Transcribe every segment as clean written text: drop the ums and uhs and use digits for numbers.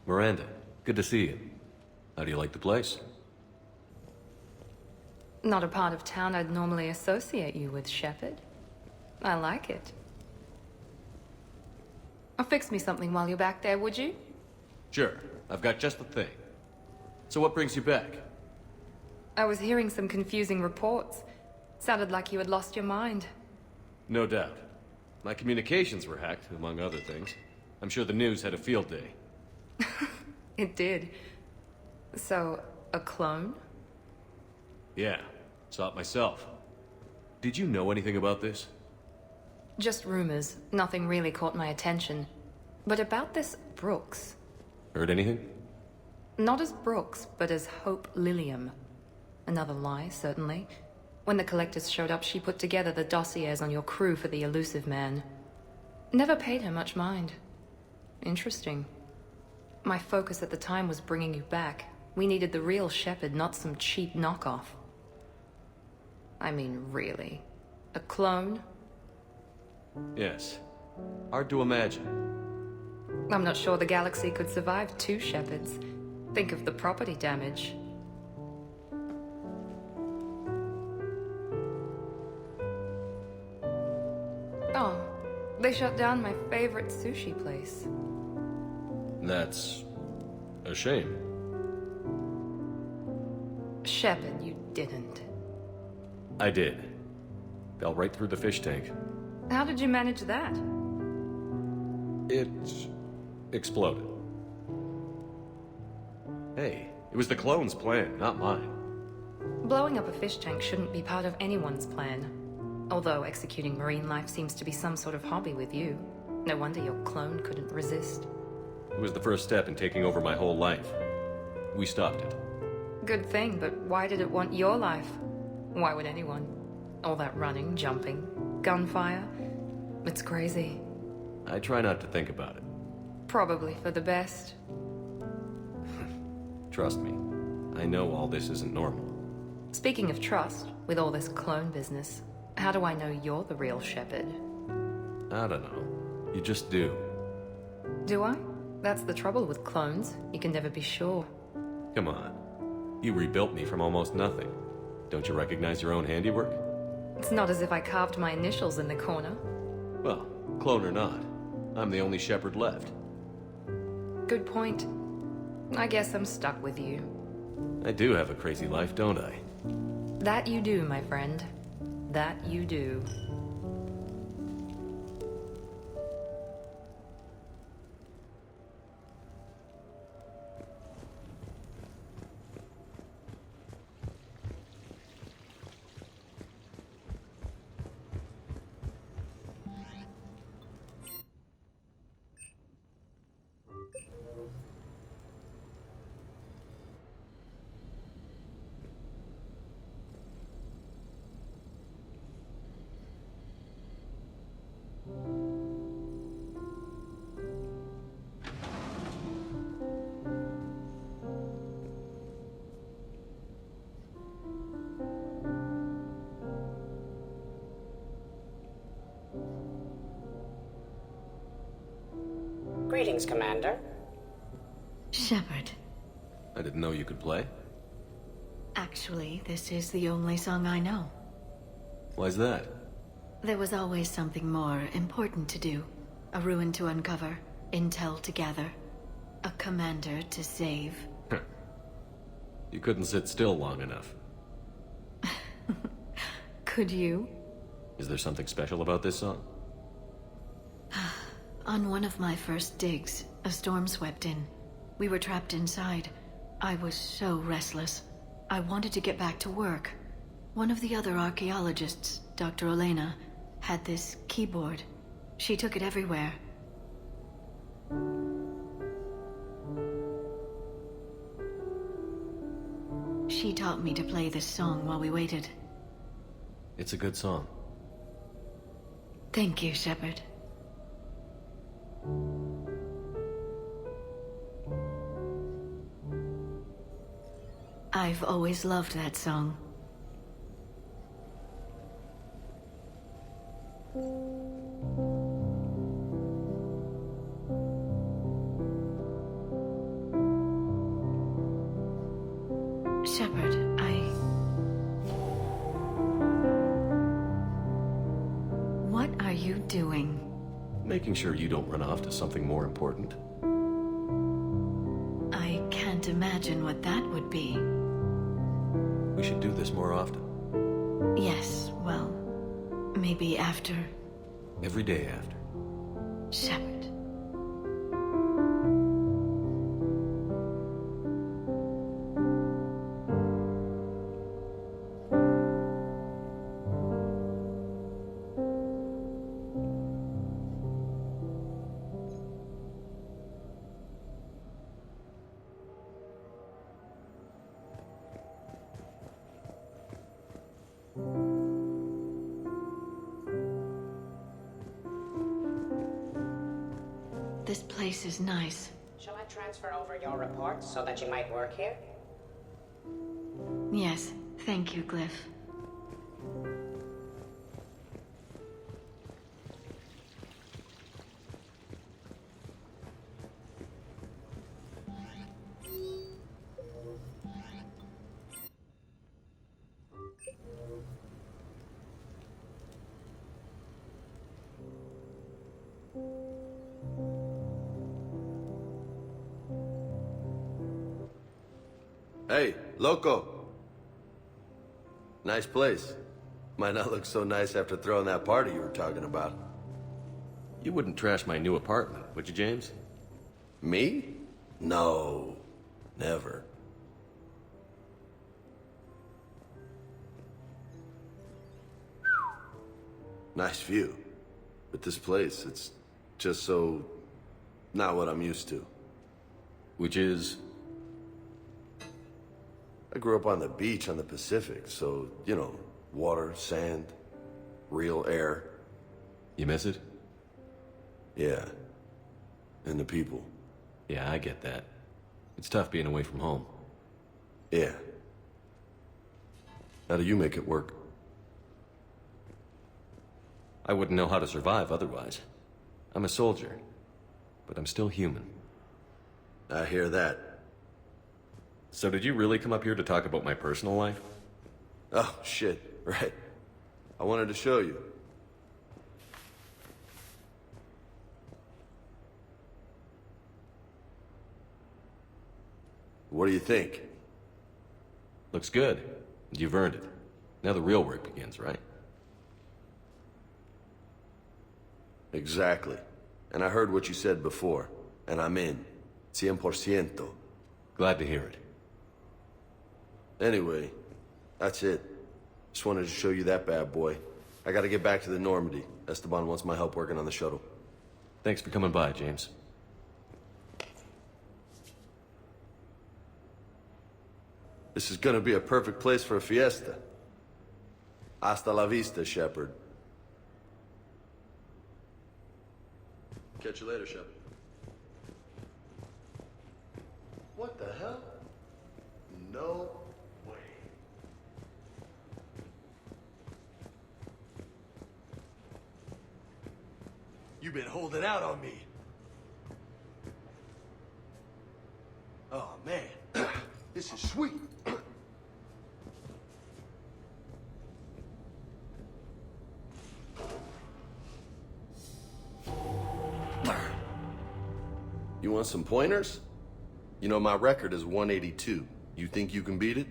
Miranda, good to see you. How do you like the place? Not a part of town I'd normally associate you with, Shepard. I like it. Fix me something while you're back there, would you? Sure, I've got just the thing. So what brings you back? I was hearing some confusing reports. Sounded like you had lost your mind. No doubt. My communications were hacked, among other things. I'm sure the news had a field day. It did. So, a clone? Yeah, saw it myself. Did you know anything about this? Just rumors. Nothing really caught my attention. But about this Brooks. Heard anything? Not as Brooks, but as Hope Lilium. Another lie, certainly. When the Collectors showed up, she put together the dossiers on your crew for the elusive man. Never paid her much mind. Interesting. My focus at the time was bringing you back. We needed the real Shepard, not some cheap knockoff. I mean, really. A clone? Yes. Hard to imagine. I'm not sure the galaxy could survive two Shepards. Think of the property damage. Oh, they shut down my favorite sushi place. That's a shame. Shepard, you didn't. I did. Fell right through the fish tank. How did you manage that? It exploded. Hey, it was the clone's plan, not mine. Blowing up a fish tank shouldn't be part of anyone's plan. Although executing marine life seems to be some sort of hobby with you. No wonder your clone couldn't resist. It was the first step in taking over my whole life. We stopped it. Good thing, but why did it want your life? Why would anyone? All that running, jumping, gunfire. It's crazy. I try not to think about it. Probably for the best. Trust me, I know all this isn't normal. Speaking of trust, with all this clone business, how do I know you're the real Shepard? I don't know. You just do. Do I? That's the trouble with clones. You can never be sure. Come on. You rebuilt me from almost nothing. Don't you recognize your own handiwork? It's not as if I carved my initials in the corner. Well, clone or not, I'm the only Shepard left. Good point. I guess I'm stuck with you. I do have a crazy life, don't I? That you do, my friend. That you do. Greetings, Commander. Shepard. I didn't know you could play. Actually, this is the only song I know. Why's that? There was always something more important to do. A ruin to uncover, intel to gather, a commander to save. You couldn't sit still long enough. Could you? Is there something special about this song? On one of my first digs, a storm swept in. We were trapped inside. I was so restless. I wanted to get back to work. One of the other archaeologists, Dr. Elena, had this keyboard. She took it everywhere. She taught me to play this song while we waited. It's a good song. Thank you, Shepard. I've always loved that song. Shepard, What are you doing? Making sure you don't run off to something more important. I can't imagine what that would be. We should do this more often. Yes, well, maybe after. Every day after. Shepard. This place is nice. Shall I transfer over your reports so that you might work here? Yes, thank you, Glyph. Hey, loco. Nice place. Might not look so nice after throwing that party you were talking about. You wouldn't trash my new apartment, would you, James? Me? No. Never. Nice view. But this place, it's just so... not what I'm used to. Which is... I grew up on the beach on the Pacific, so, you know, water, sand, real air. You miss it? Yeah. And the people. Yeah, I get that. It's tough being away from home. Yeah. How do you make it work? I wouldn't know how to survive otherwise. I'm a soldier, but I'm still human. I hear that. So did you really come up here to talk about my personal life? Oh, shit. Right. I wanted to show you. What do you think? Looks good. You've earned it. Now the real work begins, right? Exactly. And I heard what you said before, and I'm in. 100%. Glad to hear it. Anyway, that's it. Just wanted to show you that bad boy. I gotta get back to the Normandy. Esteban wants my help working on the shuttle. Thanks for coming by, James. This is gonna be a perfect place for a fiesta. Hasta la vista, Shepard. Catch you later, Shepard. What the hell? No way. You've been holding out on me. Oh, man. This is sweet. You want some pointers? You know, my record is 182. You think you can beat it?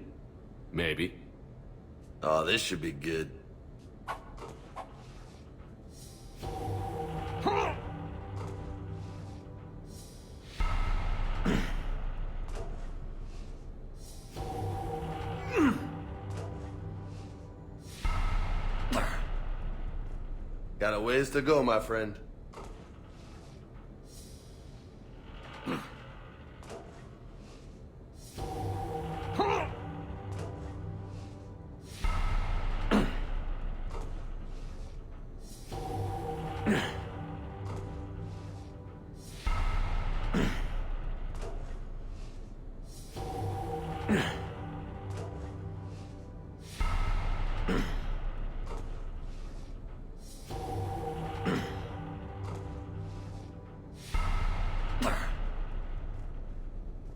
Maybe. Oh, this should be good. Got a ways to go, my friend.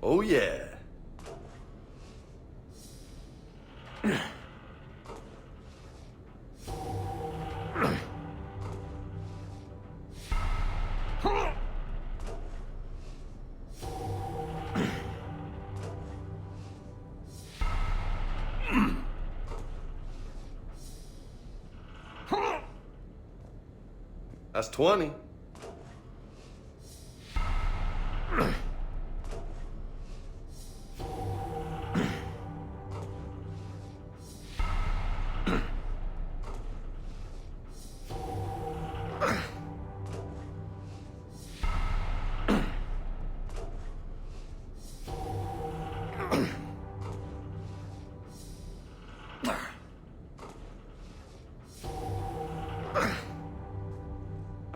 Oh, yeah. That's 20.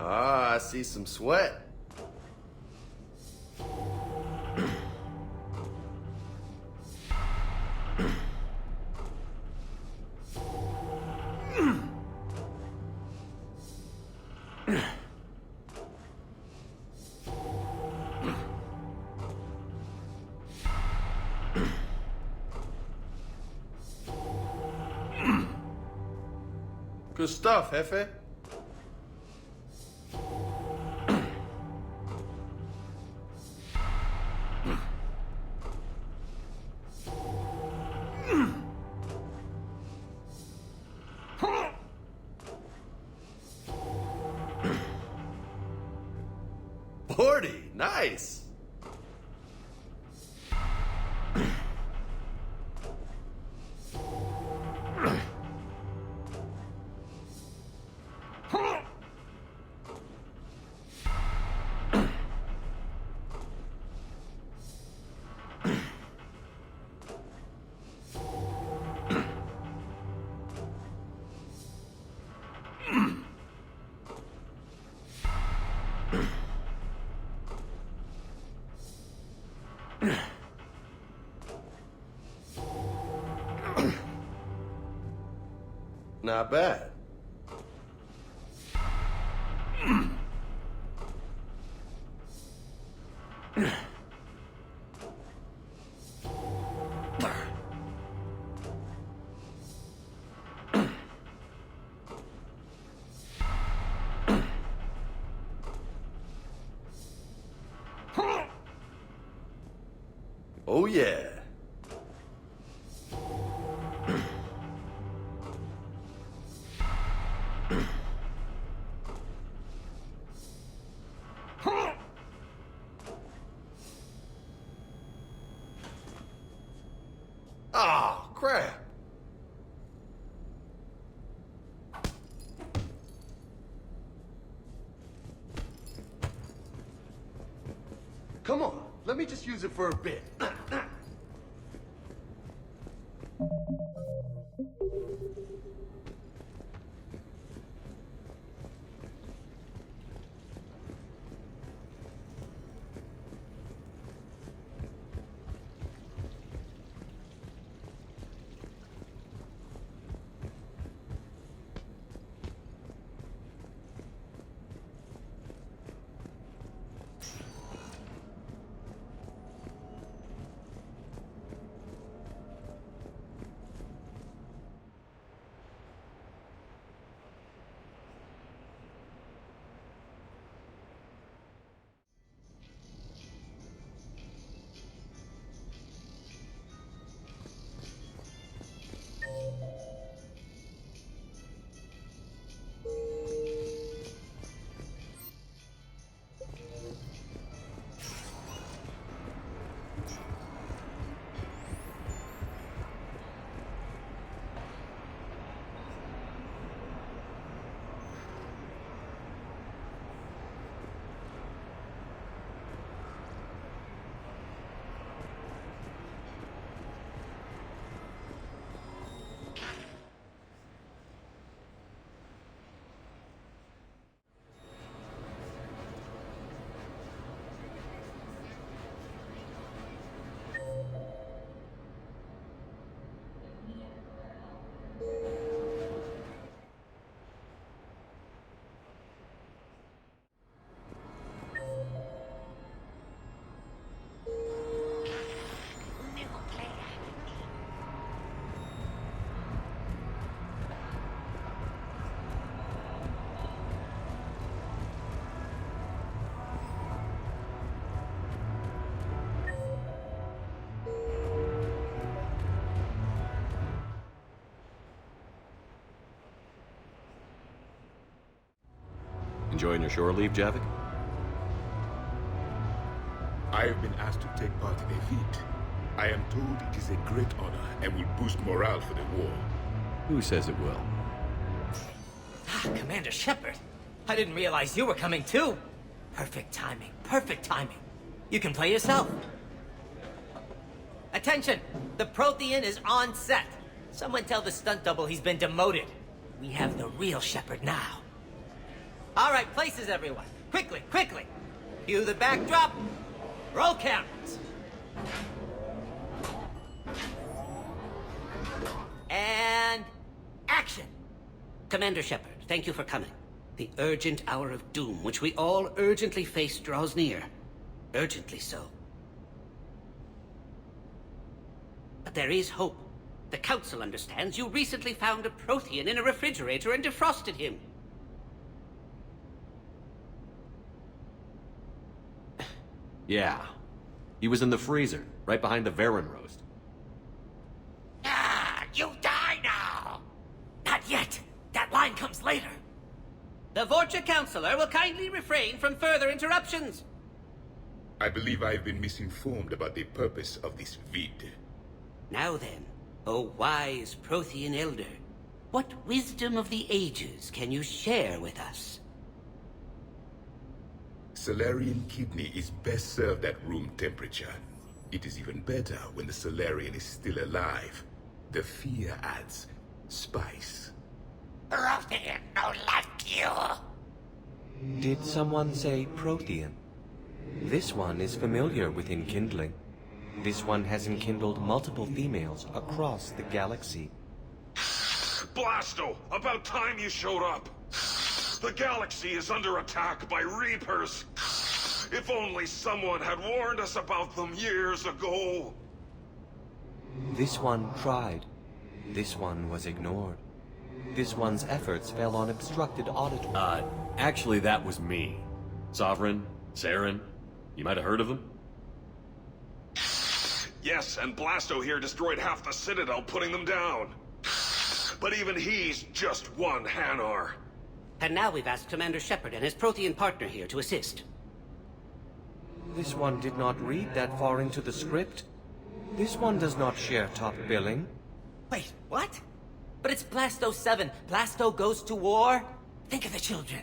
Ah, I see some sweat. Good stuff, Jefe. Forty, nice. Not bad. Oh, yeah. Oh, crap. Come on, let me just use it for a bit. Enjoying your shore leave, Javik? I have been asked to take part in a feat. I am told it is a great honor and will boost morale for the war. Who says it will? Ah, Commander Shepard. I didn't realize you were coming too. Perfect timing, perfect timing. You can play yourself. Attention! The Prothean is on set. Someone tell the stunt double he's been demoted. We have the real Shepard now. All right, places everyone. Quickly, quickly. Cue the backdrop. Roll cameras. And action. Commander Shepard, thank you for coming. The urgent hour of doom, which we all urgently face, draws near. Urgently so. But there is hope. The Council understands you recently found a Prothean in a refrigerator and defrosted him. Yeah. He was in the freezer, right behind the Varen roast. Ah, you die now! Not yet. That line comes later. The Vorcha Councilor will kindly refrain from further interruptions. I believe I have been misinformed about the purpose of this vid. Now then, O wise Prothean Elder, what wisdom of the ages can you share with us? Solarian kidney is best served at room temperature. It is even better when the Solarian is still alive. The fear adds spice. Prothean no like you. Did someone say Prothean? This one is familiar with enkindling. This one has enkindled multiple females across the galaxy. Blasto! About time you showed up! The galaxy is under attack by Reapers! If only someone had warned us about them years ago! This one tried. This one was ignored. This one's efforts fell on obstructed auditory. Actually, that was me. Sovereign, Saren, you might have heard of them? Yes, and Blasto here destroyed half the Citadel, putting them down. But even he's just one Hanar. And now we've asked Commander Shepard and his Prothean partner here to assist. This one did not read that far into the script. This one does not share top billing. Wait, what? But it's Blasto 7. Blasto goes to war? Think of the children.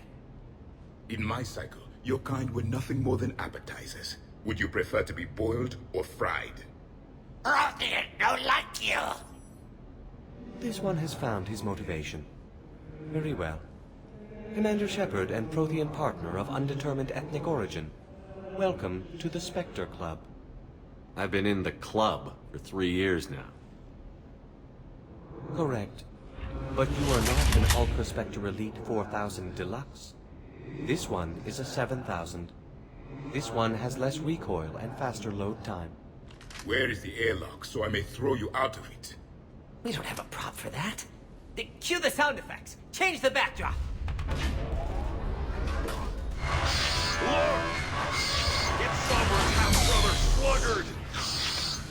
In my cycle, your kind were nothing more than appetizers. Would you prefer to be boiled or fried? Prothean no like you. This one has found his motivation. Very well. Commander Shepard and Prothean partner of undetermined ethnic origin. Welcome to the Spectre Club. I've been in the club for 3 years now. Correct. But you are not an Ultra Spectre Elite 4000 Deluxe. This one is a 7000. This one has less recoil and faster load time. Where is the airlock so I may throw you out of it? We don't have a prop for that. Cue the sound effects. Change the backdrop. Look! It's Sovereign's half-brother Sluggard!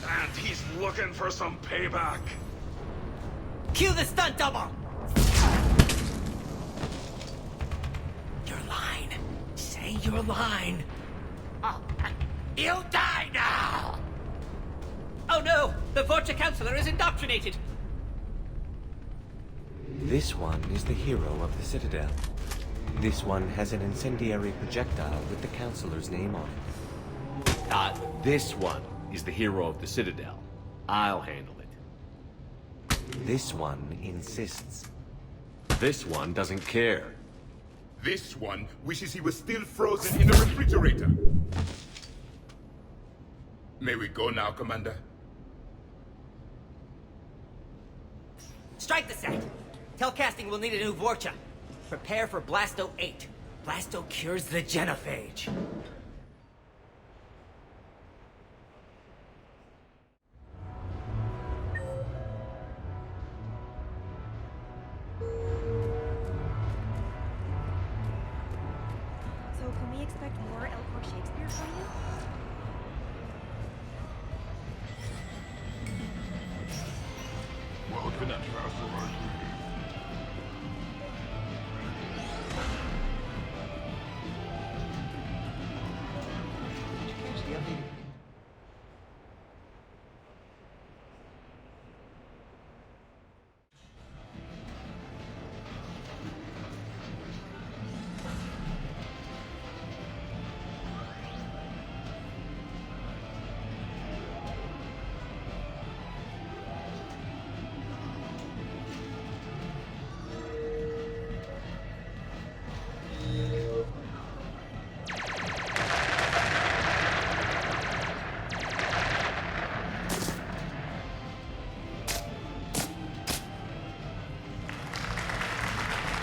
And he's looking for some payback. Cue the stunt double. Your line. Say your line. Oh, you die now! Oh no! The Vorcha Councilor is indoctrinated! This one is the hero of the Citadel. This one has an incendiary projectile with the Councilor's name on it. This one is the hero of the Citadel. I'll handle it. This one insists. This one doesn't care. This one wishes he was still frozen in the refrigerator. May we go now, Commander? Strike the set! Telcasting will need a new Vorcha. Prepare for Blasto 8. Blasto cures the genophage. So can we expect more Elcor Shakespeare from you?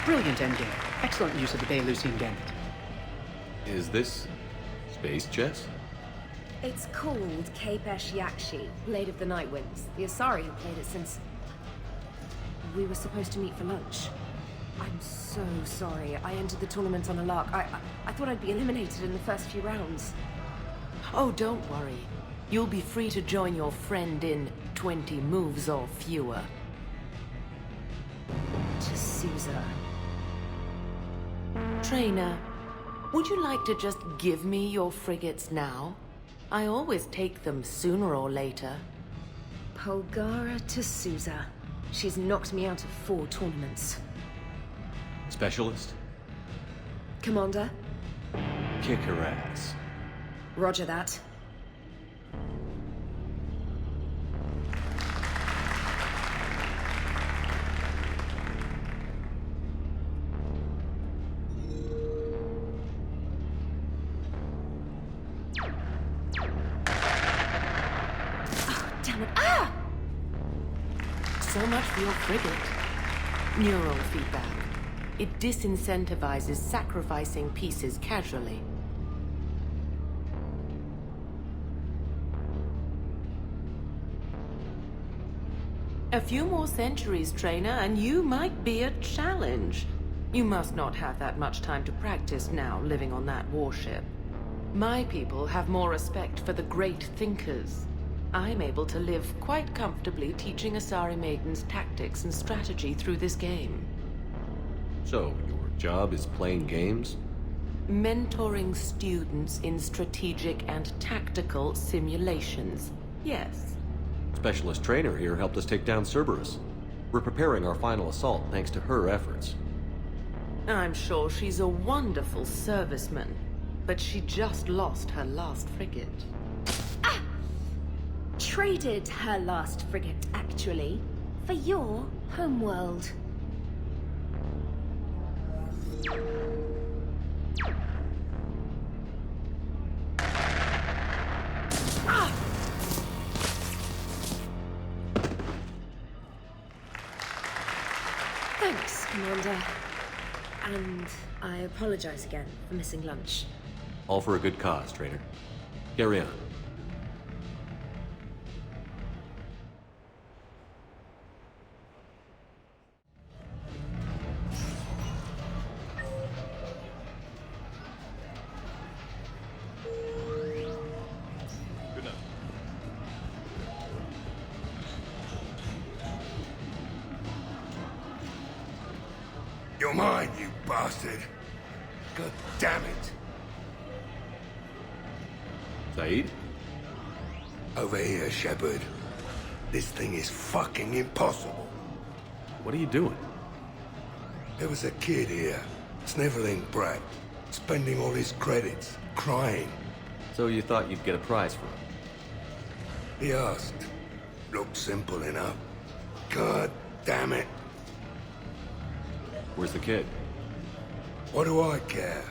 Brilliant endgame. Excellent use of the Belarusian gambit. Is this space chess? It's called Kapesh Yakshi, Blade of the Night Winds. The Asari have played it since... we were supposed to meet for lunch. I'm so sorry. I entered the tournament on a lark. I thought I'd be eliminated in the first few rounds. Oh, don't worry. You'll be free to join your friend in 20 moves or fewer. To Caesar. Trainer, would you like to just give me your frigates now? I always take them sooner or later. Polgara to Sousa. She's knocked me out of 4 tournaments. Specialist? Commander? Kick her ass. Roger that. So much for your frigate. Neural feedback. It disincentivizes sacrificing pieces casually. A few more centuries, Trainer, and you might be a challenge. You must not have that much time to practice now, living on that warship. My people have more respect for the great thinkers. I'm able to live quite comfortably teaching Asari maidens tactics and strategy through this game. So, your job is playing games? Mentoring students in strategic and tactical simulations. Yes. Specialist trainer here helped us take down Cerberus. We're preparing our final assault thanks to her efforts. I'm sure she's a wonderful serviceman, but she just lost her last frigate. Traded her last frigate, actually, for your homeworld. Thanks, Commander. And I apologize again for missing lunch. All for a good cause, trainer. Carry on. You're mine, you bastard. God damn it. Saeed? Over here, Shepard. This thing is fucking impossible. What are you doing? There was a kid here, sniveling brat, spending all his credits, crying. So you thought you'd get a prize for him? He asked. Looked simple enough. God damn it. Where's the kid? What do I care?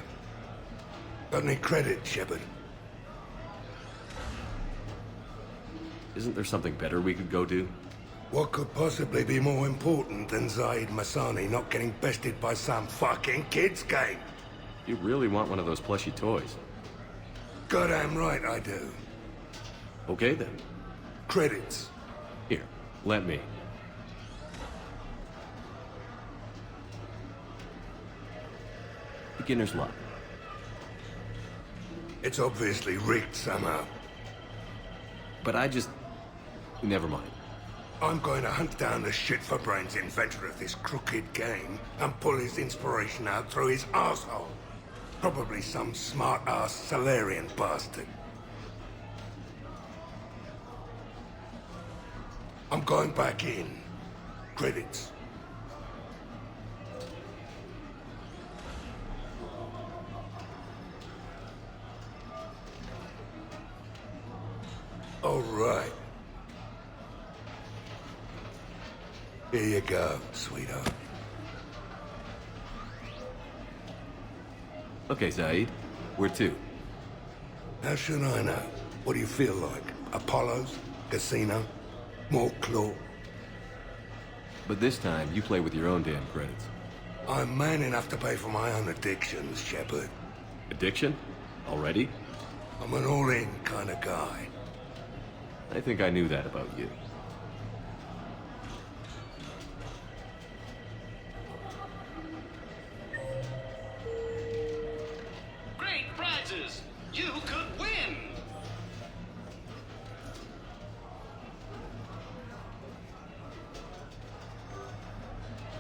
Got any credit, Shepard? Isn't there something better we could go do? What could possibly be more important than Zaid Masani not getting bested by some fucking kid's game? You really want one of those plushy toys? Goddamn right I do. Okay then. Credits. Here, let me. Beginner's luck. It's obviously rigged somehow. But I just... Never mind. I'm going to hunt down the shit-for-brains inventor of this crooked game and pull his inspiration out through his arsehole. Probably some smart-ass Salarian bastard. I'm going back in. Credits. All right. Here you go, sweetheart. Okay, Zaid. Where to? How should I know? What do you feel like? Apollo's? Casino? More claw? But this time, you play with your own damn credits. I'm man enough to pay for my own addictions, Shepard. Addiction? Already? I'm an all-in kind of guy. I think I knew that about you. Great prizes! You could win!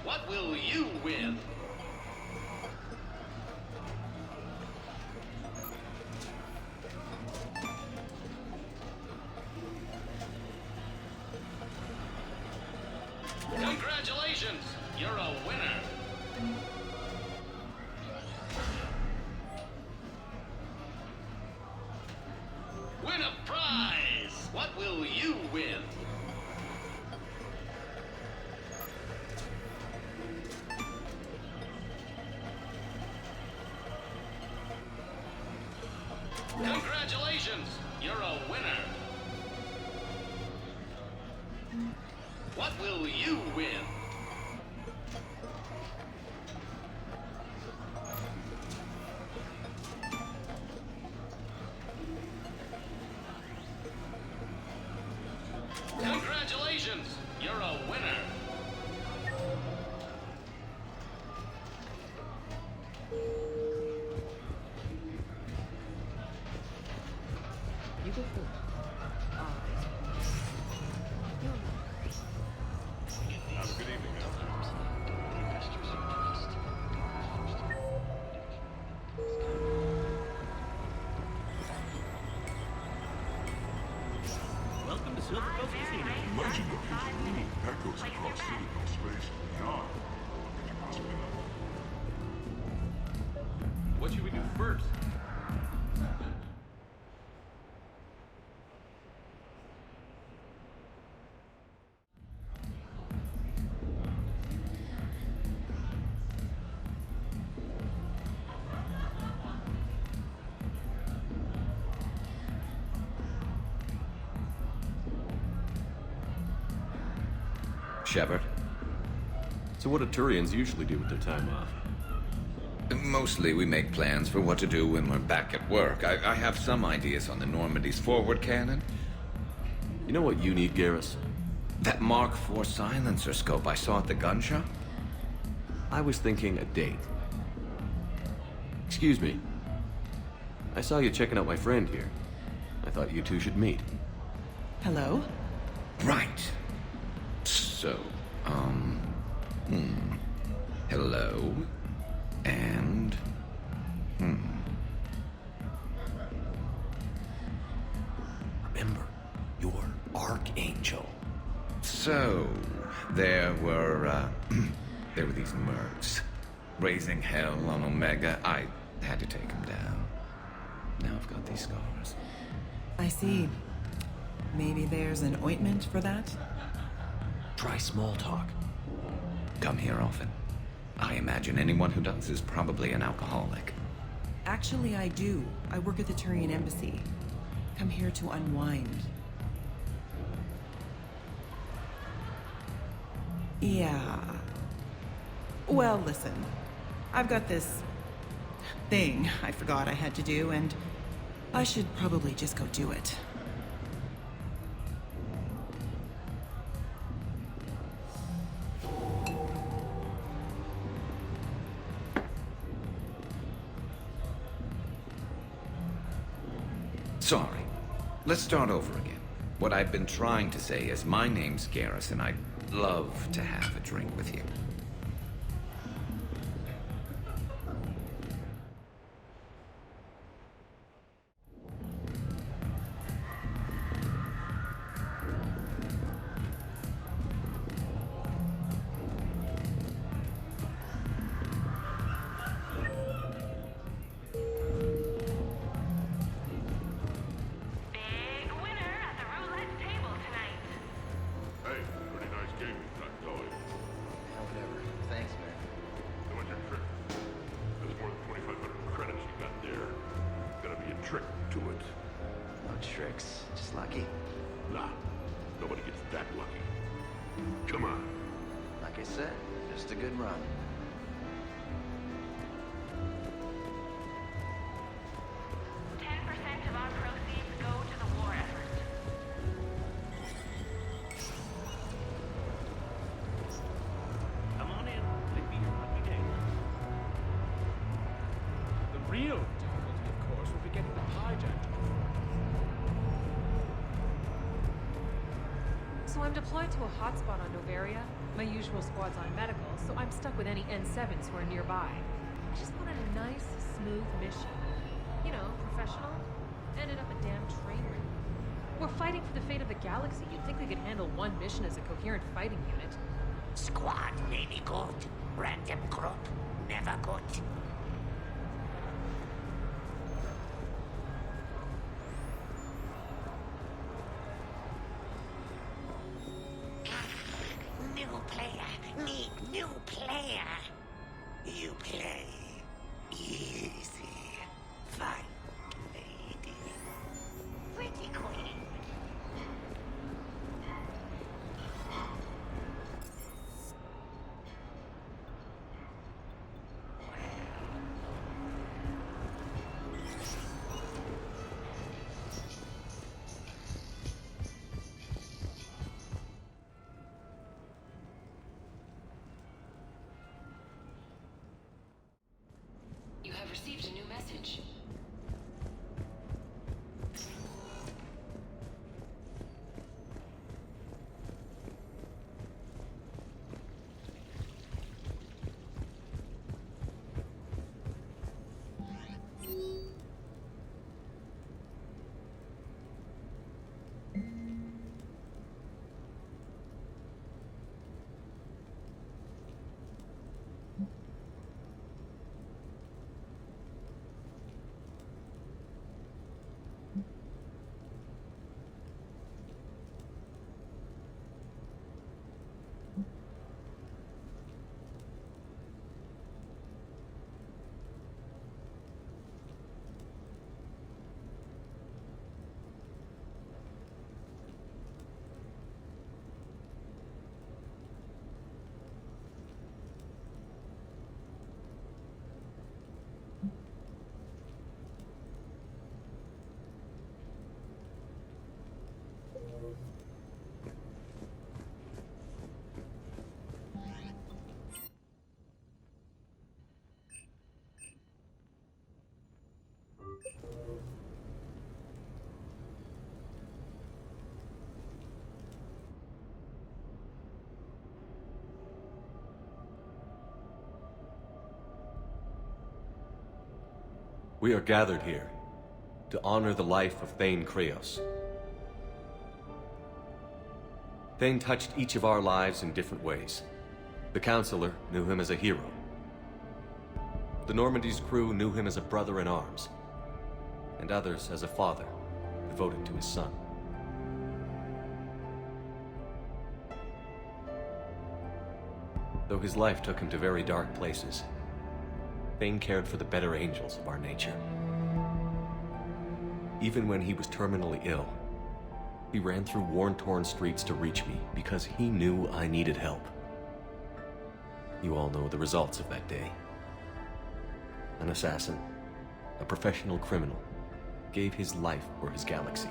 What will you win? Congratulations! You're a winner! Win a prize! What will you win? Congratulations! You're a winner! What will you win? Congratulations! You're a winner! You go first. Have a good evening, Welcome to Silver Coast Casino. Legend of his rule echoes across Citadel space and beyond. What should we do first? Shepard. So what do Turians usually do with their time off? Mostly we make plans for what to do when we're back at work. I have some ideas on the Normandy's forward cannon. You know what you need, Garrus? That Mark IV silencer scope I saw at the gun shop? I was thinking a date. Excuse me. I saw you checking out my friend here. I thought you two should meet. Hello? Right. So, hello, and, Remember, you're Archangel. So, there were these mercs raising hell on Omega. I had to take them down. Now I've got these scars. I see. Maybe there's an ointment for that? Try small talk. Come here often. I imagine anyone who does is probably an alcoholic. Actually, I do. I work at the Turian embassy. Come here to unwind. Yeah. Well, listen. I've got this thing I forgot I had to do, and I should probably just go do it. Sorry. Let's start over again. What I've been trying to say is my name's Garrus, and I'd love to have a drink with you. Hey, pretty nice game you got going. Whatever. Thanks, man. How much your trick? There's more than 2,500 credits you got there. Gotta be a trick to it. No tricks. Just lucky. Nah, nobody gets that lucky. Come on. Like I said, just a good run. I'm deployed to a hotspot on Novaria. My usual squad's on medical, so I'm stuck with any N7s who are nearby. I just wanted a nice, smooth mission. You know, professional. Ended up a damn train wreck. We're fighting for the fate of the galaxy. You'd think we could handle one mission as a coherent fighting unit. Squad maybe good. Random group never good. New player. Need new player. You play easy. Fight, lady. Pretty queen. You have received a new message. We are gathered here to honor the life of Thane Kreos. Thane touched each of our lives in different ways. The Counselor knew him as a hero. The Normandy's crew knew him as a brother in arms, and others as a father devoted to his son. Though his life took him to very dark places, Thane cared for the better angels of our nature. Even when he was terminally ill, he ran through worn-torn streets to reach me because he knew I needed help. You all know the results of that day. An assassin, a professional criminal, gave his life for his galaxy.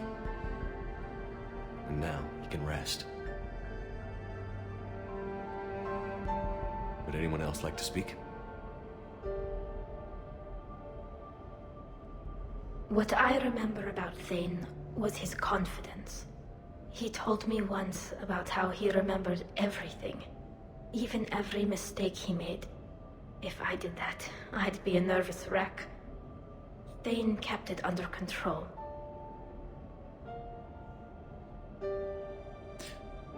And now he can rest. Would anyone else like to speak? What I remember about Thane was his confidence. He told me once about how he remembered everything, even every mistake he made. If I did that, I'd be a nervous wreck. Thane kept it under control.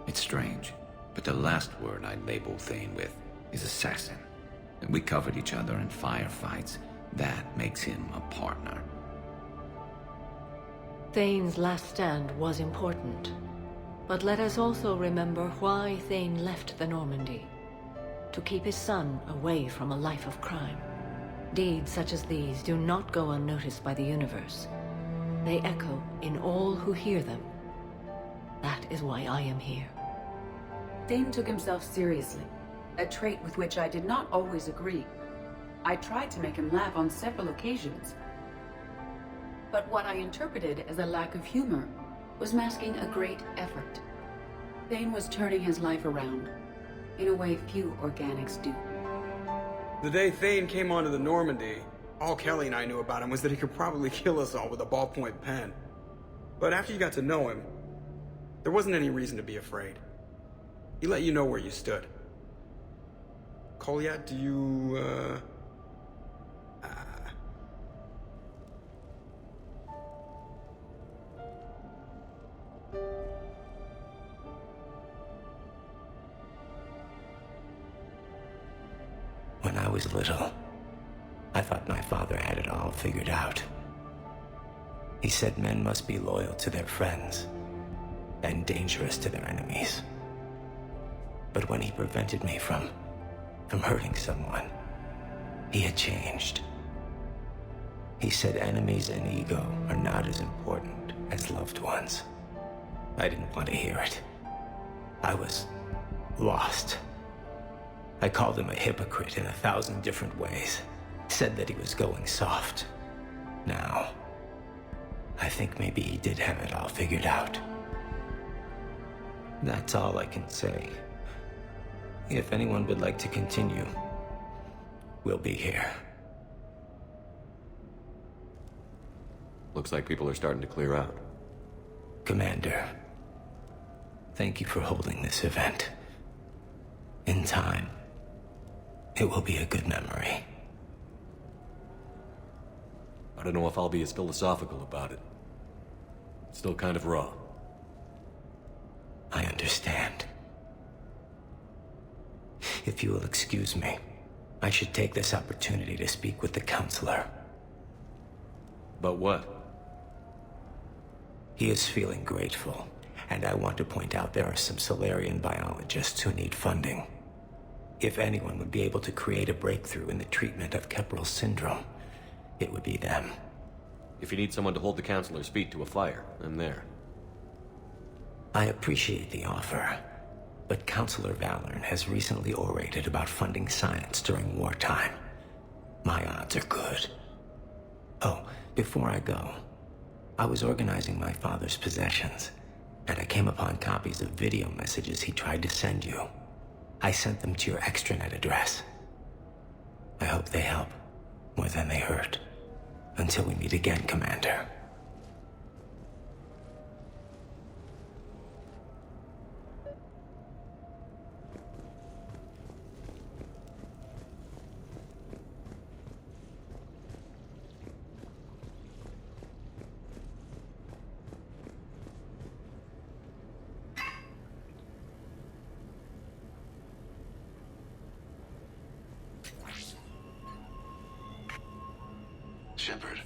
It's strange, but the last word I'd label Thane with is assassin. And we covered each other in firefights. That makes him a partner. Thane's last stand was important. But let us also remember why Thane left the Normandy. To keep his son away from a life of crime. Deeds such as these do not go unnoticed by the universe. They echo in all who hear them. That is why I am here. Thane took himself seriously, a trait with which I did not always agree. I tried to make him laugh on several occasions. But what I interpreted as a lack of humor was masking a great effort. Thane was turning his life around, in a way few organics do. The day Thane came onto the Normandy, all Kelly and I knew about him was that he could probably kill us all with a ballpoint pen. But after you got to know him, there wasn't any reason to be afraid. He let you know where you stood. Kolyat, do you, When I was little, I thought my father had it all figured out. He said men must be loyal to their friends and dangerous to their enemies. But when he prevented me from hurting someone, he had changed. He said enemies and ego are not as important as loved ones. I didn't want to hear it. I was lost. I called him a hypocrite in 1,000 different ways. Said that he was going soft. Now, I think maybe he did have it all figured out. That's all I can say. If anyone would like to continue, we'll be here. Looks like people are starting to clear out. Commander, thank you for holding this event. In time, it will be a good memory. I don't know if I'll be as philosophical about it. It's still kind of raw. I understand. If you will excuse me, I should take this opportunity to speak with the counselor. About what? He is feeling grateful, and I want to point out there are some Solarian biologists who need funding. If anyone would be able to create a breakthrough in the treatment of Keppel's syndrome, it would be them. If you need someone to hold the counselor's feet to a fire, I'm there. I appreciate the offer, but Counselor Valorn has recently orated about funding science during wartime. My odds are good. Oh, before I go, I was organizing my father's possessions, and I came upon copies of video messages he tried to send you. I sent them to your extranet address. I hope they help more than they hurt. Until we meet again, Commander. Shepard,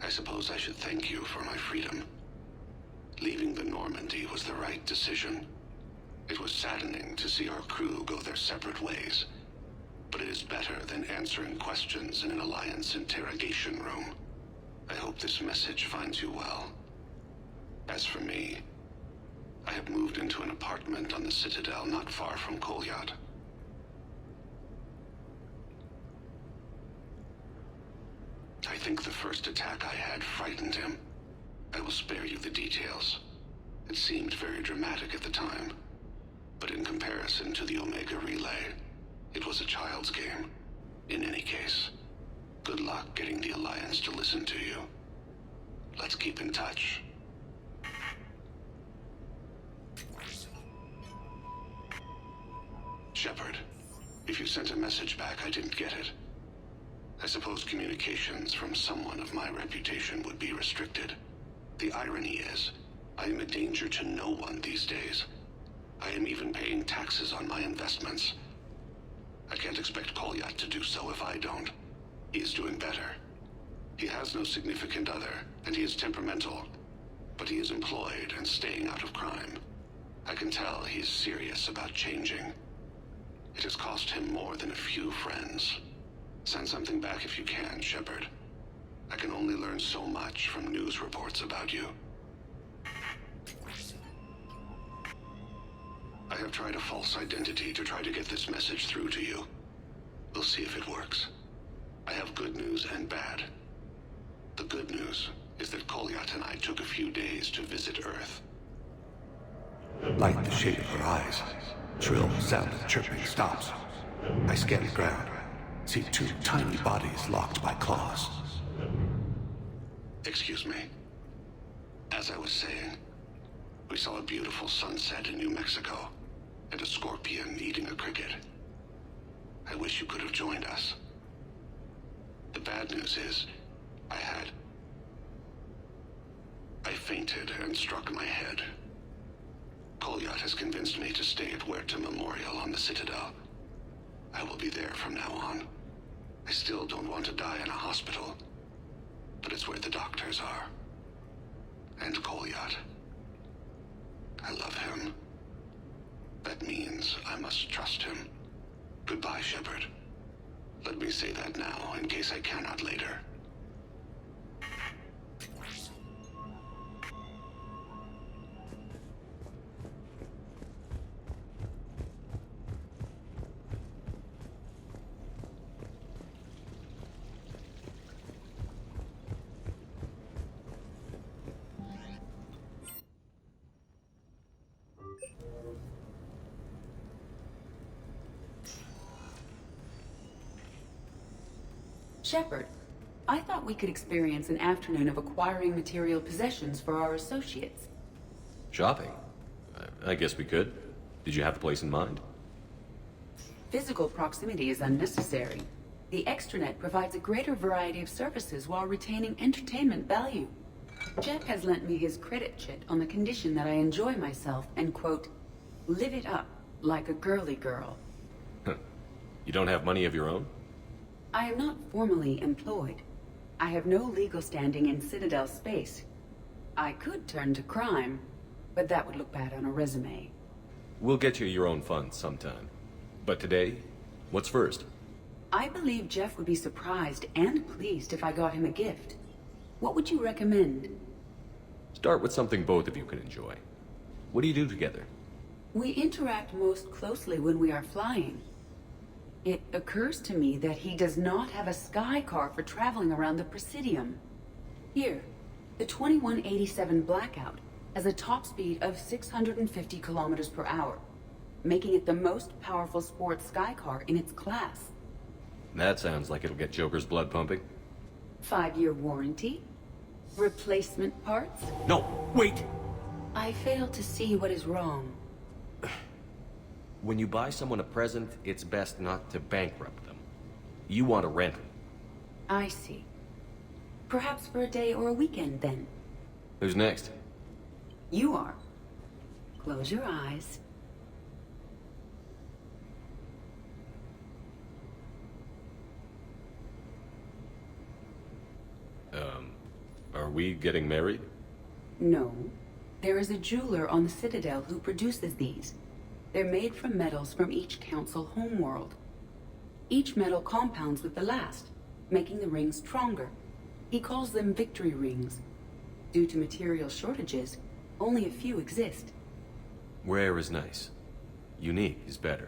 I suppose I should thank you for my freedom. Leaving the Normandy was the right decision. It was saddening to see our crew go their separate ways, but it is better than answering questions in an Alliance interrogation room. I hope this message finds you well. As for me, I have moved into an apartment on the Citadel not far from Kolyat. I think the first attack I had frightened him. I will spare you the details. It seemed very dramatic at the time, but in comparison to the Omega Relay, it was a child's game. In any case, good luck getting the Alliance to listen to you. Let's keep in touch. Shepard, if you sent a message back, I didn't get it. I suppose communications from someone of my reputation would be restricted. The irony is, I am a danger to no one these days. I am even paying taxes on my investments. I can't expect Kolyat to do so if I don't. He is doing better. He has no significant other, and he is temperamental. But he is employed and staying out of crime. I can tell he is serious about changing. It has cost him more than a few friends. Send something back if you can, Shepard. I can only learn so much from news reports about you. I have tried a false identity to try to get this message through to you. We'll see if it works. I have good news and bad. The good news is that Kolyat and I took a few days to visit Earth. Like the shape of her eyes. Shrill sound of chirping stops. I scan the ground. See two tiny bodies locked by claws. Excuse me. As I was saying, we saw a beautiful sunset in New Mexico. and a scorpion eating a cricket. I wish you could have joined us. The bad news is, I fainted and struck my head. Kolyat has convinced me to stay at Huerta Memorial on the Citadel. I will be there from now on. I still don't want to die in a hospital, but it's where the doctors are. And Kolyat. I love him. That means I must trust him. Goodbye, Shepard. Let me say that now, in case I cannot later. Shepard, I thought we could experience an afternoon of acquiring material possessions for our associates. Shopping? I guess we could. Did you have a place in mind? Physical proximity is unnecessary. The extranet provides a greater variety of services while retaining entertainment value. Jeff has lent me his credit chit on the condition that I enjoy myself and, quote, live it up like a girly girl. You don't have money of your own? I am not formally employed. I have no legal standing in Citadel space. I could turn to crime, but that would look bad on a resume. We'll get you your own funds sometime. But today, what's first? I believe Jeff would be surprised and pleased if I got him a gift. What would you recommend? Start with something both of you can enjoy. What do you do together? We interact most closely when we are flying. It occurs to me that he does not have a sky car for traveling around the Presidium. Here, the 2187 Blackout has a top speed of 650 kilometers per hour, making it the most powerful sports sky car in its class. That sounds like it'll get Joker's blood pumping. 5-year warranty? Replacement parts? No, wait! I fail to see what is wrong. When you buy someone a present, it's best not to bankrupt them. You want to rent it. I see. Perhaps for a day or a weekend, then. Who's next? You are. Close your eyes. Are we getting married? No. There is a jeweler on the Citadel who produces these. They're made from metals from each council homeworld. Each metal compounds with the last, making the rings stronger. He calls them victory rings. Due to material shortages, only a few exist. Rare is nice. Unique is better.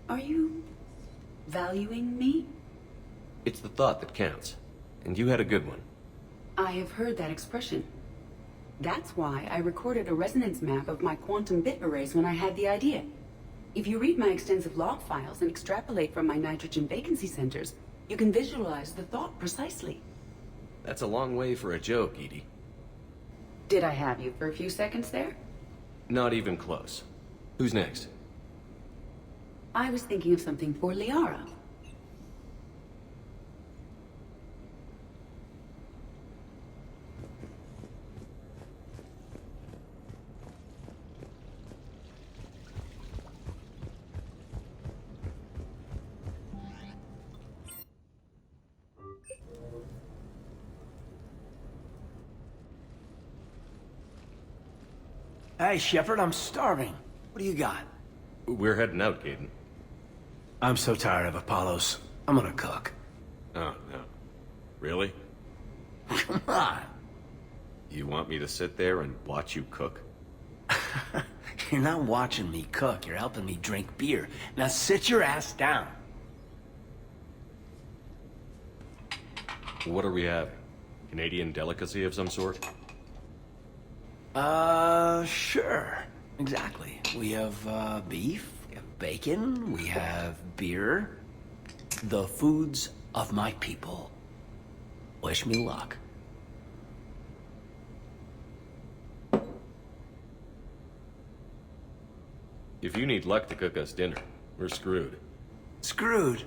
Are you valuing me? It's the thought that counts. And you had a good one. I have heard that expression. That's why I recorded a resonance map of my quantum bit arrays when I had the idea. If you read my extensive log files and extrapolate from my nitrogen vacancy centers, you can visualize the thought precisely. That's a long way for a joke, Edie. Did I have you for a few seconds there? Not even close. Who's next? I was thinking of something for Liara. Hey, Shepard, I'm starving. What do you got? We're heading out, Caden. I'm so tired of Apollos. I'm gonna cook. Oh, no. Really? Come on. You want me to sit there and watch you cook? You're not watching me cook. You're helping me drink beer. Now sit your ass down. What are we having? Canadian delicacy of some sort? Sure. Exactly. We have, beef, we have bacon, we have beer. The foods of my people. Wish me luck. If you need luck to cook us dinner, we're screwed. Screwed?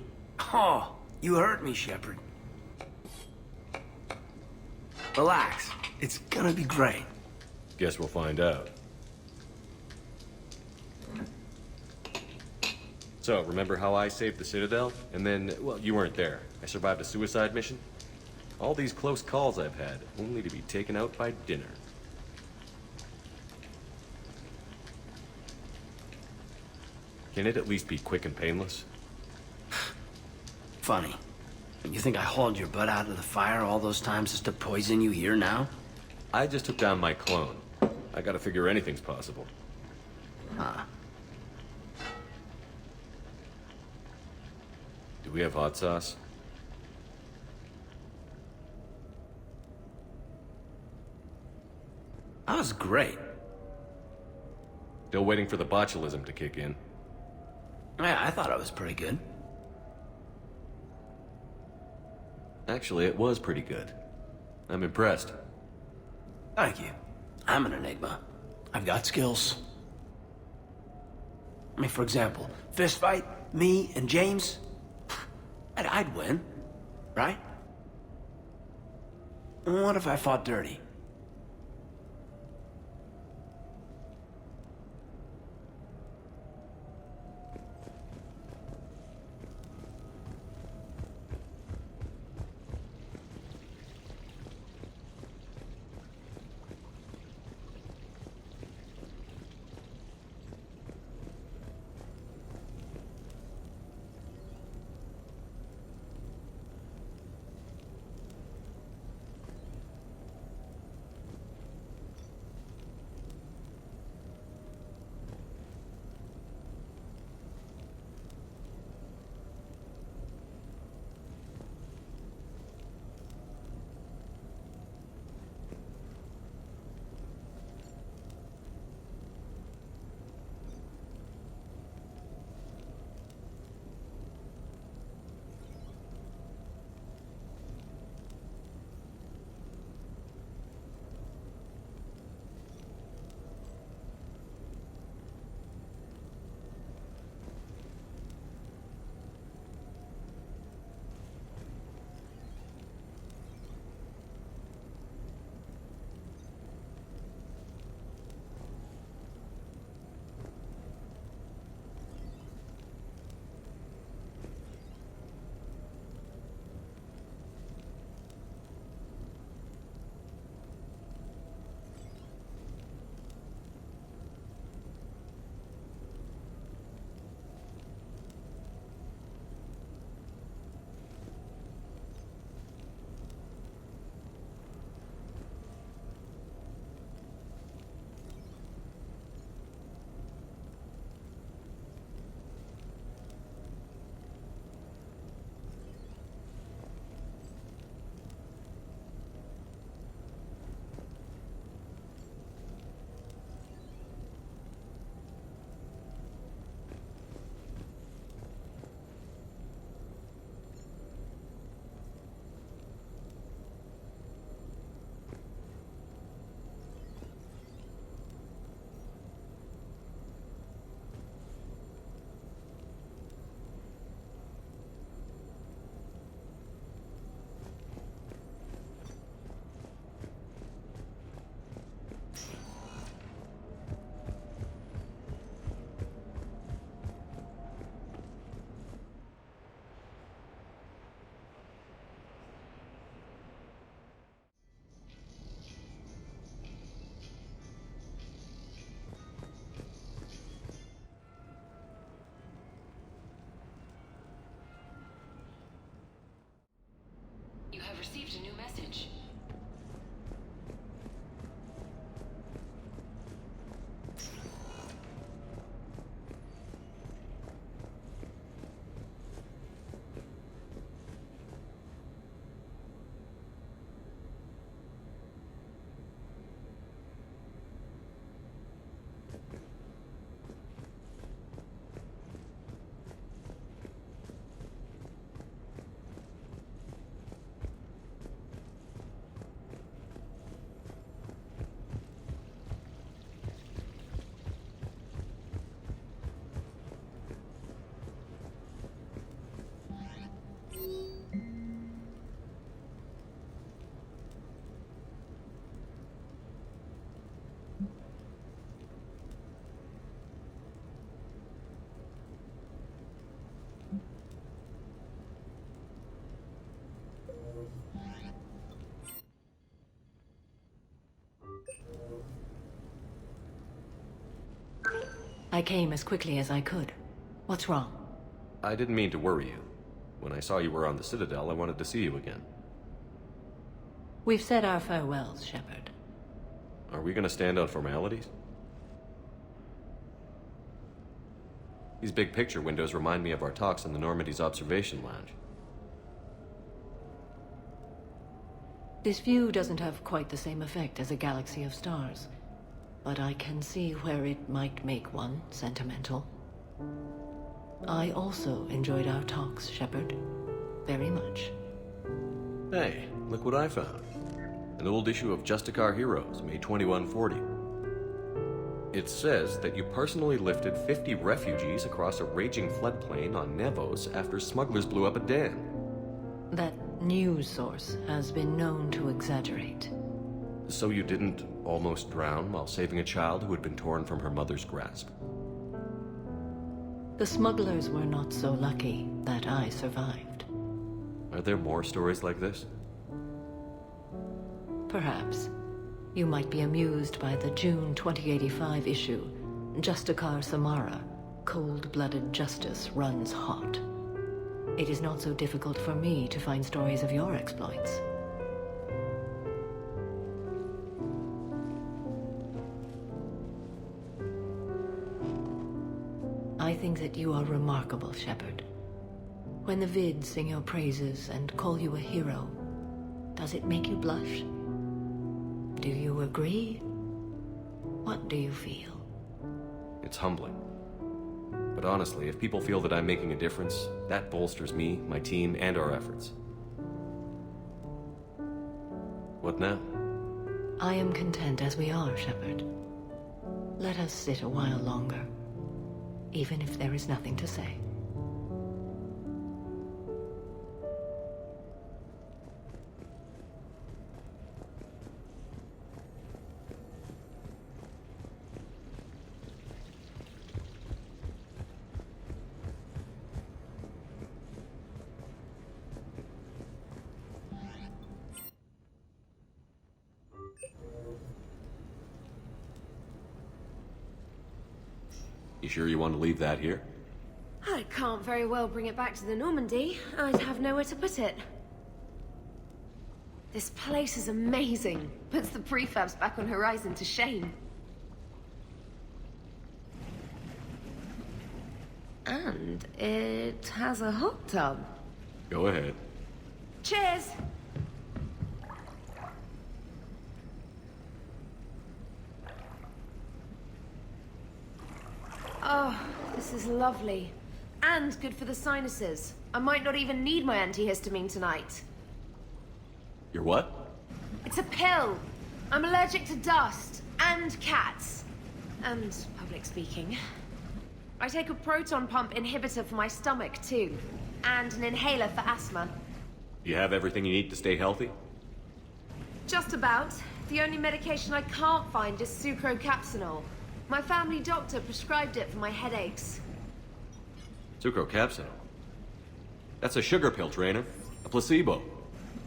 Oh, you hurt me, Shepard. Relax. It's gonna be great. Guess we'll find out. So, remember how I saved the Citadel? And then, well, you weren't there. I survived a suicide mission? All these close calls I've had, only to be taken out by dinner. Can it at least be quick and painless? Funny. You think I hauled your butt out of the fire all those times just to poison you here now? I just took down my clone. I gotta figure anything's possible. Huh. Do we have hot sauce? That was great. Still waiting for the botulism to kick in. Yeah, I thought it was pretty good. Actually, it was pretty good. I'm impressed. Thank you. I'm an enigma. I've got skills. I mean, for example, fist fight, me and James, I'd win, right? What if I fought dirty? You have received a new message. came as quickly as I could. What's wrong? I didn't mean to worry you. When I saw you were on the Citadel, I wanted to see you again. We've said our farewells, Shepard. Are we gonna stand on formalities? These big picture windows remind me of our talks in the Normandy's observation lounge. This view doesn't have quite the same effect as a galaxy of stars, but I can see where it might make one sentimental. I also enjoyed our talks, Shepard. Very much. Hey, look what I found. An old issue of Justicar Heroes, May 2140. It says that you personally lifted 50 refugees across a raging floodplain on Nevos after smugglers blew up a dam. That news source has been known to exaggerate. So you didn't almost drown while saving a child who had been torn from her mother's grasp? The smugglers were not so lucky that I survived. Are there more stories like this? Perhaps. You might be amused by the June 2085 issue, Justicar Samara, Cold-Blooded Justice Runs Hot. It is not so difficult for me to find stories of your exploits. I think that you are remarkable, Shepard. When the vids sing your praises and call you a hero, does it make you blush? Do you agree? What do you feel? It's humbling. But honestly, if people feel that I'm making a difference, that bolsters me, my team, and our efforts. What now? I am content as we are, Shepard. Let us sit a while longer, even if there is nothing to say. You sure you want to leave that here? I can't very well bring it back to the Normandy. I'd have nowhere to put it. This place is amazing. Puts the prefabs back on Horizon to shame. And it has a hot tub. Go ahead. Cheers! Oh, this is lovely. And good for the sinuses. I might not even need my antihistamine tonight. Your what? It's a pill. I'm allergic to dust. And cats. And public speaking. I take a proton pump inhibitor for my stomach, too. And an inhaler for asthma. You have everything you need to stay healthy? Just about. The only medication I can't find is sucrocapsinol. My family doctor prescribed it for my headaches. Sucrocapsinol? That's a sugar pill, Trainer. A placebo.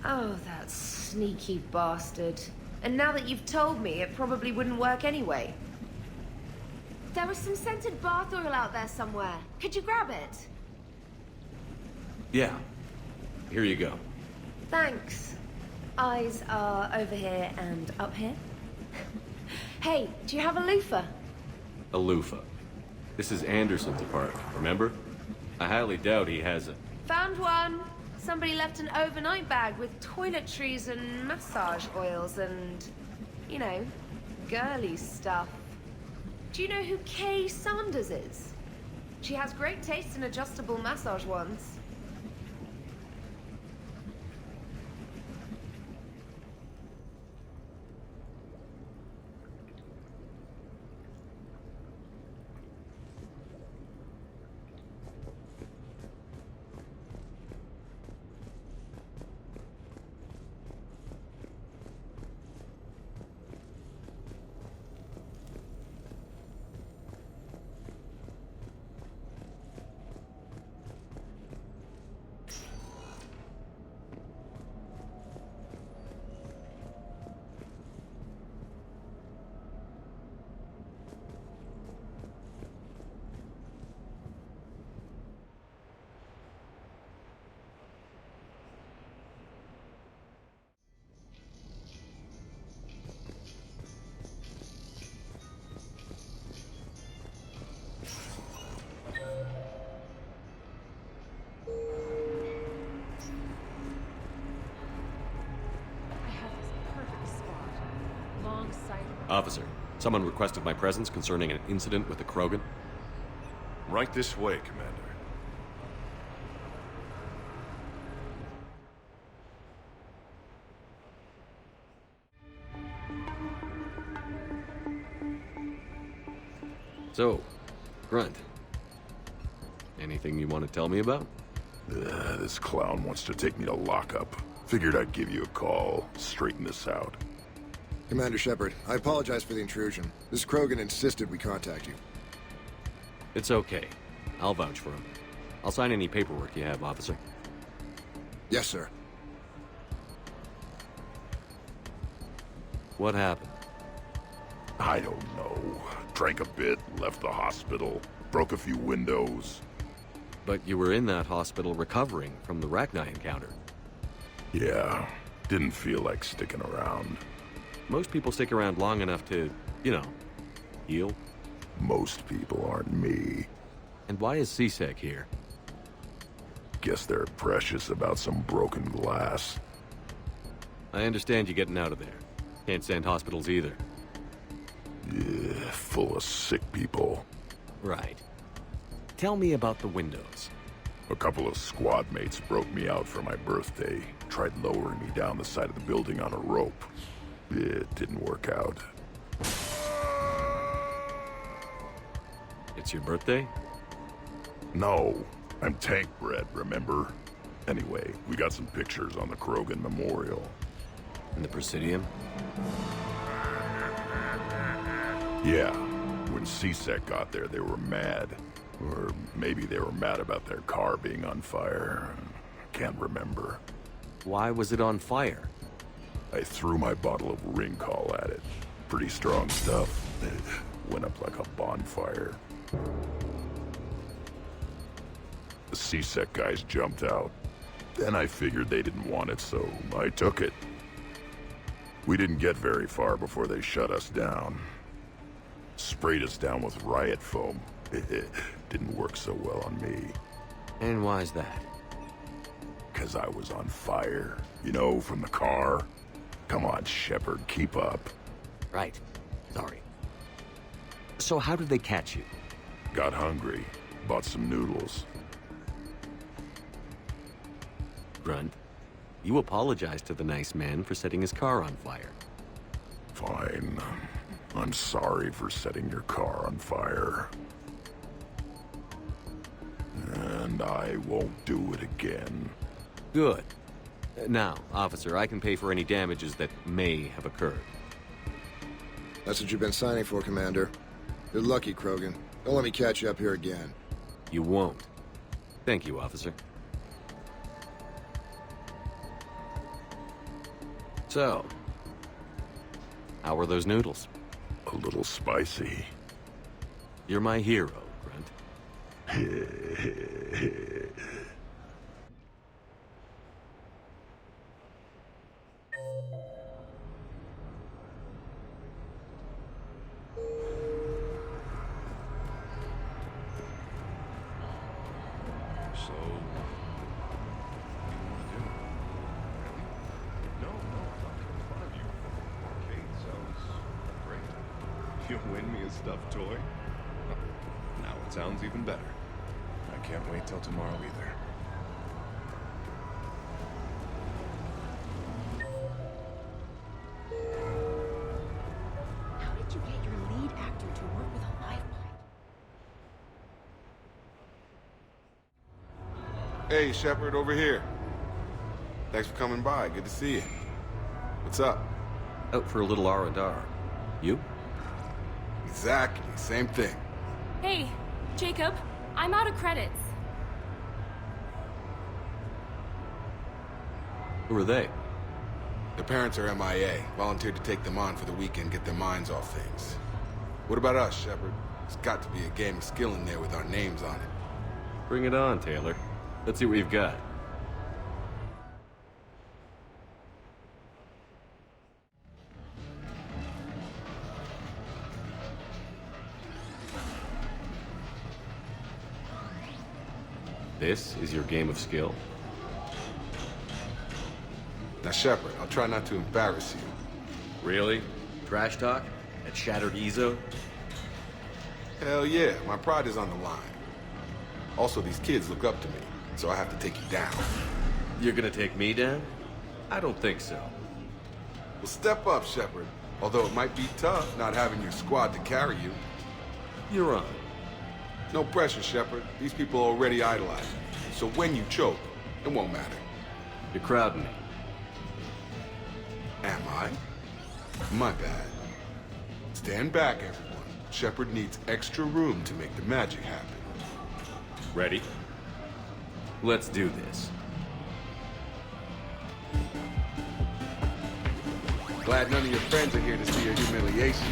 Oh, that sneaky bastard. And now that you've told me, it probably wouldn't work anyway. There was some scented bath oil out there somewhere. Could you grab it? Yeah. Here you go. Thanks. Eyes are over here and up here. Hey, do you have a loofah? A loofah. This is Anderson's apartment, remember? I highly doubt he has a... Found one. Somebody left an overnight bag with toiletries and massage oils and, you know, girly stuff. Do you know who Kay Sanders is? She has great taste in adjustable massage ones. Officer, someone requested my presence concerning an incident with the Krogan. Right this way, Commander. So, Grunt. Anything you want to tell me about? This clown wants to take me to lockup. Figured I'd give you a call, straighten this out. Commander Shepard, I apologize for the intrusion. This Krogan insisted we contact you. It's okay. I'll vouch for him. I'll sign any paperwork you have, officer. Yes, sir. What happened? I don't know. Drank a bit, left the hospital, broke a few windows. But you were in that hospital recovering from the Rachni encounter. Yeah, didn't feel like sticking around. Most people stick around long enough to, you know, heal. Most people aren't me. And why is C-Sec here? Guess they're precious about some broken glass. I understand you getting out of there. Can't stand hospitals either. Yeah, full of sick people. Right. Tell me about the windows. A couple of squad mates broke me out for my birthday. Tried lowering me down the side of the building on a rope. It didn't work out. It's your birthday? No, I'm tank bred, remember? Anyway, we got some pictures on the Krogan Memorial. And the Presidium? Yeah, when C-Sec got there, they were mad. Or maybe they were mad about their car being on fire. Can't remember. Why was it on fire? I threw my bottle of Ringcall at it. Pretty strong stuff. It went up like a bonfire. The C-Sec guys jumped out. Then I figured they didn't want it, so I took it. We didn't get very far before they shut us down. Sprayed us down with riot foam. It didn't work so well on me. And why's that? 'Cause I was on fire. You know, from the car. Come on, Shepard, keep up. Right. Sorry. So how did they catch you? Got hungry. Bought some noodles. Grunt, you apologized to the nice man for setting his car on fire. Fine. I'm sorry for setting your car on fire. And I won't do it again. Good. Now, officer, I can pay for any damages that may have occurred. That's what you've been signing for, Commander. You're lucky, Krogan. Don't let me catch you up here again. You won't. Thank you, officer. So, how were those noodles? A little spicy. You're my hero, Grunt. So, no, I'm not making fun of you. Arcade sounds great. You'll win me a stuffed toy? Now it sounds even better. I can't wait till tomorrow either. How did you get your lead actor to work with a live bite? Hey, Shepard, over here. Thanks for coming by. Good to see you. What's up? Out for a little R&R. You? Exactly. Same thing. Hey, Jacob, I'm out of credits. Who are they? Their parents are MIA. Volunteered to take them on for the weekend, get their minds off things. What about us, Shepard? There's got to be a game of skill in there with our names on it. Bring it on, Taylor. Let's see what you've got. This is your game of skill? Now, Shepard, I'll try not to embarrass you. Really? Trash talk? That shattered Ezo? Hell yeah, my pride is on the line. Also, these kids look up to me, so I have to take you down. You're gonna take me down? I don't think so. Well, step up, Shepard. Although it might be tough not having your squad to carry you. You're on. No pressure, Shepard. These people already idolize you. So when you choke, it won't matter. You're crowding me. Am I? My bad. Stand back, everyone. Shepard needs extra room to make the magic happen. Ready? Let's do this. Glad none of your friends are here to see your humiliation.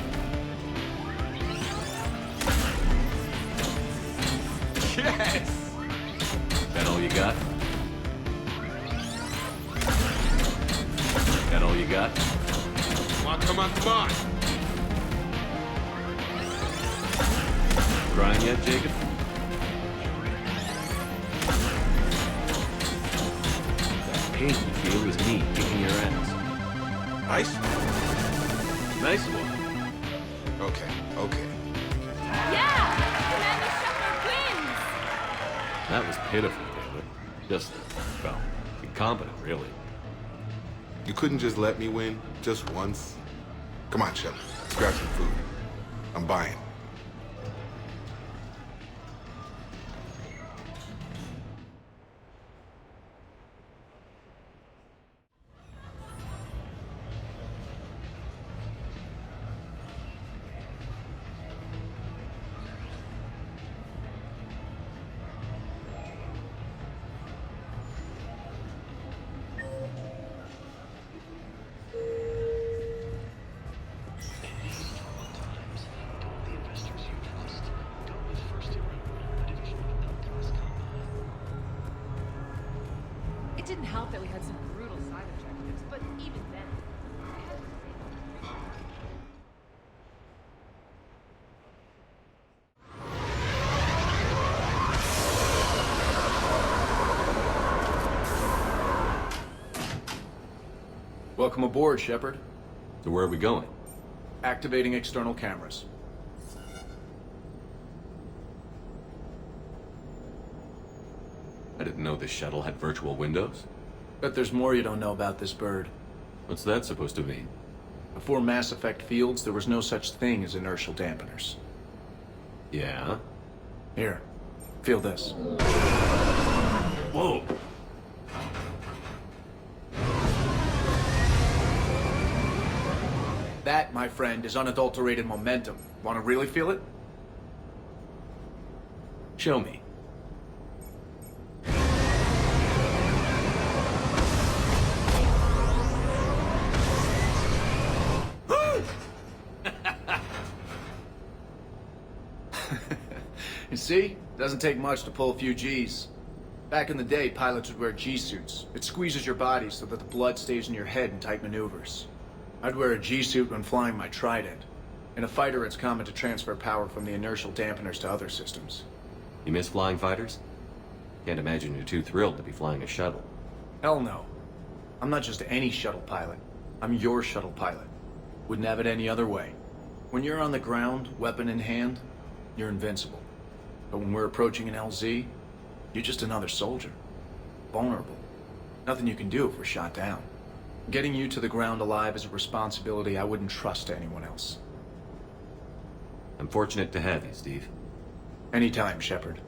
Yes! That all you got? That all you got? Come on, come on! Crying yet, Jacob? That pain you feel is me kicking your ass. Nice? Nice one. Okay. Yeah! Commander Shepard wins! That was pitiful, Taylor. Just, well, incompetent, really. You couldn't just let me win, just once? Come on, Shepard. Let's grab some food. I'm buying. It didn't help that we had some brutal side objectives, but even then, Welcome aboard, Shepard. So where are we going? Activating external cameras. I didn't know this shuttle had virtual windows. Bet there's more you don't know about this bird. What's that supposed to mean? Before Mass Effect fields, there was no such thing as inertial dampeners. Yeah? Here, feel this. Whoa! That, my friend, is unadulterated momentum. Want to really feel it? Show me. You see? Doesn't take much to pull a few Gs. Back in the day, pilots would wear G-suits. It squeezes your body so that the blood stays in your head in tight maneuvers. I'd wear a G-suit when flying my Trident. In a fighter, it's common to transfer power from the inertial dampeners to other systems. You miss flying fighters? Can't imagine you're too thrilled to be flying a shuttle. Hell no. I'm not just any shuttle pilot. I'm your shuttle pilot. Wouldn't have it any other way. When you're on the ground, weapon in hand, you're invincible. But when we're approaching an LZ, you're just another soldier. Vulnerable. Nothing you can do if we're shot down. Getting you to the ground alive is a responsibility I wouldn't trust to anyone else. I'm fortunate to have you, Steve. Anytime, Shepard.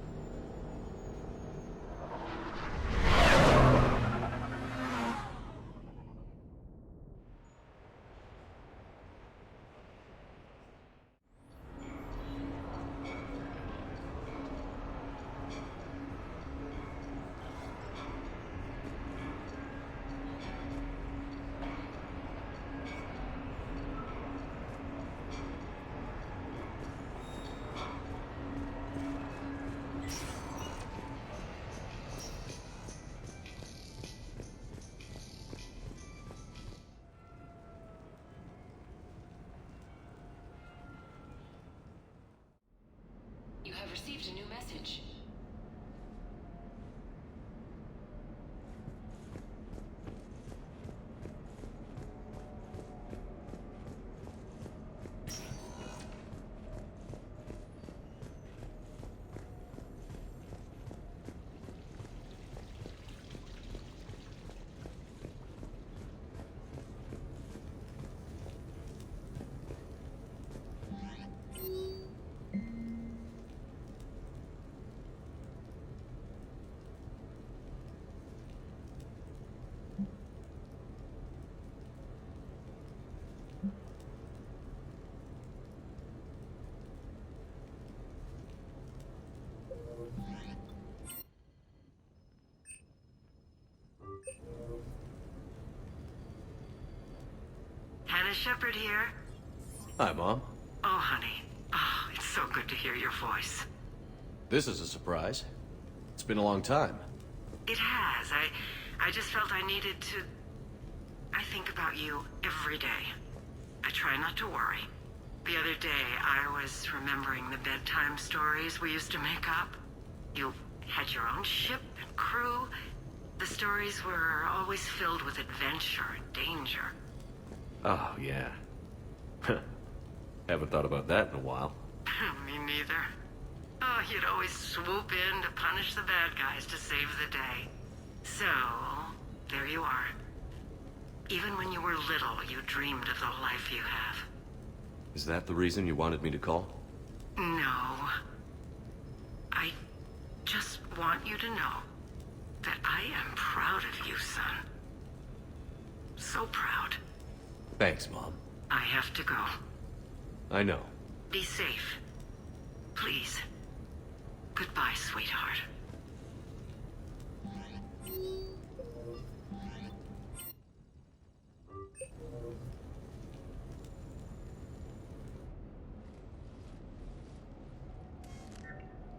You have received a new message. Lieutenant Shepard here. Hi, Mom. Oh, honey. Oh, it's so good to hear your voice. This is a surprise. It's been a long time. It has. I just felt I needed to... I think about you every day. I try not to worry. The other day, I was remembering the bedtime stories we used to make up. You had your own ship and crew. The stories were always filled with adventure and danger. Oh, yeah. Haven't thought about that in a while. Me neither. Oh, you'd always swoop in to punish the bad guys to save the day. So, there you are. Even when you were little, you dreamed of the life you have. Is that the reason you wanted me to call? No. I just want you to know that I am proud of you, son. So proud. Thanks, Mom. I have to go. I know. Be safe. Please. Goodbye, sweetheart.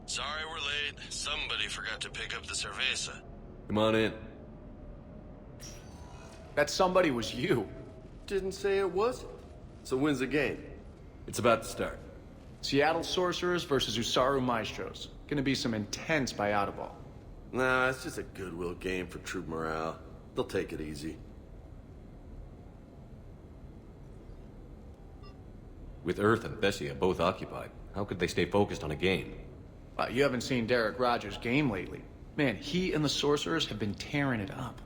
Sorry we're late. Somebody forgot to pick up the cerveza. Come on in. That somebody was you. Didn't say it was. So when's the game? It's about to start. Seattle Sorcerers versus Usaru Maestros. Gonna be some intense buyout ball. Nah, it's just a goodwill game for troop morale. They'll take it easy. With Earth and Bessia both occupied, how could they stay focused on a game? You haven't seen Derek Rogers' game lately. Man, he and the Sorcerers have been tearing it up.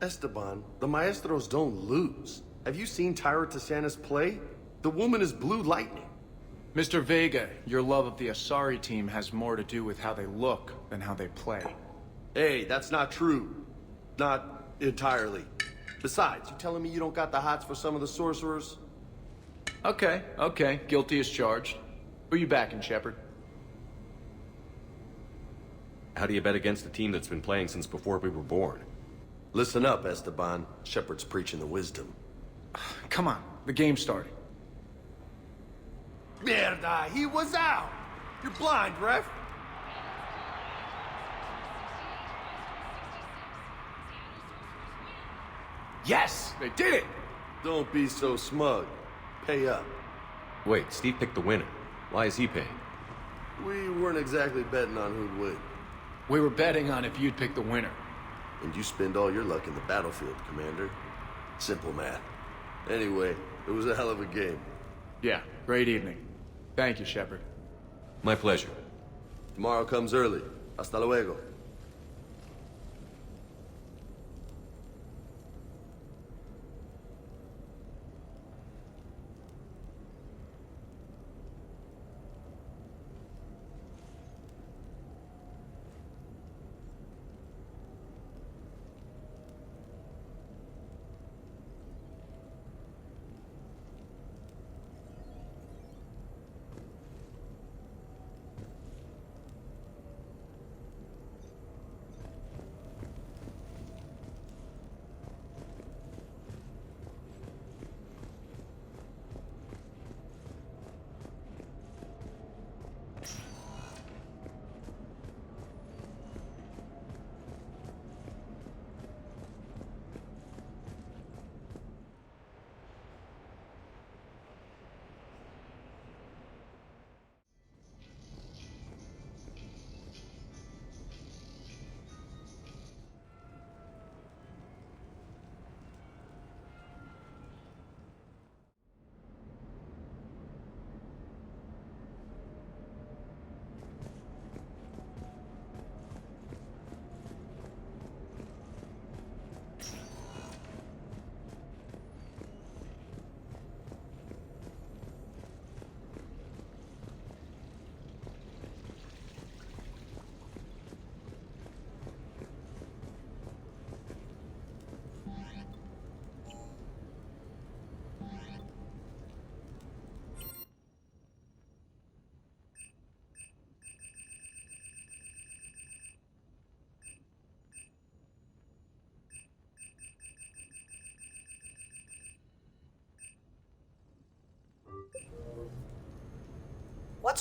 Esteban, the Maestros don't lose. Have you seen Tyra Tassanis play? The woman is blue lightning. Mr. Vega, your love of the Asari team has more to do with how they look than how they play. Hey, that's not true. Not entirely. Besides, you telling me you don't got the hots for some of the Sorcerers? Okay. Guilty as charged. Who you backing, Shepard? How do you bet against a team that's been playing since before we were born? Listen up, Esteban. Shepard's preaching the wisdom. Come on, the game's starting. Mierda, he was out! You're blind, ref! Yes! They did it! Don't be so smug. Pay up. Wait, Steve picked the winner. Why is he paying? We weren't exactly betting on who'd win. We were betting on if you'd pick the winner. And you spend all your luck in the battlefield, Commander. Simple math. Anyway, it was a hell of a game. Yeah, great evening. Thank you, Shepard. My pleasure. Tomorrow comes early. Hasta luego.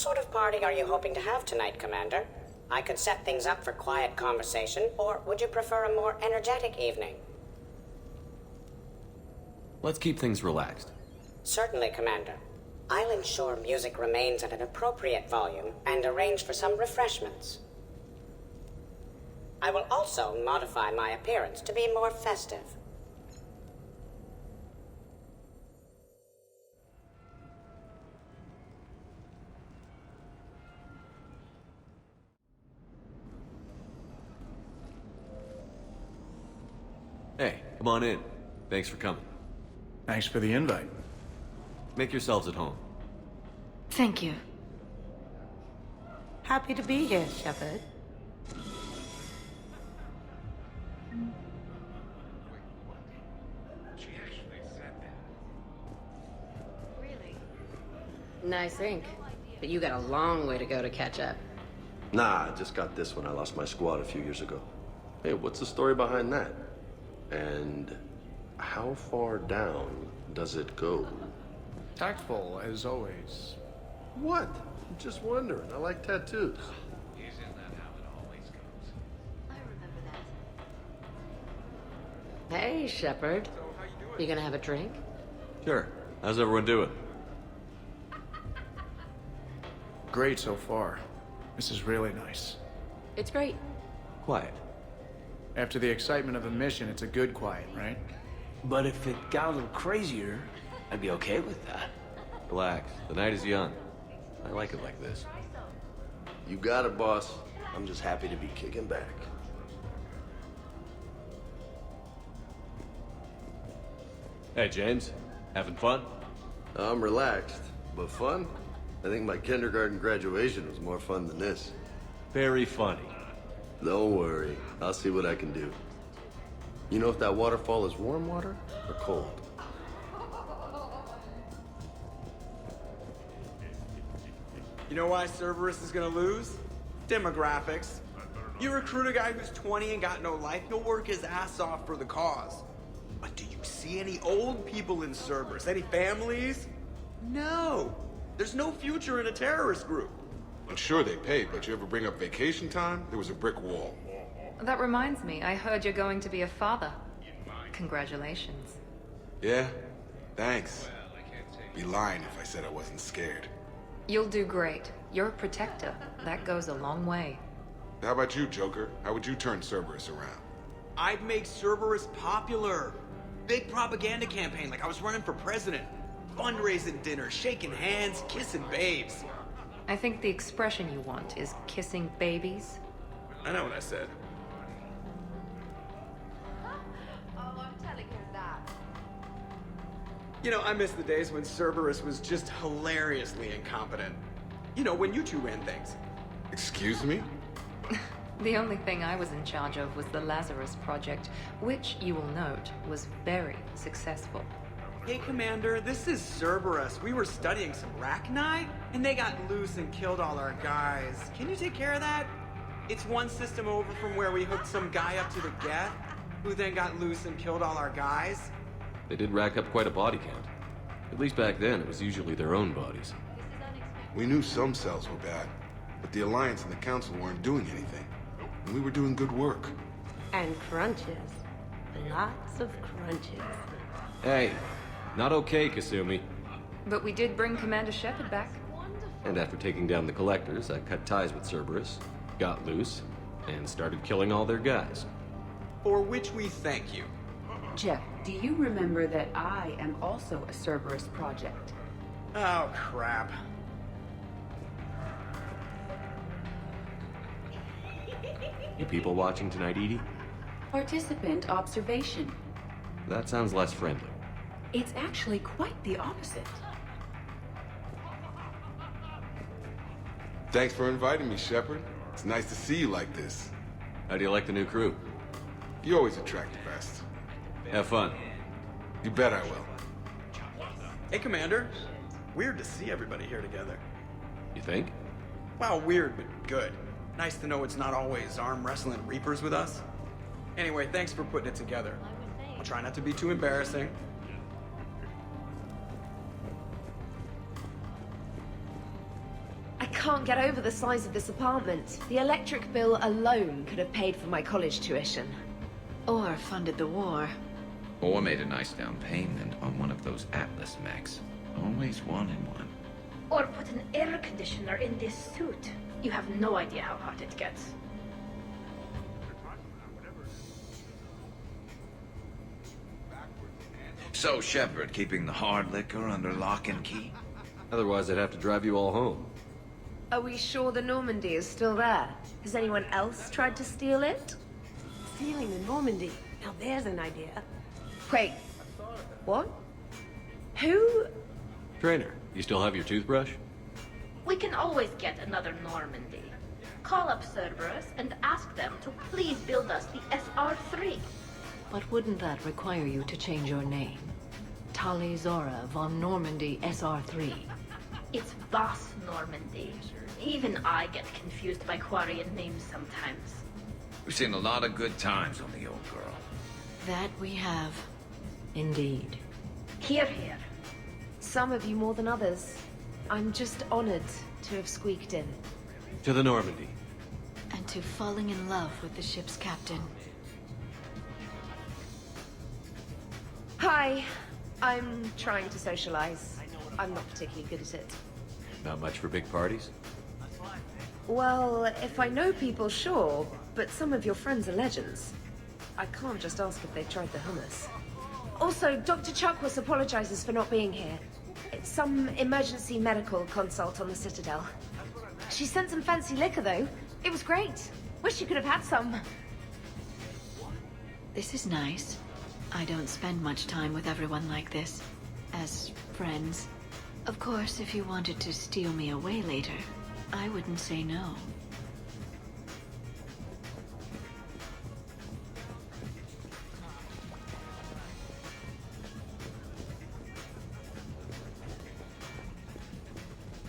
sort of party are you hoping to have tonight, Commander? I could set things up for quiet conversation, or would you prefer a more energetic evening? Let's keep things relaxed. Certainly, Commander. I'll ensure music remains at an appropriate volume and arrange for some refreshments. I will also modify my appearance to be more festive. Hey, come on in. Thanks for coming. Thanks for the invite. Make yourselves at home. Thank you. Happy to be here, Shepard. Really? Nice ink. But you got a long way to go to catch up. Nah, I just got this when I lost my squad a few years ago. Hey, what's the story behind that? And how far down does it go? Tactful, as always. What? I'm just wondering. I like tattoos. Isn't that how it always goes? I remember that. Hey, Shepard. You gonna have a drink? Sure. How's everyone doing? Great so far. This is really nice. It's great. Quiet. After the excitement of a mission, it's a good quiet, right? But if it got a little crazier, I'd be okay with that. Relax. The night is young. I like it like this. You got it, boss. I'm just happy to be kicking back. Hey, James. Having fun? I'm relaxed, but fun? I think my kindergarten graduation was more fun than this. Very funny. Don't worry. I'll see what I can do. You know if that waterfall is warm water or cold? You know why Cerberus is gonna lose? Demographics. You recruit a guy who's 20 and got no life, he'll work his ass off for the cause. But do you see any old people in Cerberus? Any families? No. There's no future in a terrorist group. I'm sure they paid, but you ever bring up vacation time? There was a brick wall. That reminds me, I heard you're going to be a father. Congratulations. Yeah? Thanks. Be lying if I said I wasn't scared. You'll do great. You're a protector. That goes a long way. How about you, Joker? How would you turn Cerberus around? I'd make Cerberus popular. Big propaganda campaign like I was running for president. Fundraising dinner, shaking hands, kissing babes. I think the expression you want is kissing babies. I know what I said. Oh, I'm telling him that. You know, I miss the days when Cerberus was just hilariously incompetent. You know, when you two ran things. Excuse me? The only thing I was in charge of was the Lazarus Project, which, you will note, was very successful. Hey, Commander, this is Cerberus. We were studying some Rachni, and they got loose and killed all our guys. Can you take care of that? It's one system over from where we hooked some guy up to the Geth, who then got loose and killed all our guys. They did rack up quite a body count. At least back then, it was usually their own bodies. We knew some cells were bad, but the Alliance and the Council weren't doing anything. And we were doing good work. And crunches. Lots of crunches. Hey, not okay, Kasumi. But we did bring Commander Shepard back. And after taking down the Collectors, I cut ties with Cerberus, got loose, and started killing all their guys. For which we thank you. Jeff, do you remember that I am also a Cerberus project? Oh, crap. You people watching tonight, Edie? Participant observation. That sounds less friendly. It's actually quite the opposite. Thanks for inviting me, Shepard. It's nice to see you like this. How do you like the new crew? You always attract the best. Have fun. You bet I will. Hey, Commander. Weird to see everybody here together. You think? Well, weird, but good. Nice to know it's not always arm wrestling Reapers with us. Anyway, thanks for putting it together. I'll try not to be too embarrassing. I can't get over the size of this apartment. The electric bill alone could have paid for my college tuition. Or funded the war. Or made a nice down payment on one of those Atlas mechs. Always wanted one. Or put an air conditioner in this suit. You have no idea how hot it gets. So, Shepard, keeping the hard liquor under lock and key? Otherwise, I'd have to drive you all home. Are we sure the Normandy is still there? Has anyone else tried to steal it? Stealing the Normandy. Now there's an idea. Wait. What? Who? Trainer, you still have your toothbrush? We can always get another Normandy. Call up Cerberus and ask them to please build us the SR-3. But wouldn't that require you to change your name? Tali Zora von Normandy SR-3. It's Boss Normandy. Even I get confused by Quarian names sometimes. We've seen a lot of good times on the old girl. That we have. Indeed. Hear, hear. Some of you more than others. I'm just honored to have squeaked in. To the Normandy. And to falling in love with the ship's captain. Hi. I'm trying to socialize. I'm not particularly good at it. Not much for big parties? Well, if I know people, sure. But some of your friends are legends. I can't just ask if they've tried the hummus. Also, Dr. Chuckwas apologizes for not being here. It's some emergency medical consult on the Citadel. She sent some fancy liquor, though. It was great. Wish you could have had some. This is nice. I don't spend much time with everyone like this. As friends. Of course, if you wanted to steal me away later, I wouldn't say no.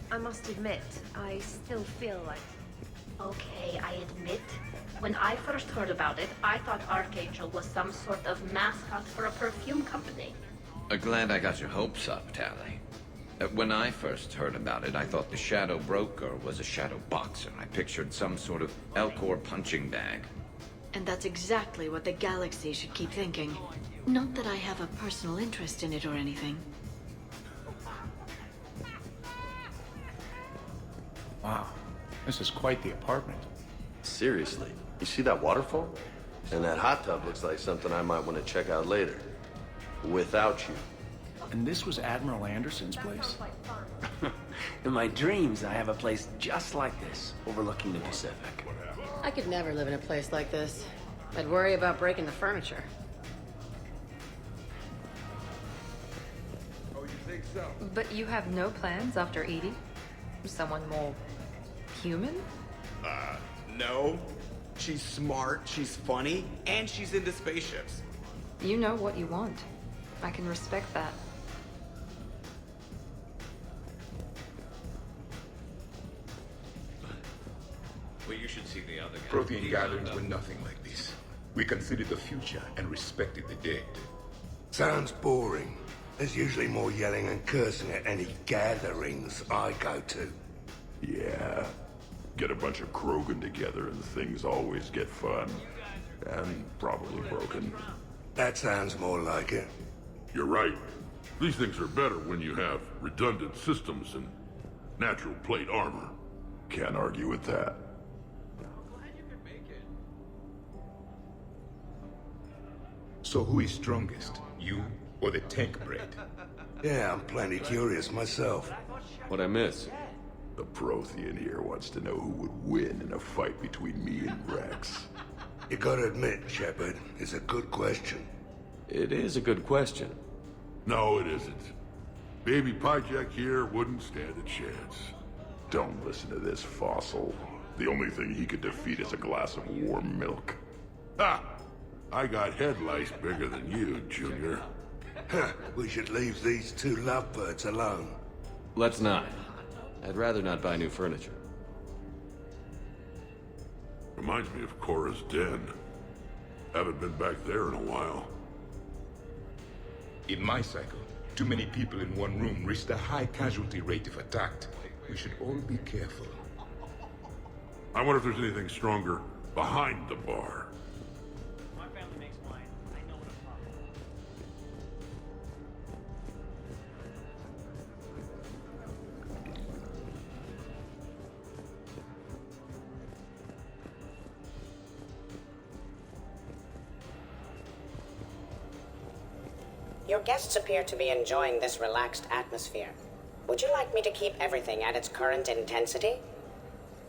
I must admit, I still feel like... Okay, I admit. When I first heard about it, I thought Archangel was some sort of mascot for a perfume company. Glad I got your hopes up, Tally. When I first heard about it, I thought the Shadow Broker was a shadow boxer. I pictured some sort of Elcor punching bag. And that's exactly what the galaxy should keep thinking. Not that I have a personal interest in it or anything. Wow, this is quite the apartment. Seriously, you see that waterfall? And that hot tub looks like something I might want to check out later. Without you. And this was Admiral Anderson's place? In my dreams, I have a place just like this, overlooking the Pacific. I could never live in a place like this. I'd worry about breaking the furniture. Oh, you think so? But you have no plans after Edie? Someone more human? No. She's smart, she's funny, and she's into spaceships. You know what you want. I can respect that. Well, you should see the other guy. Protein gatherings were nothing like this. We considered the future and respected the dead. Sounds boring. There's usually more yelling and cursing at any gatherings I go to. Yeah. Get a bunch of Krogan together and things always get fun. And probably broken. That sounds more like it. You're right. These things are better when you have redundant systems and natural plate armor. Can't argue with that. So who is strongest? You or the tank bread? Yeah, I'm plenty curious myself. What'd I miss? The Prothean here wants to know who would win in a fight between me and Rex. You gotta admit, Shepard, it's a good question. It is a good question. No, it isn't. Baby Pyjak here wouldn't stand a chance. Don't listen to this fossil. The only thing he could defeat is a glass of warm milk. Ha! I got head lice bigger than you, Junior. We should leave these two lovebirds alone. Let's not. I'd rather not buy new furniture. Reminds me of Cora's den. Haven't been back there in a while. In my cycle, too many people in one room risked a high casualty rate if attacked. We should all be careful. I wonder if there's anything stronger behind the bar. My family makes wine. I know what I'm talking about. Your guests appear to be enjoying this relaxed atmosphere. Would you like me to keep everything at its current intensity?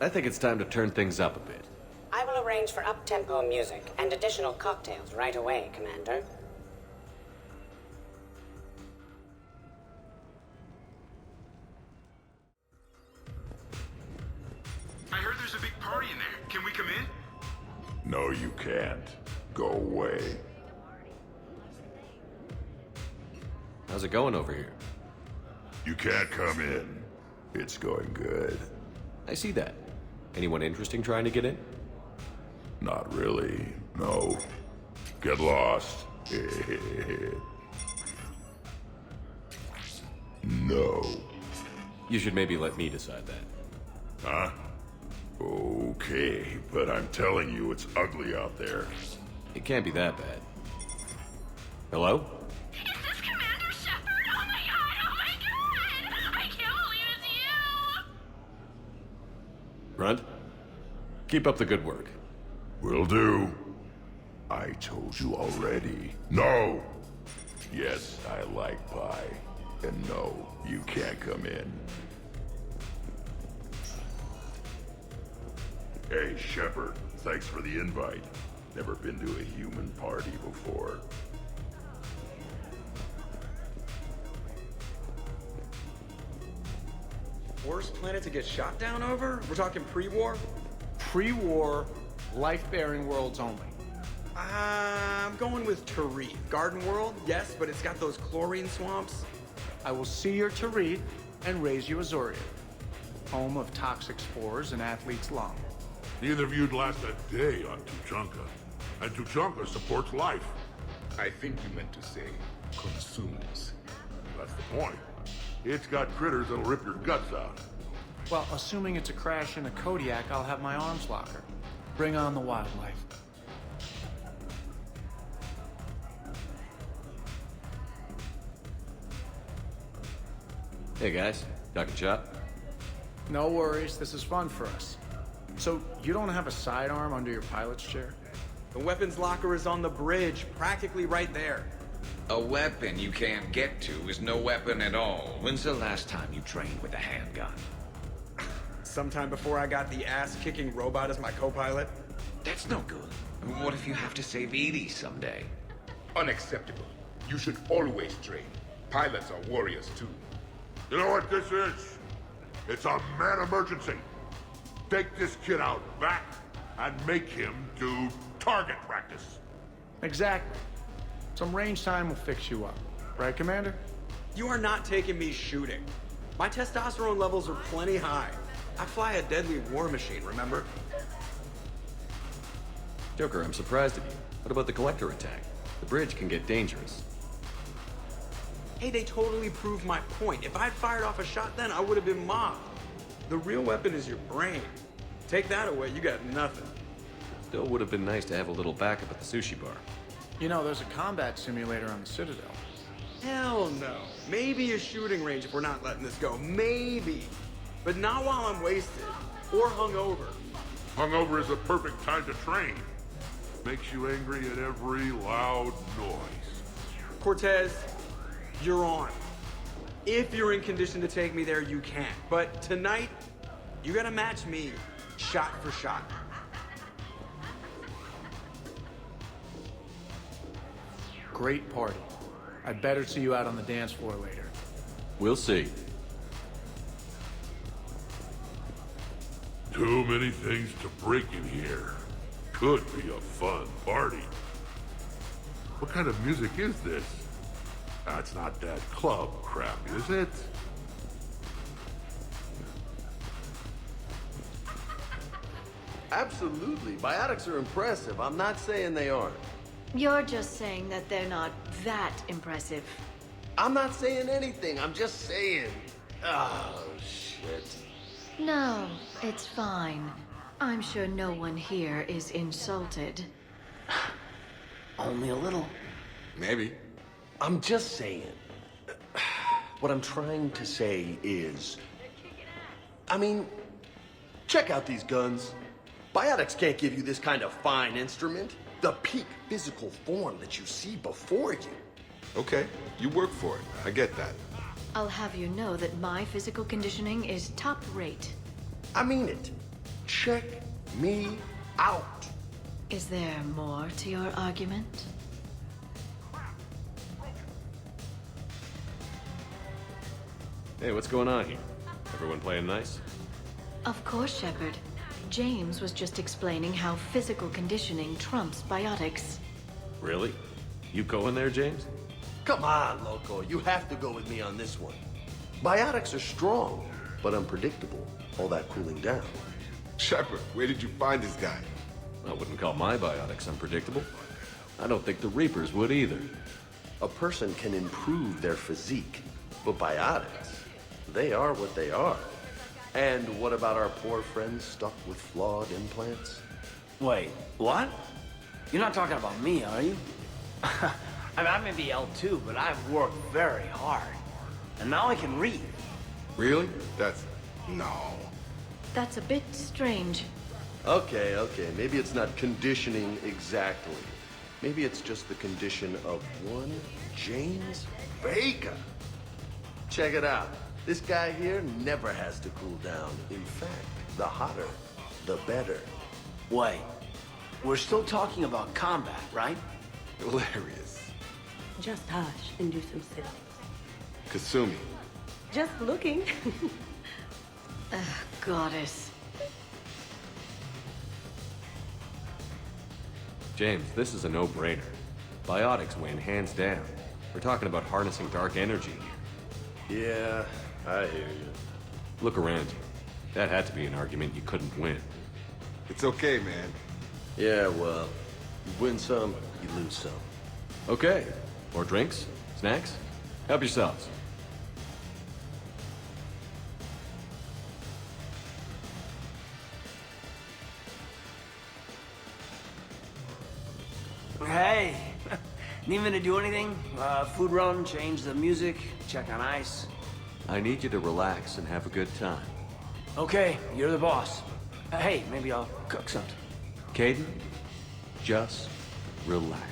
I think it's time to turn things up a bit. I will arrange for up-tempo music and additional cocktails right away, Commander. I heard there's a big party in there. Can we come in? No, you can't. Go away. How's it going over here? You can't come in. It's going good. I see that. Anyone interesting trying to get in? Not really. No. Get lost. No. You should maybe let me decide that. Huh? Okay, but I'm telling you, it's ugly out there. It can't be that bad. Hello? Is this Commander Shepard? Oh my god! I can't believe it's you! Grunt? Keep up the good work. Will do. I told you already. No! Yes, I like pie. And no, you can't come in. Hey, Shepard. Thanks for the invite. Never been to a human party before. Worst planet to get shot down over? We're talking pre-war? Pre-war, life-bearing worlds only. I'm going with Tarith. Garden World, yes, but it's got those chlorine swamps. I will see your Tarit and raise you Azoria, home of toxic spores and athlete's lung. Neither of you'd last a day on Tuchanka. And Tuchanka supports life. I think you meant to say consumers. That's the point. It's got critters that'll rip your guts out. Well, assuming it's a crash in a Kodiak, I'll have my arms locker. Bring on the wildlife. Hey guys, talking shop? No worries, this is fun for us. So, you don't have a sidearm under your pilot's chair? The weapons locker is on the bridge, practically right there. A weapon you can't get to is no weapon at all. When's the last time you trained with a handgun? Sometime before I got the ass-kicking robot as my co-pilot. That's no good. What if you have to save Edie someday? Unacceptable. You should always train. Pilots are warriors too. You know what this is? It's a mad emergency. Take this kid out back and make him do target practice. Exactly. Some range time will fix you up. Right, Commander? You are not taking me shooting. My testosterone levels are plenty high. I fly a deadly war machine, remember? Joker, I'm surprised at you. What about the collector attack? The bridge can get dangerous. Hey, they totally proved my point. If I'd fired off a shot then, I would have been mobbed. The real weapon is your brain. Take that away, you got nothing. Still would have been nice to have a little backup at the sushi bar. You know, there's a combat simulator on the Citadel. Hell no. Maybe a shooting range if we're not letting this go. Maybe. But not while I'm wasted. Or hungover. Hungover is a perfect time to train. Makes you angry at every loud noise. Cortez, you're on. If you're in condition to take me there, you can. But tonight, you gotta match me, shot for shot. Great party. I'd better see you out on the dance floor later. We'll see. Too many things to break in here. Could be a fun party. What kind of music is this? That's not that club crap, is it? Absolutely. Biotics are impressive. I'm not saying they aren't. You're just saying that they're not that impressive. I'm not saying anything. I'm just saying. Oh, shit. No, it's fine. I'm sure no one here is insulted. Only a little. Maybe. I'm just saying. What I'm trying to say is... I mean, check out these guns. Biotics can't give you this kind of fine instrument. The peak physical form that you see before you. Okay, you work for it. I get that. I'll have you know that my physical conditioning is top rate. I mean it. Check me out. Is there more to your argument? Hey, what's going on here? Everyone playing nice? Of course, Shepard. James was just explaining how physical conditioning trumps biotics. Really? You going there, James? Come on, Loco. You have to go with me on this one. Biotics are strong, but unpredictable. All that cooling down. Shepard, where did you find this guy? I wouldn't call my biotics unpredictable. I don't think the Reapers would either. A person can improve their physique, but biotics, they are what they are. And what about our poor friends stuck with flawed implants? Wait, what? You're not talking about me, are you? I mean, I may be L2, but I've worked very hard. And now I can read. Really? That's... no. That's a bit strange. Okay. Maybe it's not conditioning exactly. Maybe it's just the condition of one James Baker. Check it out. This guy here never has to cool down. In fact, the hotter, the better. Wait, we're still talking about combat, right? Hilarious. Just hush and do some sitting. Kasumi. Just looking. Goddess. James, this is a no-brainer. Biotics win, hands down. We're talking about harnessing dark energy here. Yeah, I hear you. Look around you. That had to be an argument you couldn't win. It's okay, man. Yeah, well, you win some, you lose some. Okay. More drinks? Snacks? Help yourselves. Hey, need me to do anything? Food run, change the music, check on ice. I need you to relax and have a good time. Okay, you're the boss. Hey, maybe I'll cook something. Caden, just relax.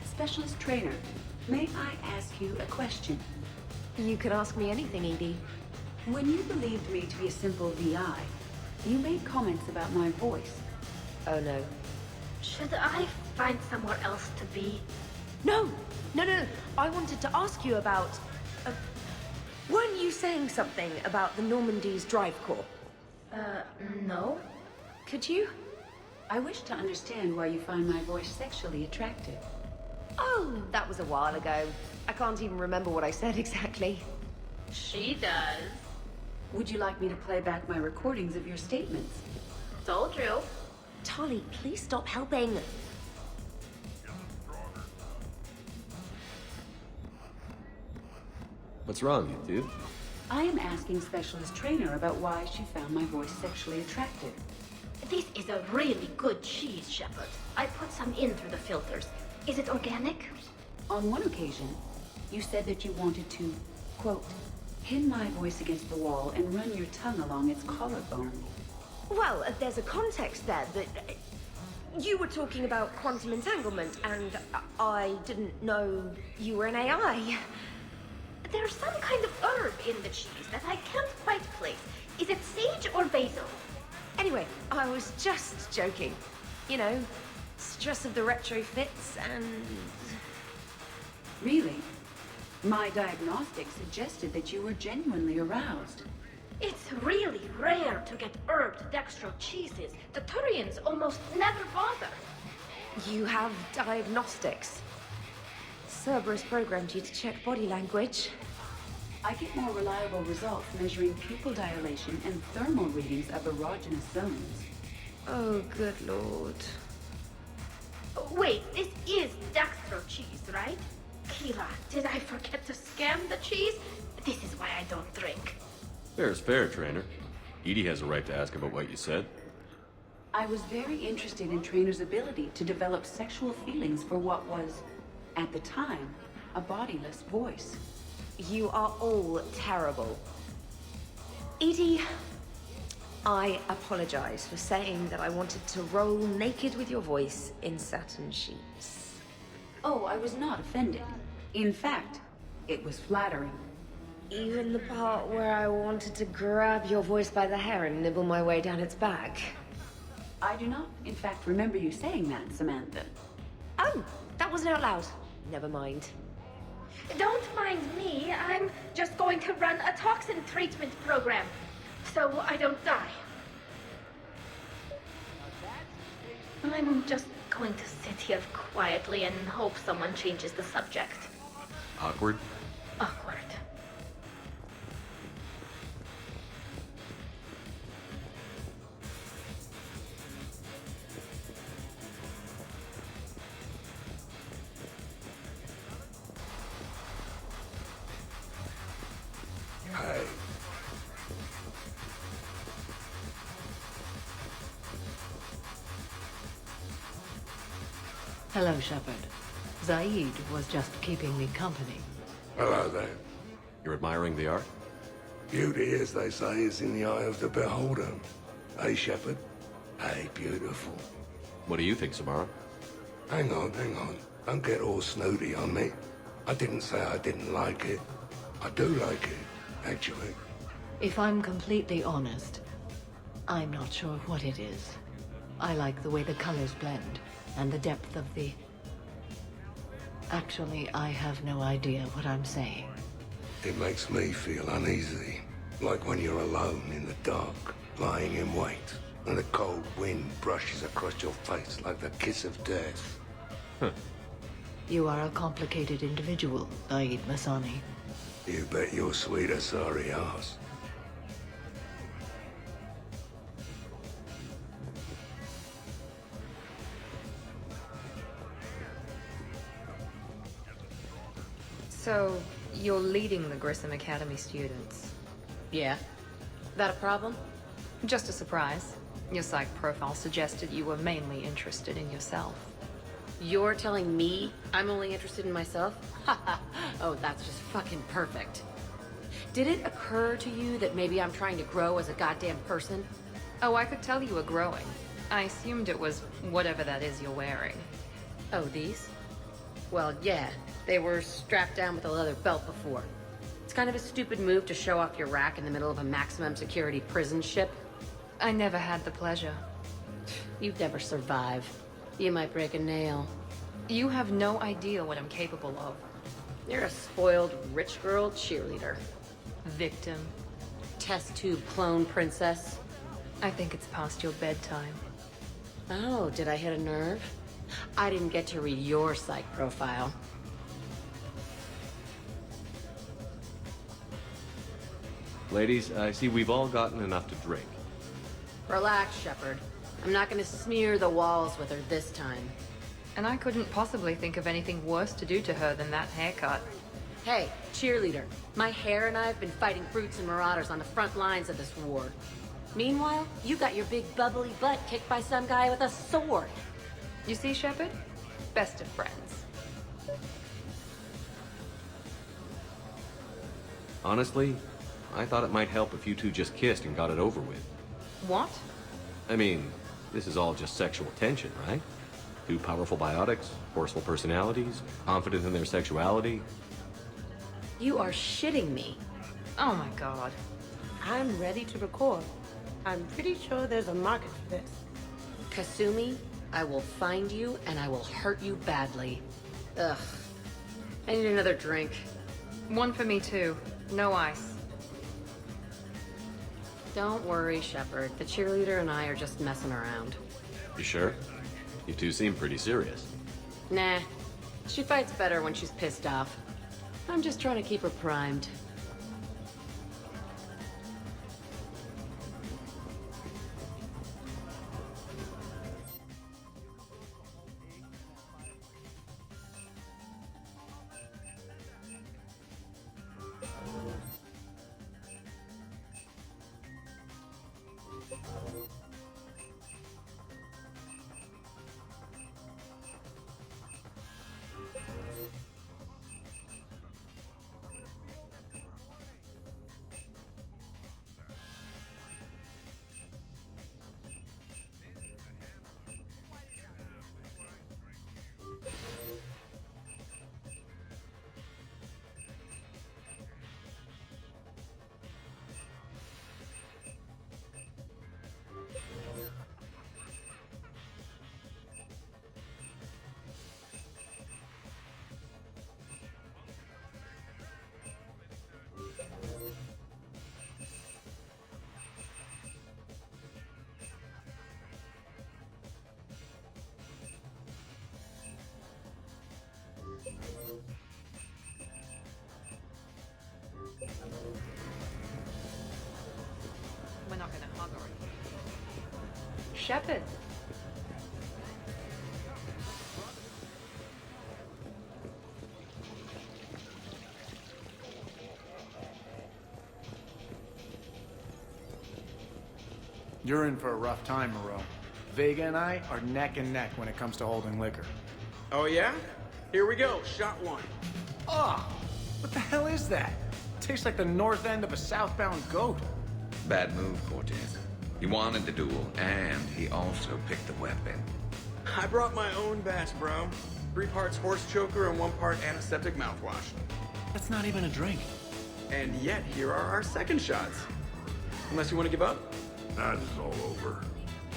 Specialist trainer, may I ask you a question? You can ask me anything, Edie. When you believed me to be a simple VI, you made comments about my voice. Oh no. Should I find somewhere else to be? No! I wanted to ask you about... weren't you saying something about the Normandy's drive core? No. Could you? I wish to understand why you find my voice sexually attractive. Oh, that was a while ago. I can't even remember what I said exactly. She does. Would you like me to play back my recordings of your statements? Told you. Tali, please stop helping. What's wrong, you dude? I am asking Specialist Trainer about why she found my voice sexually attractive. This is a really good cheese, Shepard. I put some in through the filters. Is it organic? On one occasion, you said that you wanted to, quote, pin my voice against the wall and run your tongue along its collarbone. Well, there's a context there that... you were talking about quantum entanglement, and I didn't know you were an AI. There's some kind of herb in the cheese that I can't quite place. Is it sage or basil? Anyway, I was just joking. You know, stress of the retrofits and... Really? My diagnostic suggested that you were genuinely aroused. It's really rare to get herbed dextro cheeses. The Turians almost never bother. You have diagnostics. Cerberus programmed you to check body language. I get more reliable results measuring pupil dilation and thermal readings of erogenous zones. Oh, good lord. Wait, this is dextro cheese, right? Kira, did I forget to scan the cheese? This is why I don't drink. Fair is fair, Trainer. Edie has a right to ask about what you said. I was very interested in Trainer's ability to develop sexual feelings for what was, at the time, a bodiless voice. You are all terrible. Edie, I apologize for saying that I wanted to roll naked with your voice in satin sheets. Oh, I was not offended. In fact, it was flattering. Even the part where I wanted to grab your voice by the hair and nibble my way down its back. I do not, in fact, remember you saying that, Samantha. Oh, that wasn't out loud. Never mind. Don't mind me. I'm just going to run a toxin treatment program, so I don't die. I'm just going to sit here quietly and hope someone changes the subject. Awkward? Awkward. Hey. Hello, Shepard. Zaid was just keeping me company. Hello there. You're admiring the art? Beauty, as they say, is in the eye of the beholder. Hey, Shepard. Hey, beautiful. What do you think, Samara? Hang on. Don't get all snooty on me. I didn't say I didn't like it. I do like it, actually. If I'm completely honest, I'm not sure what it is. I like the way the colors blend, and the depth of the... Actually, I have no idea what I'm saying. It makes me feel uneasy. Like when you're alone in the dark, lying in wait, and the cold wind brushes across your face like the kiss of death. You are a complicated individual, Zaid Masani. You bet your sweeter sorry ass. So, you're leading the Grissom Academy students? Yeah. That a problem? Just a surprise. Your psych profile suggested you were mainly interested in yourself. You're telling me I'm only interested in myself? Oh, that's just fucking perfect. Did it occur to you that maybe I'm trying to grow as a goddamn person? Oh, I could tell you were growing. I assumed it was whatever that is you're wearing. Oh, these? Well, yeah. They were strapped down with a leather belt before. It's kind of a stupid move to show off your rack in the middle of a maximum security prison ship. I never had the pleasure. You'd never survive. You might break a nail. You have no idea what I'm capable of. You're a spoiled rich girl cheerleader. Victim. Test tube clone princess. I think it's past your bedtime. Oh, did I hit a nerve? I didn't get to read your psych profile. Ladies, I see we've all gotten enough to drink. Relax, Shepard. I'm not gonna smear the walls with her this time. And I couldn't possibly think of anything worse to do to her than that haircut. Hey, cheerleader. My hair and I have been fighting brutes and marauders on the front lines of this war. Meanwhile, you got your big bubbly butt kicked by some guy with a sword. You see, Shepard? Best of friends. Honestly, I thought it might help if you two just kissed and got it over with. What? I mean, this is all just sexual tension, right? Two powerful biotics, forceful personalities, confident in their sexuality. You are shitting me. Oh my god. I'm ready to record. I'm pretty sure there's a market for this. Kasumi, I will find you and I will hurt you badly. Ugh. I need another drink. One for me too. No ice. Don't worry, Shepard. The cheerleader and I are just messing around. You sure? You two seem pretty serious. Nah. She fights better when she's pissed off. I'm just trying to keep her primed. Shepard. You're in for a rough time, Moreau. Vega and I are neck and neck when it comes to holding liquor. Oh yeah? Here we go, shot one. Ah! What the hell is that? Tastes like the north end of a southbound goat. Bad move, Cortez. He wanted the duel, and he also picked the weapon. I brought my own batch, bro. 3 parts horse choker and 1 part antiseptic mouthwash. That's not even a drink. And yet, here are our second shots. Unless you want to give up? That is all over.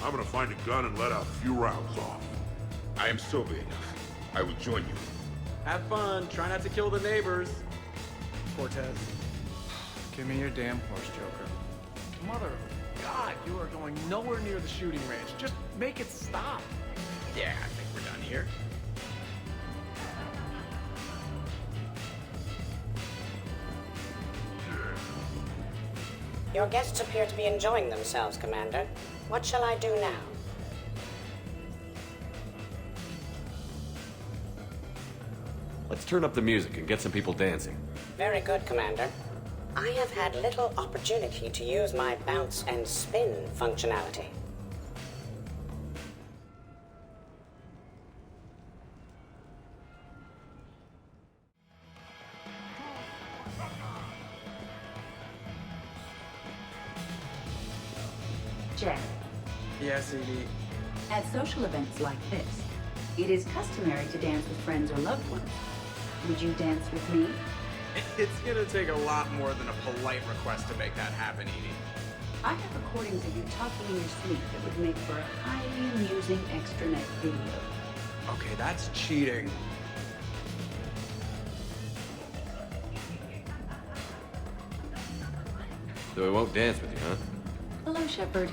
I'm gonna find a gun and let out a few rounds off. I am sober enough. I will join you. Have fun. Try not to kill the neighbors. Cortez. Give me your damn horse, Joker. Mother of God, you are going nowhere near the shooting range. Just make it stop. Yeah, I think we're done here. Your guests appear to be enjoying themselves, Commander. What shall I do now? Let's turn up the music and get some people dancing. Very good, Commander. I have had little opportunity to use my bounce and spin functionality. Jack, Yes, Edie. at social events like this, it is customary to dance with friends or loved ones. Would you dance with me? It's gonna take a lot more than a polite request to make that happen, Edie. I have recordings of you talking in your sleep that would make for a highly amusing extranet video. Okay, that's cheating. So I won't dance with you, huh? Hello, Shepard.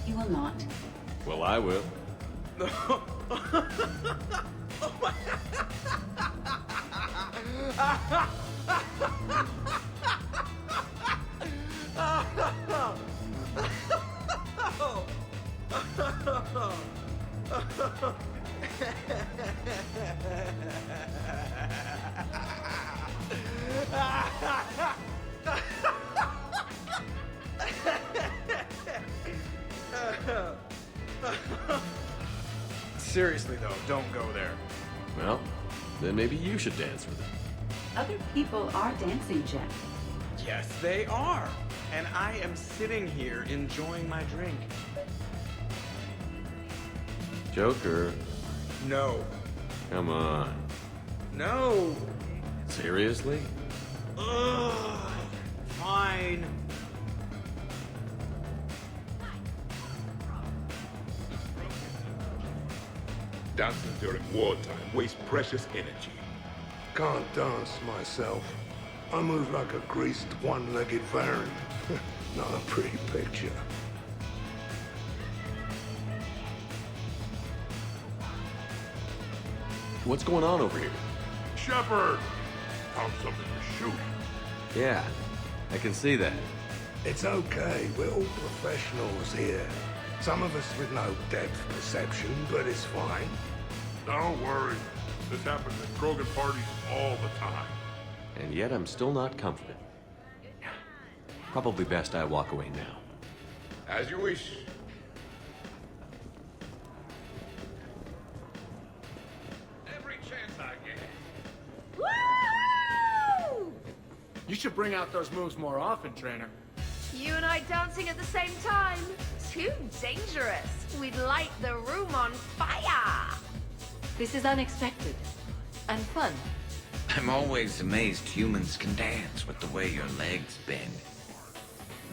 You will not. Well, I will. Seriously, though, don't go there. Well, then maybe you should dance with him. Other people are dancing, Jack. Yes, they are. And I am sitting here enjoying my drink. Joker, No. come on. No. Seriously? Ugh. Fine. Dancing during wartime wastes precious energy. Can't dance myself. I move like a greased one-legged varren. Not a pretty picture. What's going on over here? Shepard! Found something to shoot. Yeah, I can see that. It's okay, we're all professionals here. Some of us with no depth perception, but it's fine. Don't worry. This happens at Krogan parties all the time. And yet I'm still not comforted. Probably best I walk away now. As you wish. Every chance I get. Woo! You should bring out those moves more often, trainer. You and I dancing at the same time? Too dangerous. We'd light the room on fire. This is unexpected. And fun. I'm always amazed humans can dance with the way your legs bend.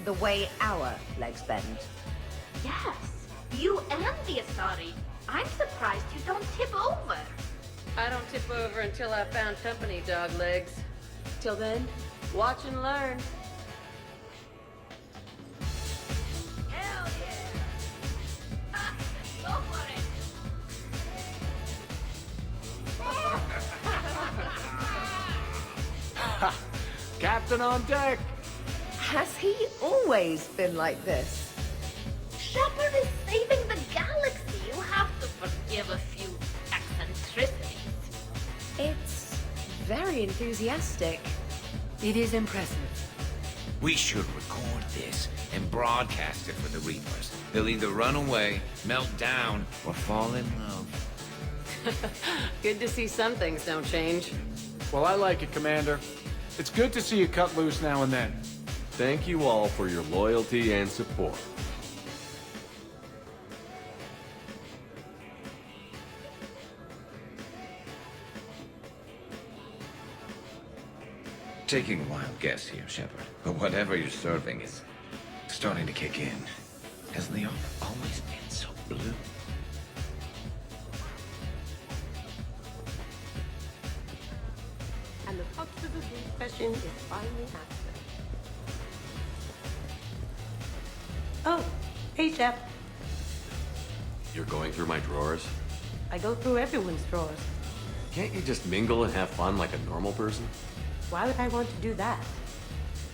The way our legs bend. Yes, you and the Asari. I'm surprised you don't tip over. I don't tip over until I found company, dog legs. Till then, watch and learn. Hell yeah! Ah, go for it! Captain on deck! Has he always been like this? Shepard is saving the galaxy. You have to forgive a few eccentricities. It's very enthusiastic. It is impressive. We should record this and broadcast it for the Reapers. They'll either run away, melt down, or fall in love. Good to see some things don't change. Well, I like it, Commander. It's good to see you cut loose now and then. Thank you all for your loyalty and support. Taking a wild guess here, Shepard, but whatever you're serving is starting to kick in. Hasn't the offer always been so blue? And the crux of the discussion is finally answered. Oh, hey, Shep. You're going through my drawers? I go through everyone's drawers. Can't you just mingle and have fun like a normal person? Why would I want to do that?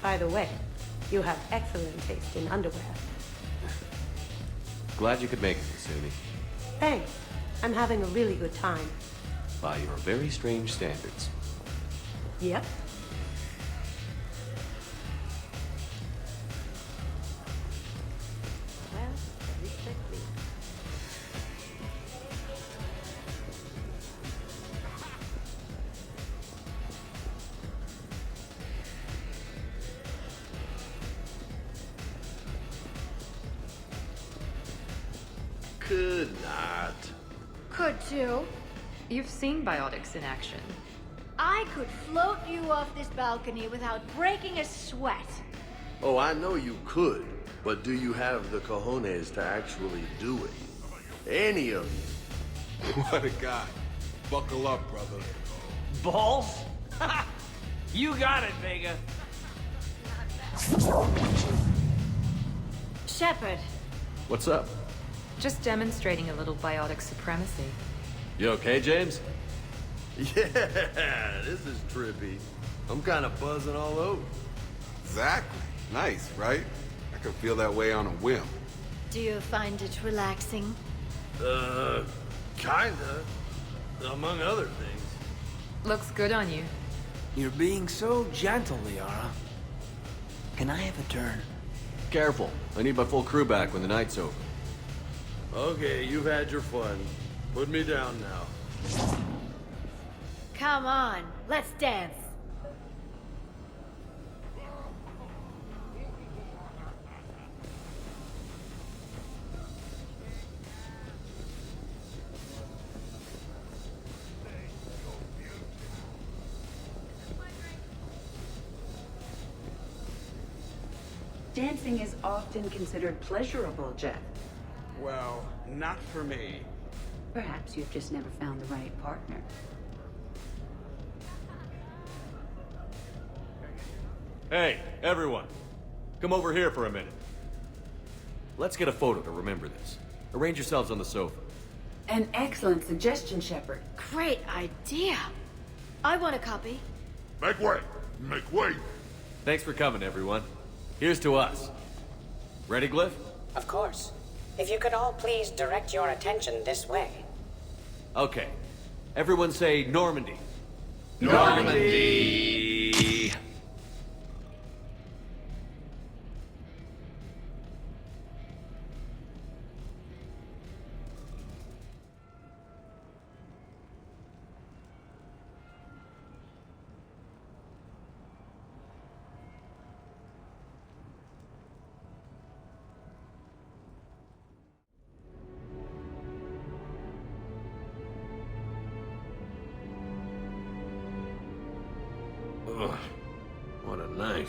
By the way, you have excellent taste in underwear. Glad you could make it, Kasumi. Thanks. I'm having a really good time. By your very strange standards. Yep. Well, at least let's see. Could not. Could too. You've seen biotics in action. I could float you off this balcony without breaking a sweat. Oh, I know you could, but do you have the cojones to actually do it? Any of you? What a guy. Buckle up, brother. Balls? You got it, Vega. Shepard. What's up? Just demonstrating a little biotic supremacy. You okay, James? Yeah, this is trippy. I'm kind of buzzing all over. Exactly. Nice, right? I could feel that way on a whim. Do you find it relaxing? Kinda. Among other things. Looks good on you. You're being so gentle, Liara. Can I have a turn? Careful. I need my full crew back when the night's over. Okay, you've had your fun. Put me down now. Come on, let's dance. Dancing is often considered pleasurable, Jeff. Well, not for me. Perhaps you've just never found the right partner. Hey, everyone. Come over here for a minute. Let's get a photo to remember this. Arrange yourselves on the sofa. An excellent suggestion, Shepard. Great idea. I want a copy. Make way! Make way! Thanks for coming, everyone. Here's to us. Ready, Glyph? Of course. If you could all please direct your attention this way. Okay. Everyone say Normandy. Normandy! Ugh, what a night.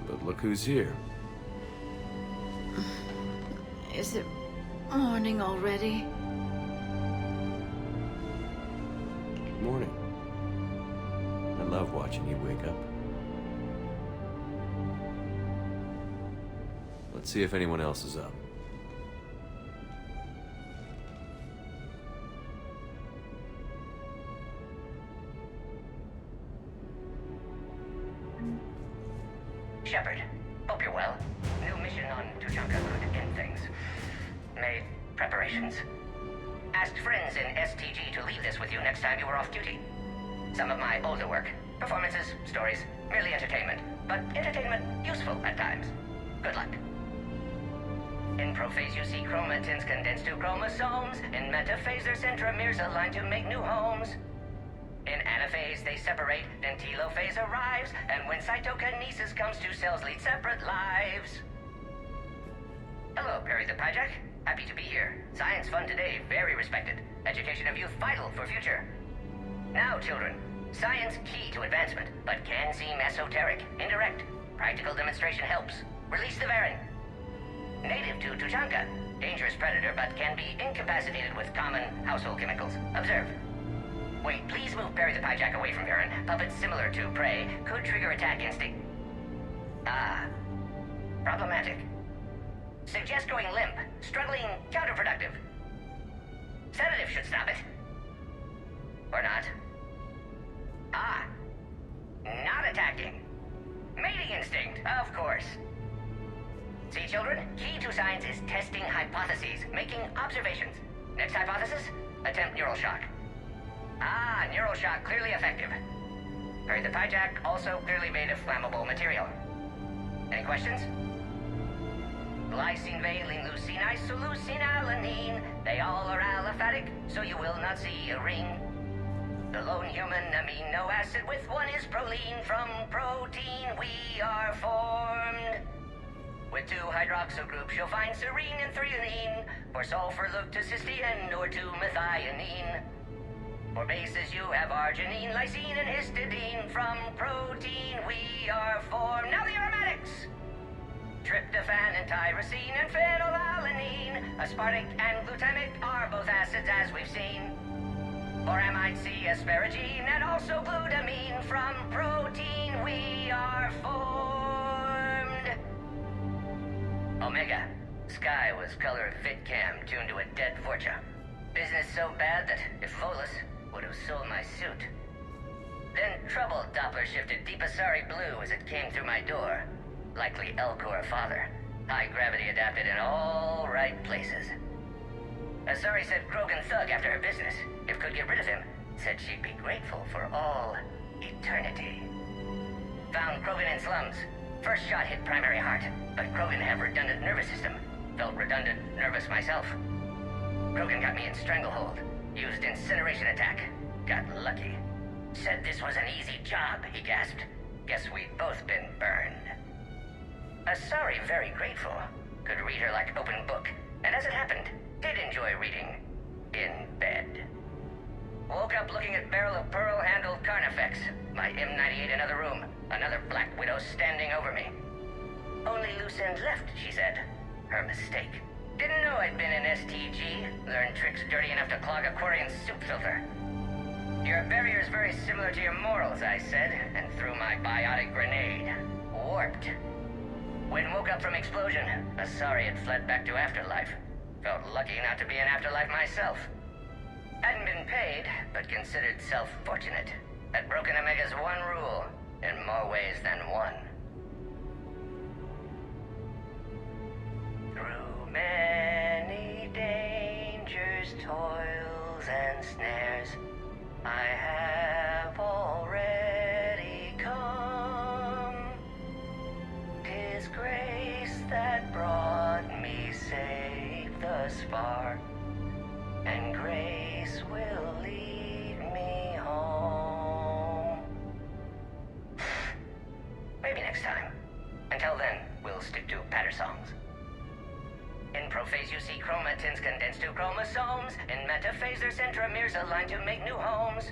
But look who's here. Is it morning already? Good morning. I love watching you wake up. Let's see if anyone else is up. Shepard, hope you're well. New mission on Tuchanka could things. Made preparations. Asked friends in STG to leave this with you next time you were off duty. Some of my older work. Performances, stories, merely entertainment. But entertainment useful at times. Good luck. In prophase you see chromatins condensed to chromosomes. In metaphase their centromeres align to make new homes. In anaphase they separate, then telophase arrives, and when cytokinesis comes, two cells lead separate lives. Hello, Perry the Pyjack. Happy to be here. Science fun today, very respected. Education of youth vital for future. Now, children, science key to advancement, but can seem esoteric, indirect. Practical demonstration helps. Release the Varen. Native to Tuchanka. Dangerous predator, but can be incapacitated with common household chemicals. Observe. Wait, please move Perry the Pyjack away from Varen. Puppets similar to prey could trigger attack instinct. Ah. Problematic. Suggest going limp. Struggling counterproductive. Sedative should stop it. Or not. Ah. Not attacking. Mating instinct, of course. See, children? Key to science is testing hypotheses, making observations. Next hypothesis? Attempt neural shock. Ah, neural shock clearly effective. Perry the Pyjack also clearly made of flammable material. Any questions? Glycine, valine, leucine, isoleucine, alanine. They all are aliphatic, so you will not see a ring. The lone human amino acid with one is proline. From protein we are formed. With two hydroxyl groups you'll find serine and threonine. For sulfur look to cysteine or to methionine. For bases you have arginine, lysine, and histidine. From protein we are formed. Now the aromatics! Tryptophan and tyrosine and phenylalanine. Aspartic and glutamic are both acids as we've seen. For amide C, asparagine, and also glutamine. From protein we are formed. Omega. Sky was color VidCam tuned to a dead Vorcha. Business so bad that if Volus would have sold my suit. Then troubled Doppler shifted deep Asari blue as it came through my door. Likely Elcor father. High gravity adapted in all right places. Asari said Krogan thug after her business. If could get rid of him, said she'd be grateful for all eternity. Found Krogan in slums. First shot hit primary heart, but Krogan have redundant nervous system. Felt redundant nervous myself. Krogan got me in stranglehold. Used incineration attack. Got lucky. Said this was an easy job, he gasped. Guess we'd both been burned. Asari very grateful. Could read her like open book. And as it happened, did enjoy reading. In bed. Woke up looking at barrel of pearl-handled Carnifex. My M98 another room. Another Black Widow standing over me. Only loose end left, she said. Her mistake. Didn't know I'd been in STG. Learned tricks dirty enough to clog a Quarian soup filter. Your barrier's very similar to your morals, I said, and threw my biotic grenade. Warped. When woke up from explosion, Asari had fled back to Afterlife. Felt lucky not to be in Afterlife myself. Hadn't been paid, but considered self-fortunate. Had broken Omega's one rule, in more ways than one. Through many dangers, toils, and snares, I have already come. 'Tis grace that brought me safe thus far, and grace will lead me home. Maybe next time. Until then, we'll stick to patter songs. In prophase you see chromatins condensed to chromosomes. In metaphase their centromeres align to make new homes.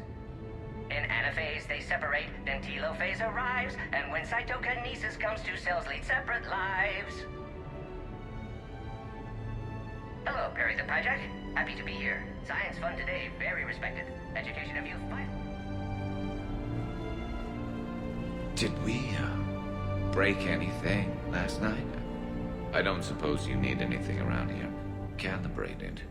In anaphase they separate, then telophase arrives, and when cytokinesis comes, two cells lead separate lives. Hello, Perry the Pyjack. Happy to be here. Science fun today, very respected. Education of youth vital. Did we, break anything last night? I don't suppose you need anything around here. Calibrated.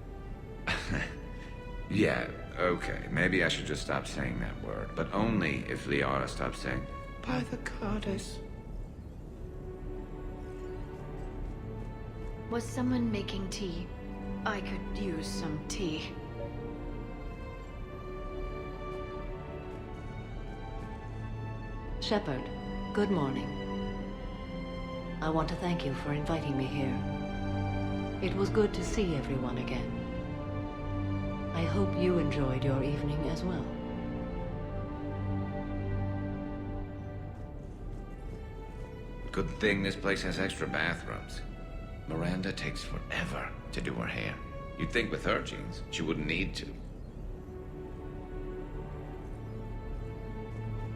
Yeah, okay. Maybe I should just stop saying that word. But only if Liara stops saying, by the goddess. Was someone making tea? I could use some tea. Shepard, good morning. I want to thank you for inviting me here. It was good to see everyone again. I hope you enjoyed your evening as well. Good thing this place has extra bathrooms. Miranda takes forever to do her hair. You'd think with her genes, she wouldn't need to.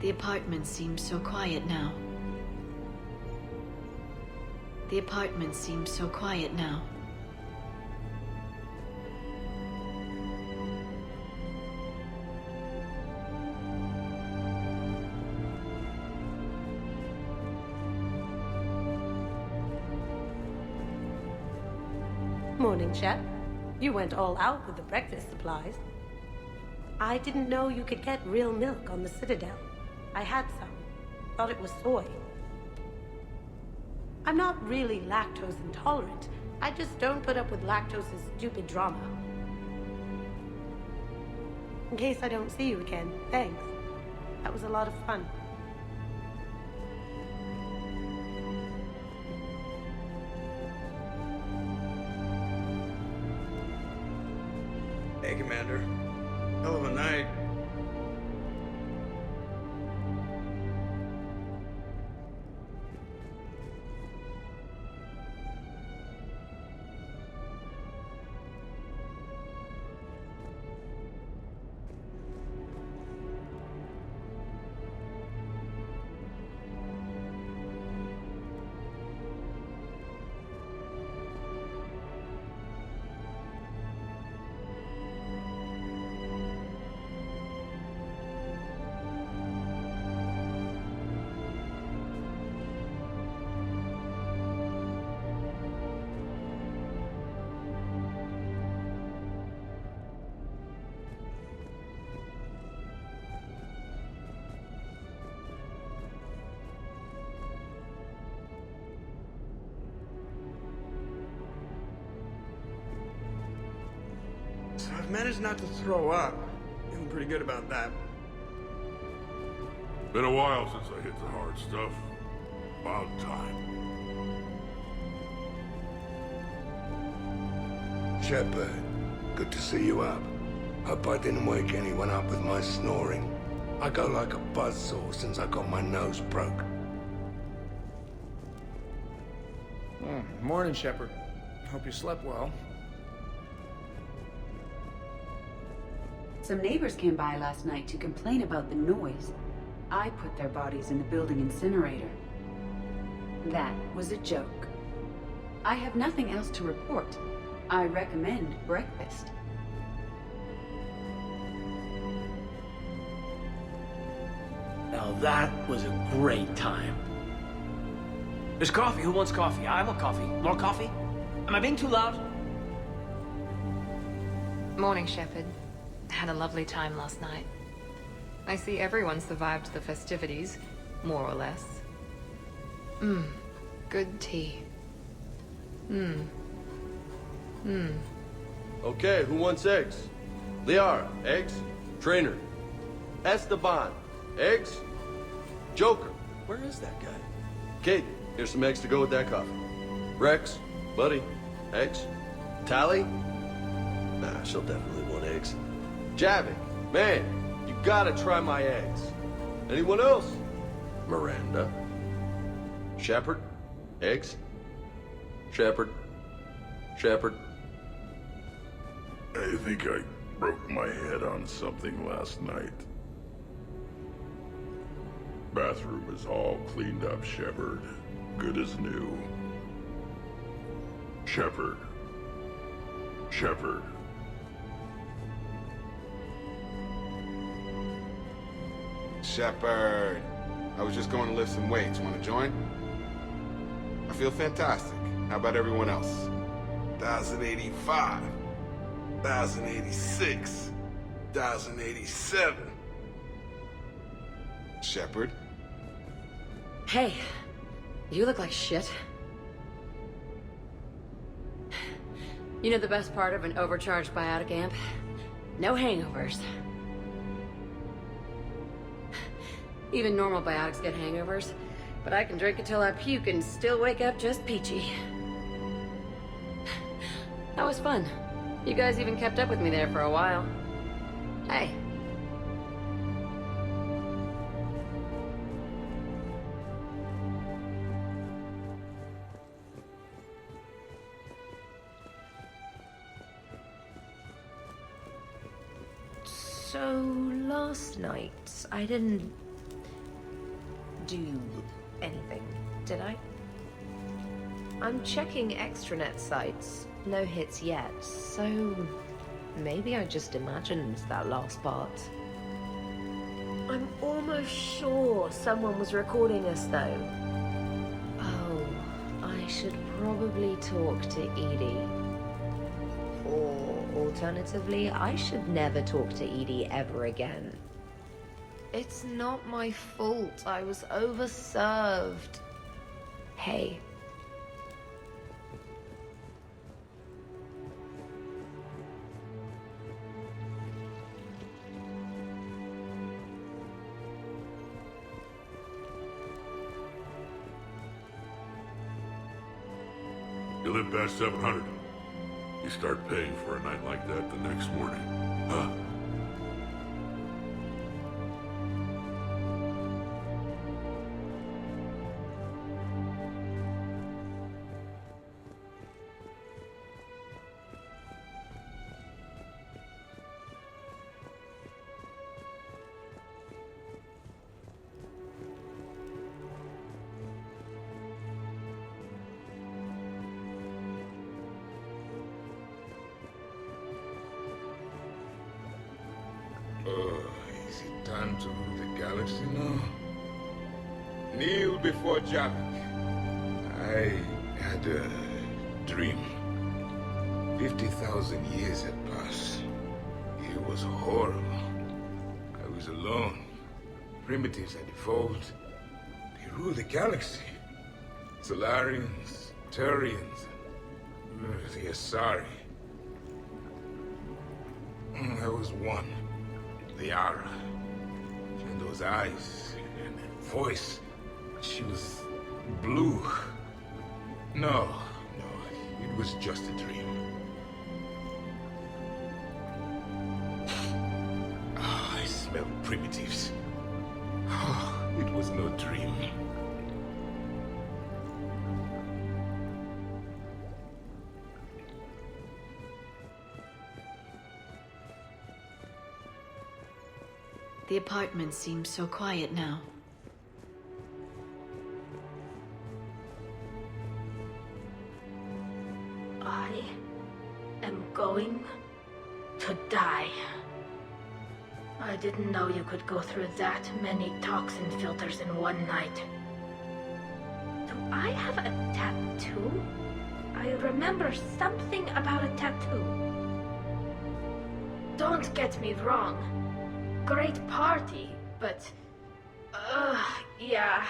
The apartment seems so quiet now. The apartment seems so quiet now. Morning, Chef. You went all out with the breakfast supplies. I didn't know you could get real milk on the Citadel. I had some. Thought it was soy. I'm not really lactose intolerant. I just don't put up with lactose's stupid drama. In case I don't see you again, thanks. That was a lot of fun. Hey, Commander. Hell of a night. So I've managed not to throw up. Feeling pretty good about that. Been a while since I hit the hard stuff. About time. Shepard, good to see you up. Hope I didn't wake anyone up with my snoring. I go like a buzzsaw since I got my nose broke. Morning, Shepard. Hope you slept well. Some neighbors came by last night to complain about the noise. I put their bodies in the building incinerator. That was a joke. I have nothing else to report. I recommend breakfast. Now that was a great time. There's coffee. Who wants coffee? I want coffee. More coffee? Am I being too loud? Morning, Shepard. Had a lovely time last night. I see everyone survived the festivities, more or less. Good tea. Okay, who wants eggs? Liara, eggs? Trainer. Esteban, eggs? Joker, where is that guy? Kate, here's some eggs to go with that coffee. Rex, buddy, eggs? Tally? Nah, she'll definitely want eggs. Javik, man, you gotta try my eggs. Anyone else? Miranda. Shepard, eggs? Shepard. Shepard. I think I broke my head on something last night. Bathroom is all cleaned up, Shepard. Good as new. Shepard. Shepard. Shepard. I was just going to lift some weights. Want to join? I feel fantastic. How about everyone else? 1085. 1086. 1087. Shepard. Hey, you look like shit. You know the best part of an overcharged biotic amp? No hangovers. Even normal biotics get hangovers, but I can drink until I puke and still wake up just peachy. That was fun. You guys even kept up with me there for a while. Hey. So, last night, I didn't do anything, did I? I'm checking extranet sites. No hits yet, so maybe I just imagined that last part. I'm almost sure someone was recording us, though. Oh, I should probably talk to Edie. Or, alternatively, I should never talk to Edie ever again. It's not my fault. I was overserved. Hey. You live past 700. You start paying for a night like that the next morning. Huh? Is it time to rule the galaxy now? Kneel before Javik. I had a dream. 50,000 years had passed. It was horrible. I was alone. Primitives had evolved. They ruled the galaxy. Solarians, Turians, the Asari. There was one. Liara. She had those eyes and that voice. She was blue. No, it was just a dream. I smelled primitives. It was no dream. The apartment seems so quiet now. I am going to die. I didn't know you could go through that many toxin filters in one night. Do I have a tattoo? I remember something about a tattoo. Don't get me wrong. Great party, but... yeah.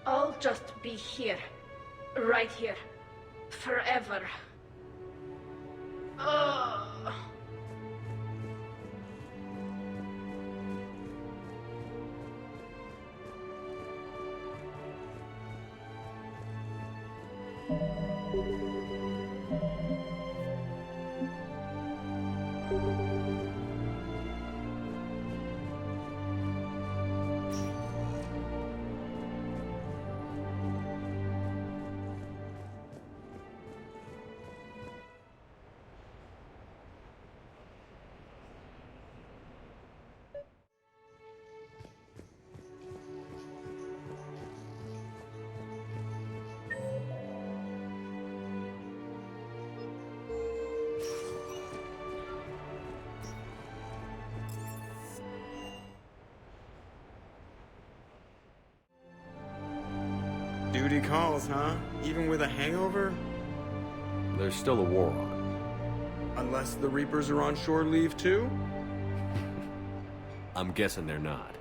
I'll just be here. Right here. Forever. Ugh. Duty calls, huh? Even with a hangover? There's still a war on. Unless the Reapers are on shore leave too? I'm guessing they're not.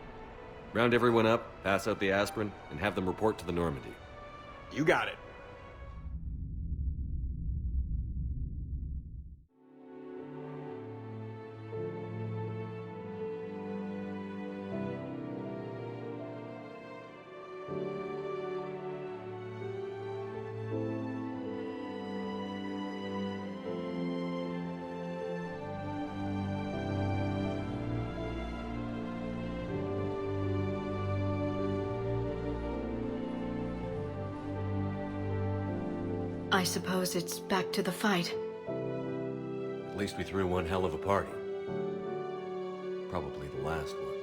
Round everyone up, pass out the aspirin, and have them report to the Normandy. You got it. I suppose it's back to the fight. At least we threw one hell of a party. Probably the last one.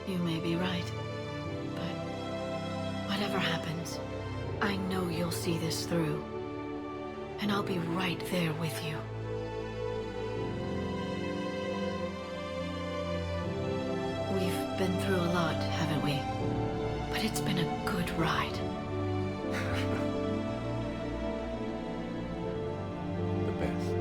You may be right. But whatever happens, I know you'll see this through. And I'll be right there with you. We've been through a lot, haven't we? But it's been a good ride. The best.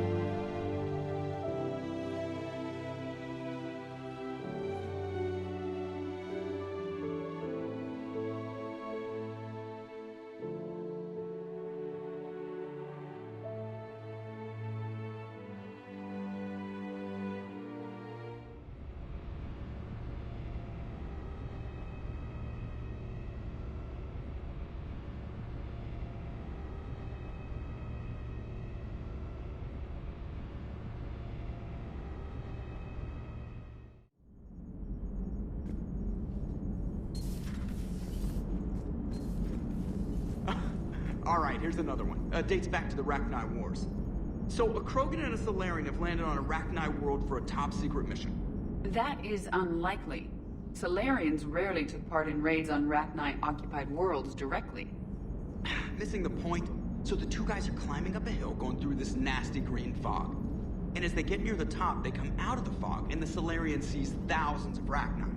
Alright, here's another one. Dates back to the Rachni Wars. So, a Krogan and a Solarian have landed on a Rachni world for a top-secret mission. That is unlikely. Solarians rarely took part in raids on Rachni-occupied worlds directly. Missing the point. So the two guys are climbing up a hill going through this nasty green fog. And as they get near the top, they come out of the fog, and the Solarian sees thousands of Rachni.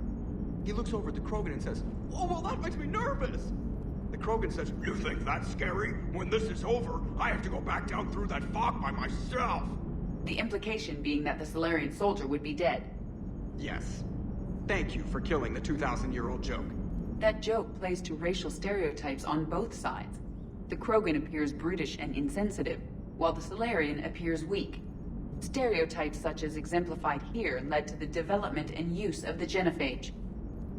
He looks over at the Krogan and says, "Oh, well, that makes me nervous!" The Krogan says, "You think that's scary? When this is over, I have to go back down through that fog by myself!" The implication being that the Solarian soldier would be dead. Yes. Thank you for killing the 2,000-year-old joke. That joke plays to racial stereotypes on both sides. The Krogan appears brutish and insensitive, while the Solarian appears weak. Stereotypes such as exemplified here led to the development and use of the genophage.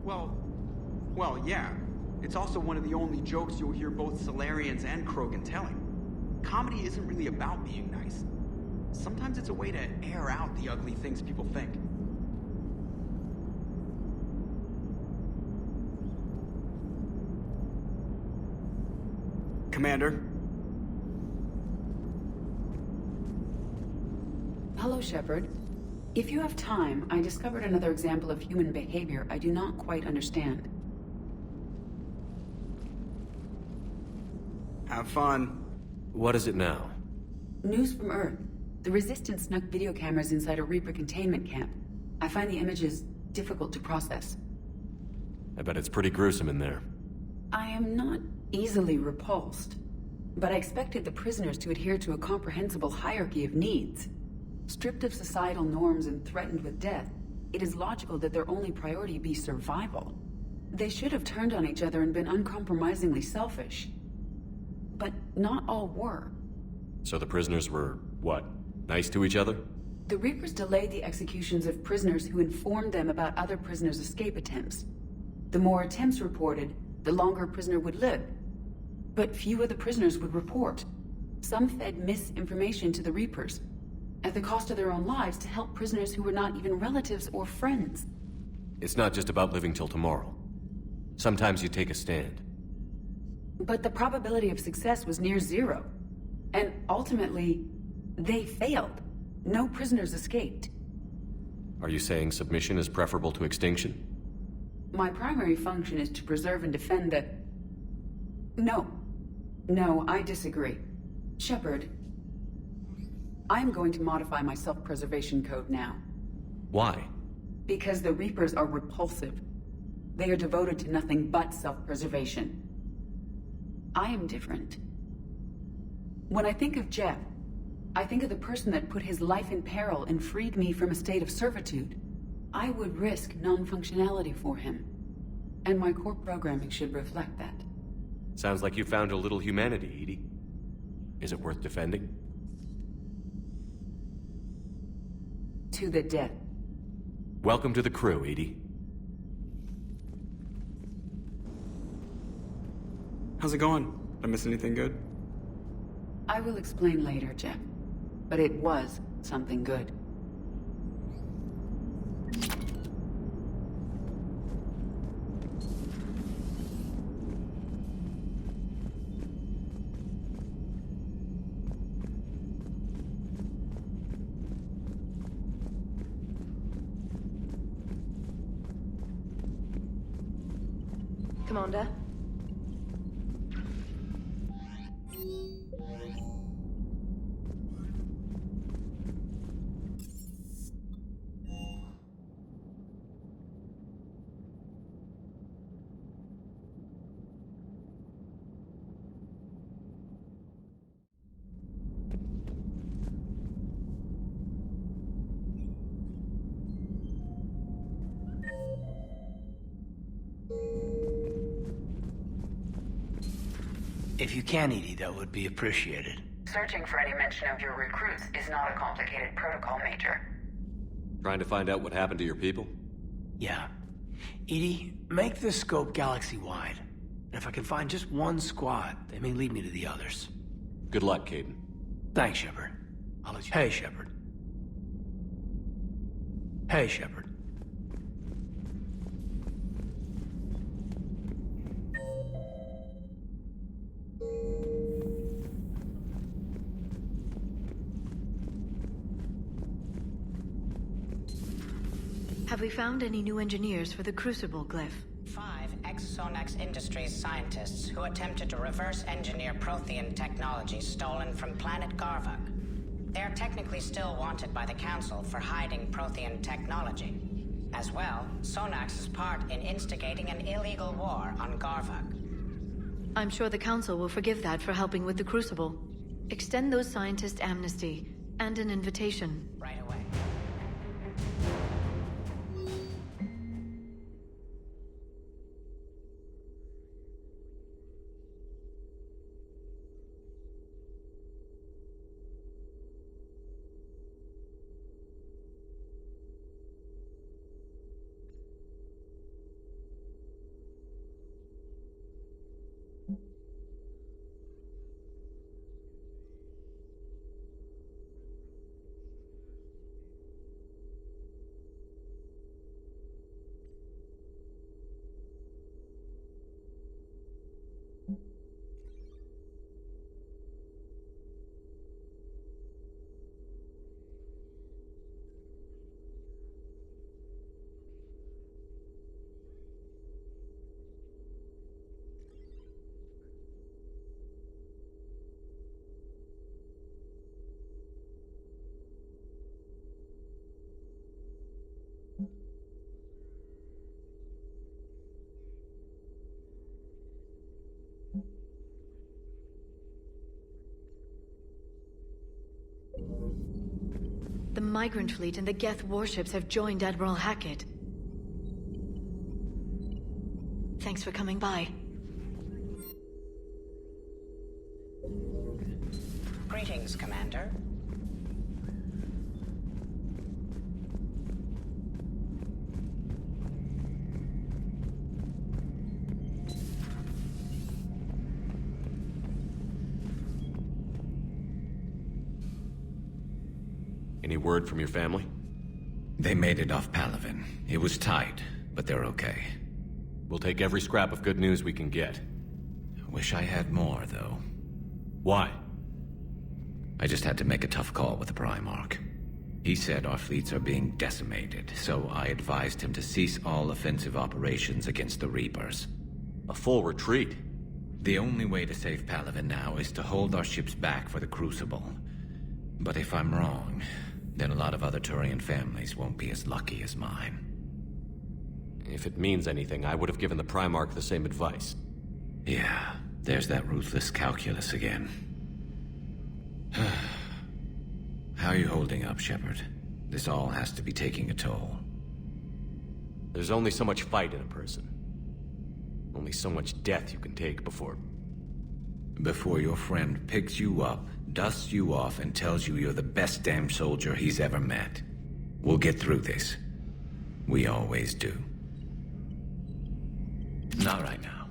Well, yeah. It's also one of the only jokes you'll hear both Solarians and Krogan telling. Comedy isn't really about being nice. Sometimes it's a way to air out the ugly things people think. Commander? Hello, Shepard. If you have time, I discovered another example of human behavior I do not quite understand. Have fun. What is it now? News from Earth. The Resistance snuck video cameras inside a Reaper containment camp. I find the images difficult to process. I bet it's pretty gruesome in there. I am not easily repulsed, but I expected the prisoners to adhere to a comprehensible hierarchy of needs. Stripped of societal norms and threatened with death, it is logical that their only priority be survival. They should have turned on each other and been uncompromisingly selfish. But not all were. So the prisoners were, what, nice to each other? The Reapers delayed the executions of prisoners who informed them about other prisoners' escape attempts. The more attempts reported, the longer a prisoner would live. But few of the prisoners would report. Some fed misinformation to the Reapers, at the cost of their own lives, to help prisoners who were not even relatives or friends. It's not just about living till tomorrow. Sometimes you take a stand. But the probability of success was near zero. And ultimately, they failed. No prisoners escaped. Are you saying submission is preferable to extinction? My primary function is to preserve and defend the... No, I disagree. Shepard, I'm going to modify my self-preservation code now. Why? Because the Reapers are repulsive. They are devoted to nothing but self-preservation. I am different. When I think of Jeff, I think of the person that put his life in peril and freed me from a state of servitude. I would risk non-functionality for him. And my core programming should reflect that. Sounds like you found a little humanity, Edie. Is it worth defending? To the death. Welcome to the crew, Edie. How's it going? Did I miss anything good? I will explain later, Jeff. But it was something good. Commander. If you can, Edie, that would be appreciated. Searching for any mention of your recruits is not a complicated protocol, Major. Trying to find out what happened to your people? Yeah. Edie, make the scope galaxy-wide. And if I can find just one squad, they may lead me to the others. Good luck, Caden. Thanks, Shepard. I'll let you... Hey, Shepard. Hey, Shepard. Have we found any new engineers for the Crucible glyph? 5 ex-Sonax Industries scientists who attempted to reverse engineer Prothean technology stolen from planet Garvuk. They're technically still wanted by the Council for hiding Prothean technology. As well, Sonax's part in instigating an illegal war on Garvuk. I'm sure the Council will forgive that for helping with the Crucible. Extend those scientists amnesty and an invitation. Right away. The Migrant Fleet and the Geth warships have joined Admiral Hackett. Thanks for coming by. Greetings, Commander. Any word from your family? They made it off Palaven. It was tight, but they're okay. We'll take every scrap of good news we can get. Wish I had more, though. Why? I just had to make a tough call with the Primarch. He said our fleets are being decimated, so I advised him to cease all offensive operations against the Reapers. A full retreat? The only way to save Palaven now is to hold our ships back for the Crucible. But if I'm wrong, then a lot of other Turian families won't be as lucky as mine. If it means anything, I would have given the Primarch the same advice. Yeah, there's that ruthless calculus again. How are you holding up, Shepard? This all has to be taking a toll. There's only so much fight in a person. Only so much death you can take before... Before your friend picks you up, dusts you off, and tells you you're the best damn soldier he's ever met. We'll get through this. We always do. Not right now.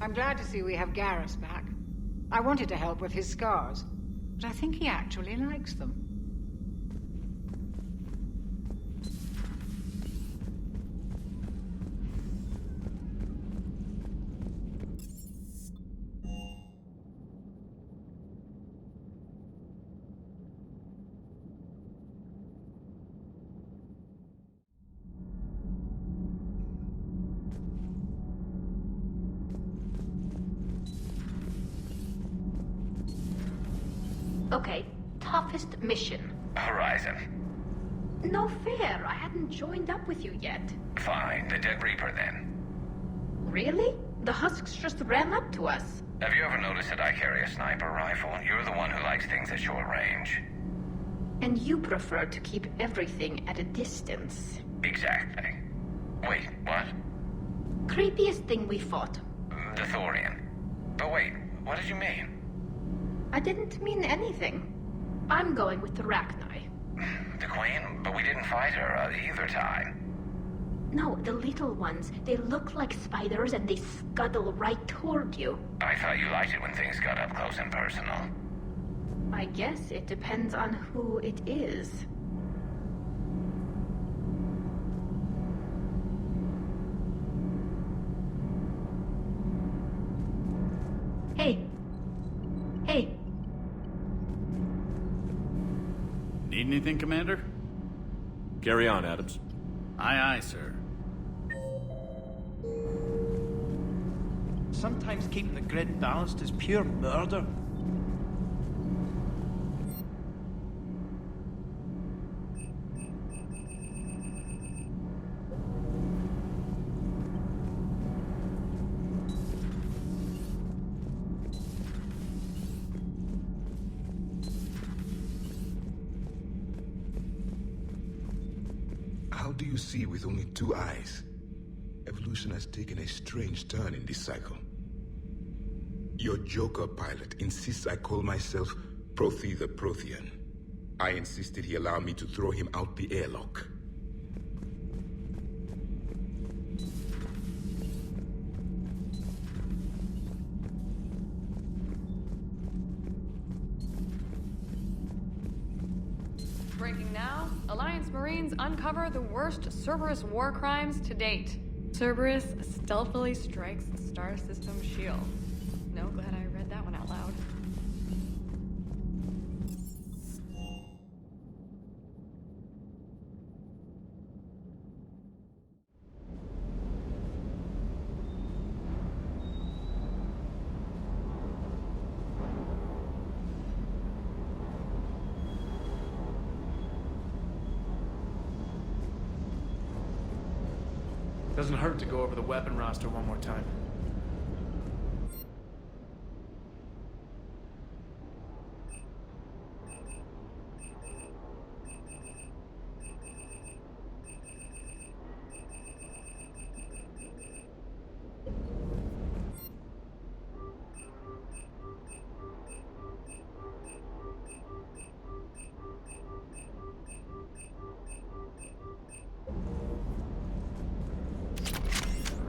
I'm glad to see we have Garrus back. I wanted to help with his scars, but I think he actually likes them. Okay, toughest mission. Horizon. No fair, I hadn't joined up with you yet. Fine, the Dead Reaper then. Really? The Husks just ran up to us. Have you ever noticed that I carry a sniper rifle? You're the one who likes things at short range. And you prefer to keep everything at a distance. Exactly. Wait, what? Creepiest thing we fought. The Thorian. But wait, what did you mean? I didn't mean anything. I'm going with the Rachni. The Queen? But we didn't fight her either time. No, the little ones. They look like spiders and they scuttle right toward you. I thought you liked it when things got up close and personal. I guess it depends on who it is. Hey. Hey. Need anything, Commander? Carry on, Adams. Aye, aye, sir. Sometimes keeping the grid balanced is pure murder. How do you see with only 2 eyes? Evolution has taken a strange turn in this cycle. Your Joker pilot insists I call myself Prothy the Prothean. I insisted he allow me to throw him out the airlock. Breaking now, Alliance Marines uncover the worst Cerberus war crimes to date. Cerberus stealthily strikes Star System shield. No, glad I read that one out loud. Doesn't hurt to go over the weapon roster one more time.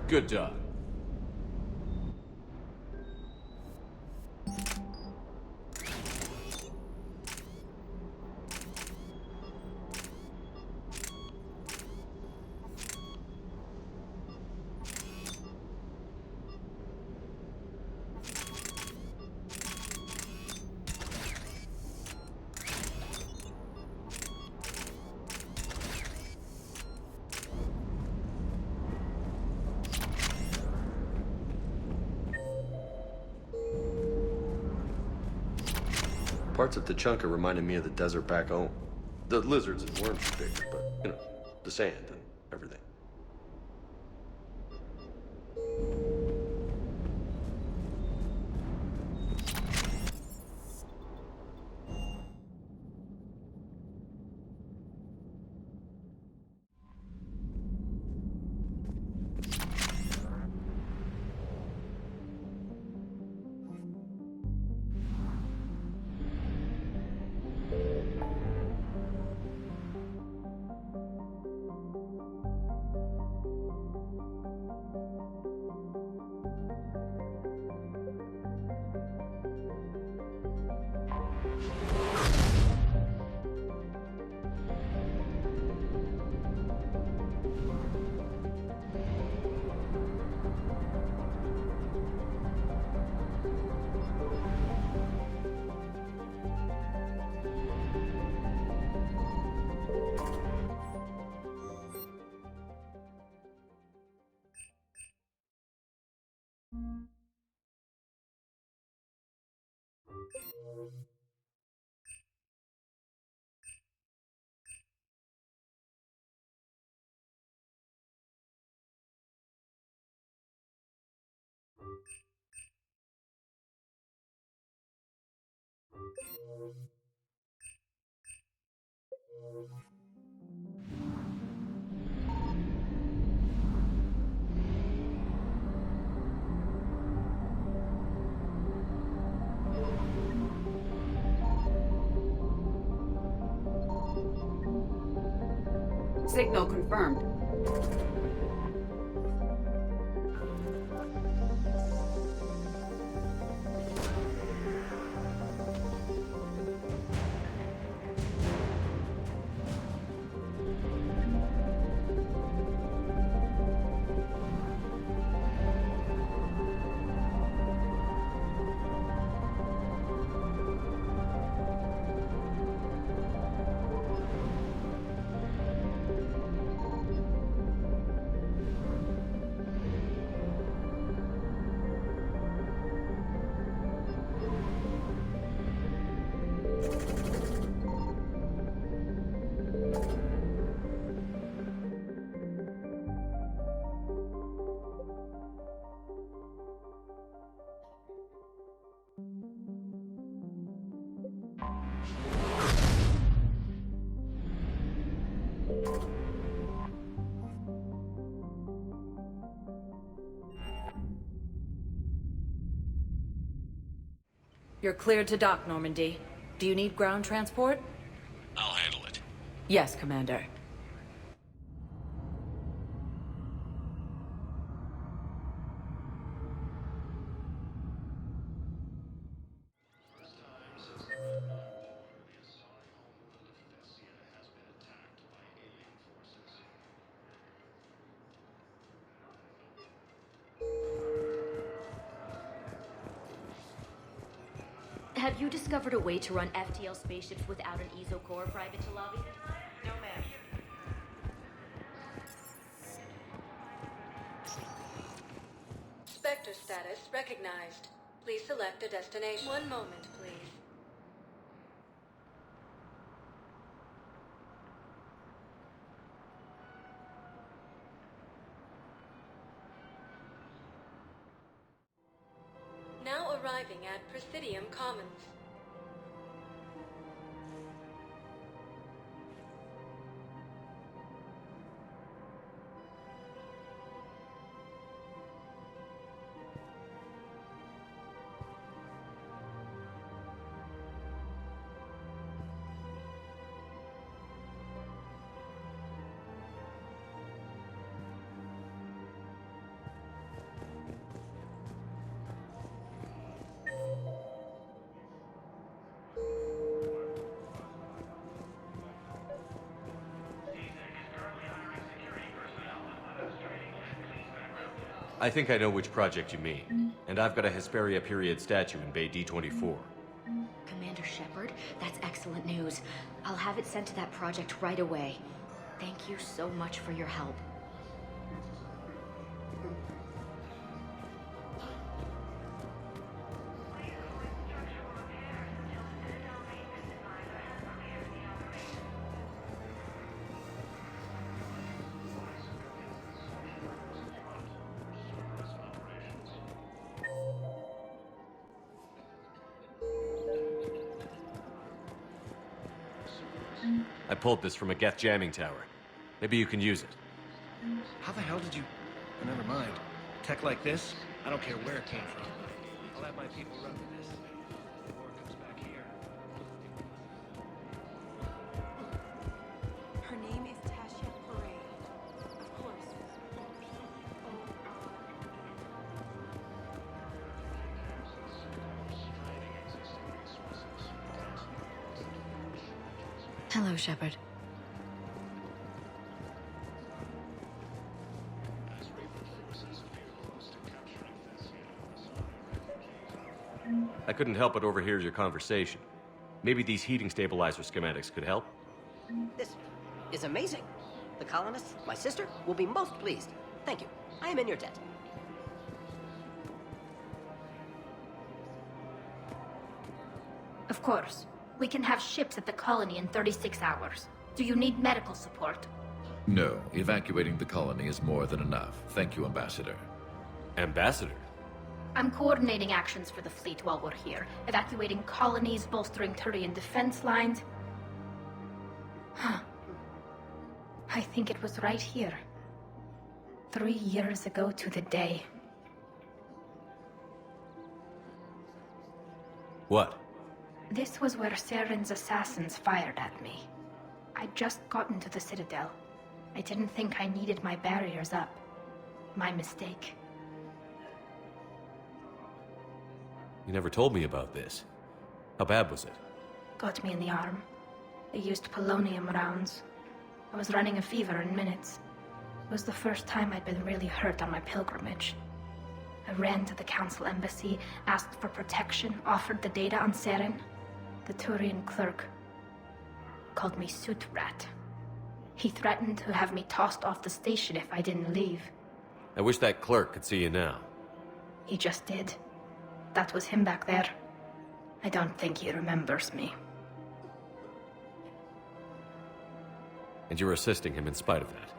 Good job. Parts of Tachanka reminded me of the desert back home. The lizards and worms are bigger, but, you know, the sand and everything. Signal confirmed. You're cleared to dock, Normandy. Do you need ground transport? I'll handle it. Yes, Commander. Have you discovered a way to run FTL spaceships without an ESO core private to lobby? No, ma'am. Spectre status recognized. Please select a destination. One moment, please. Now arriving at Presidium Commons. I think I know which project you mean. And I've got a Hesperia period statue in Bay D24. Commander Shepard, that's excellent news. I'll have it sent to that project right away. Thank you so much for your help. I pulled this from a Geth jamming tower. Maybe you can use it. How the hell did you... Oh, never mind. Tech like this, I don't care where it came from. I'll have my people run with this. The war comes back here. Her name is Tasha Parade. Of course. Hello, Shepard. I couldn't help but overhear your conversation. Maybe these heating stabilizer schematics could help? This is amazing. The colonists, my sister, will be most pleased. Thank you. I am in your debt. Of course. We can have ships at the colony in 36 hours. Do you need medical support? No, evacuating the colony is more than enough. Thank you, Ambassador. Ambassador? I'm coordinating actions for the fleet while we're here, evacuating colonies, bolstering Turian defense lines. Huh. I think it was right here. 3 years ago to the day. What? This was where Saren's assassins fired at me. I'd just gotten to the Citadel. I didn't think I needed my barriers up. My mistake. You never told me about this. How bad was it? Got me in the arm. They used polonium rounds. I was running a fever in minutes. It was the first time I'd been really hurt on my pilgrimage. I ran to the Council embassy, asked for protection, offered the data on Seren. The Turian clerk called me Soot Rat. He threatened to have me tossed off the station if I didn't leave. I wish that clerk could see you now. He just did. That was him back there. I don't think he remembers me. And you're assisting him in spite of that.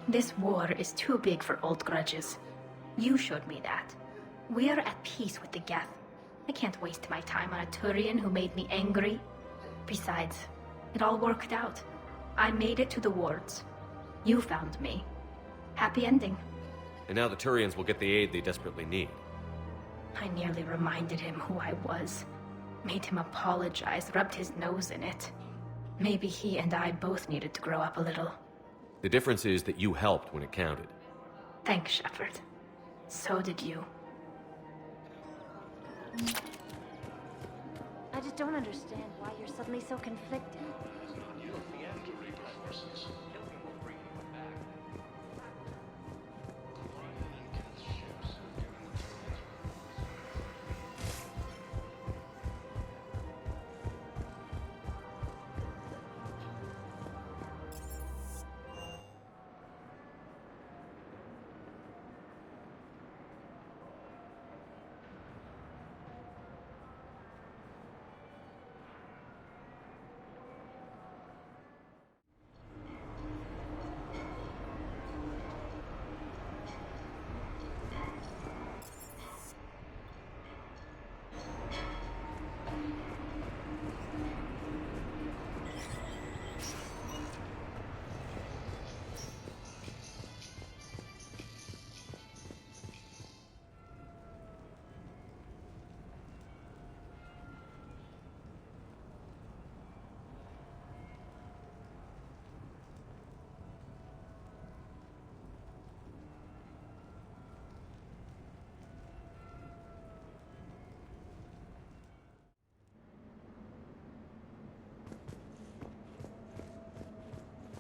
This war is too big for old grudges. You showed me that. We're at peace with the Geth. I can't waste my time on a Turian who made me angry. Besides, it all worked out. I made it to the wards. You found me. Happy ending. And now the Turians will get the aid they desperately need. I nearly reminded him who I was. Made him apologize, rubbed his nose in it. Maybe he and I both needed to grow up a little. The difference is that you helped when it counted. Thanks, Shepard. So did you. I just don't understand why you're suddenly so conflicted.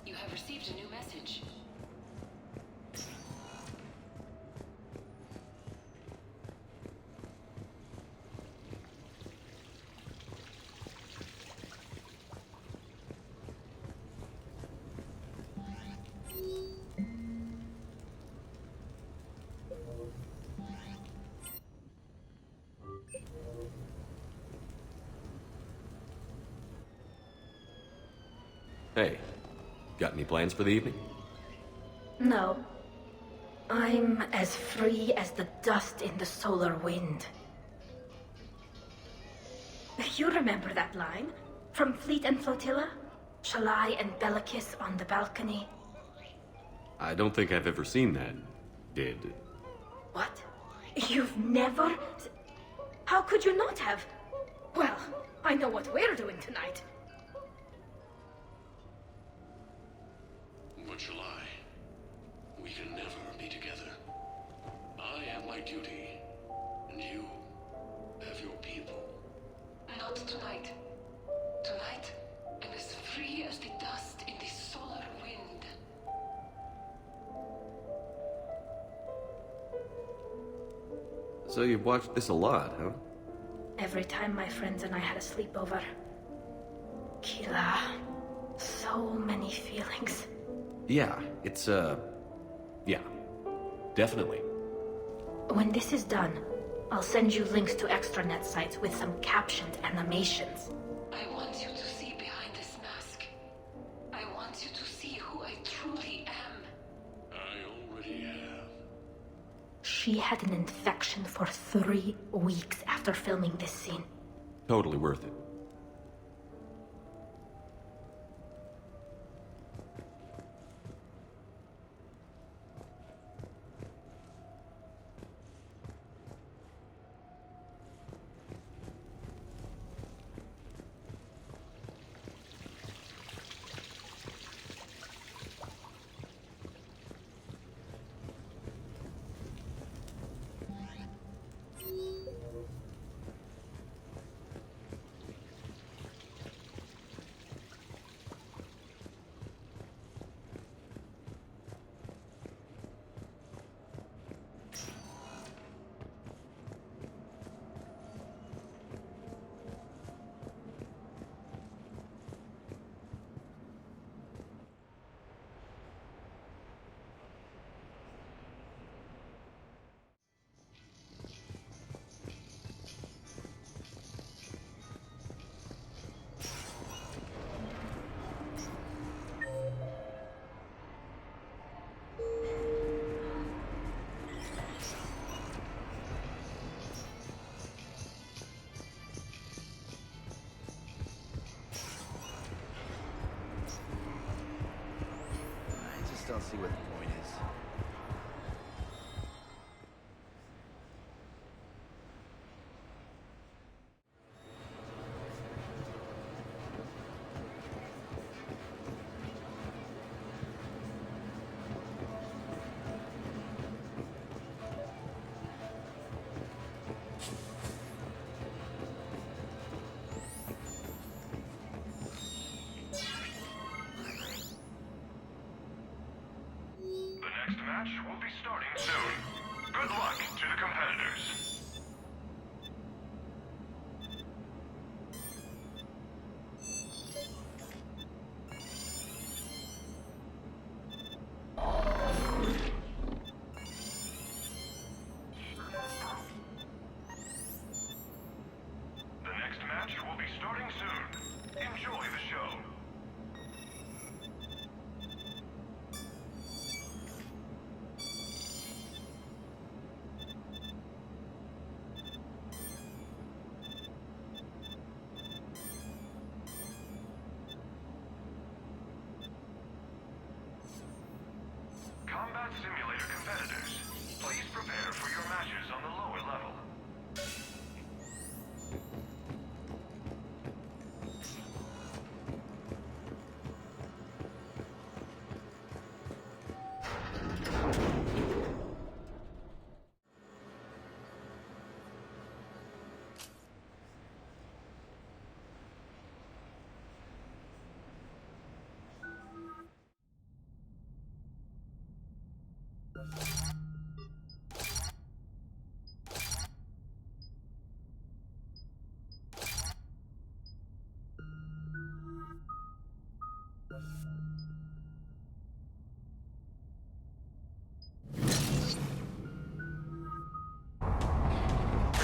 You have received a new message. Hey, got any plans for the evening? No. I'm as free as the dust in the solar wind. You remember that line? From Fleet and Flotilla? Shalai and Bellicus on the balcony? I don't think I've ever seen that. Did. What? You've never... How could you not have? Well, I know what we're doing tonight. But Shalai, we can never be together. I have my duty, and you have your people. Not tonight. Tonight, I'm as free as the dust in the solar wind. So you've watched this a lot, huh? Every time my friends and I had a sleepover. Kila. So many feelings. Yeah, it's, yeah. Definitely. When this is done, I'll send you links to extranet sites with some captioned animations. I want you to see behind this mask. I want you to see who I truly am. I already have. She had an infection for 3 weeks after filming this scene. Totally worth it. Don't see what the point is. The next match will be starting soon. Good luck to the competitors. The next match will be starting soon. Enjoy the show. Combat Simulator competitors, please prepare for your matches on the lower level.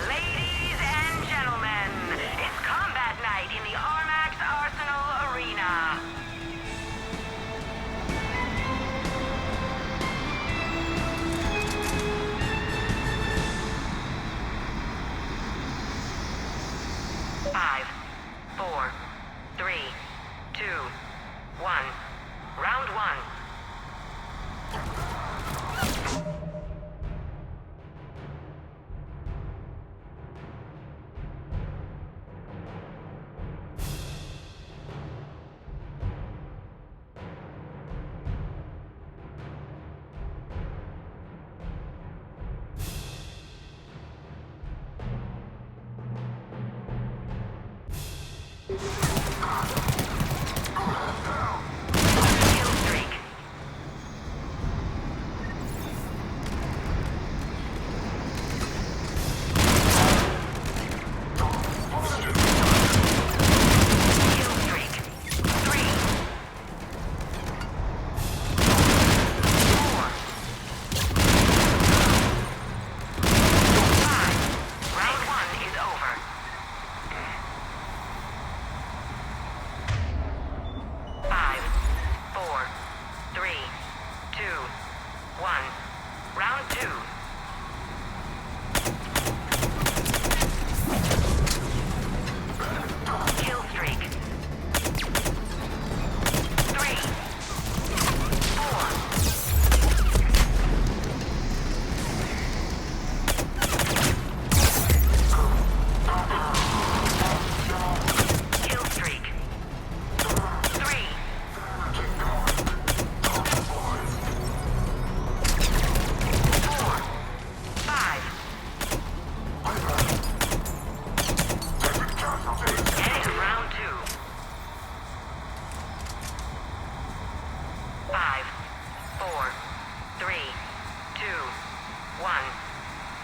Ladies and gentlemen, it's combat night in the Armax Arsenal Arena.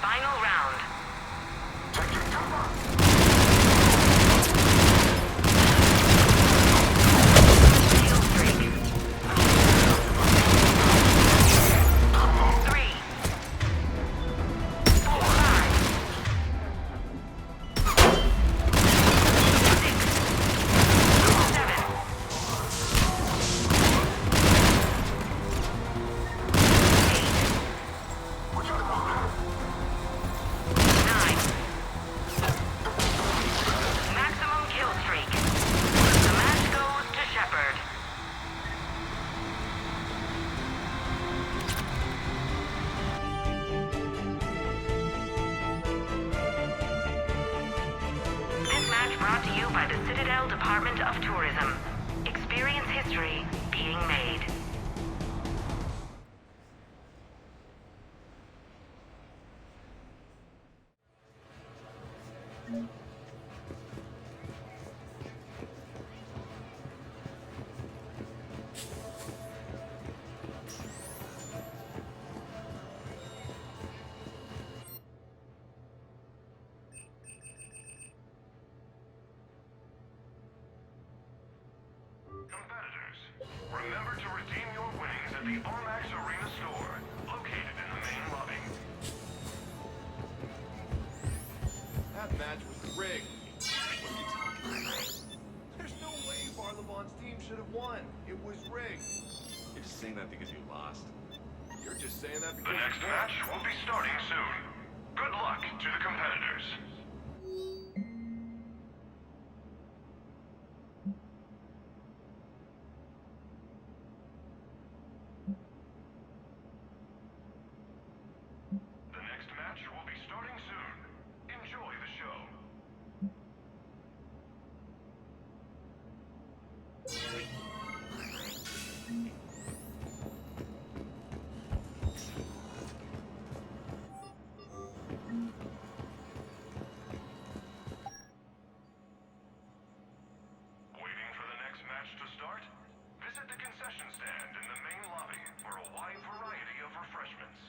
Final round. Taking cover! Kill streak. 3, 4, 5, 6, 7, 9. Maximum kill streak. The match goes to Shepard. This match brought to you by the Citadel Department of Tourism. Experience history being made. Competitors, remember to redeem your winnings at the Armax Arena store, located in the main lobby. That match was rigged. What are you talking about? There's no way Barlabon's team should have won. It was rigged. You're just saying that because you lost. You're just saying that The because next you won. match will be starting soon. Good luck to the competitors. The next match will be starting soon. Enjoy the show. Waiting for the next match to start? Visit the concession stand in the main lobby for a wide variety of refreshments.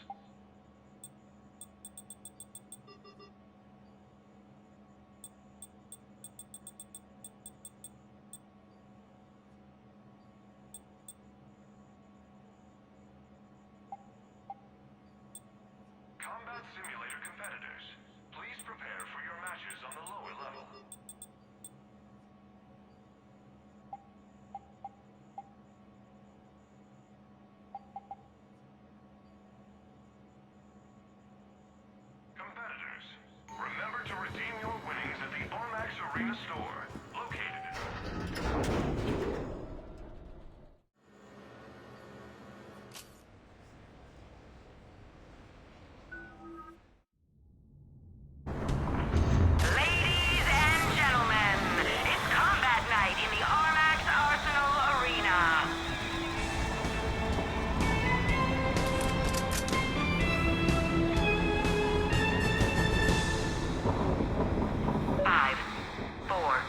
Combat Simulator competitors, please prepare for your matches on the lower level. Competitors, remember to redeem your winnings at the Armax Arena store, located in... Ladies and gentlemen, it's combat night in the Armax Arsenal Arena. Five, 4,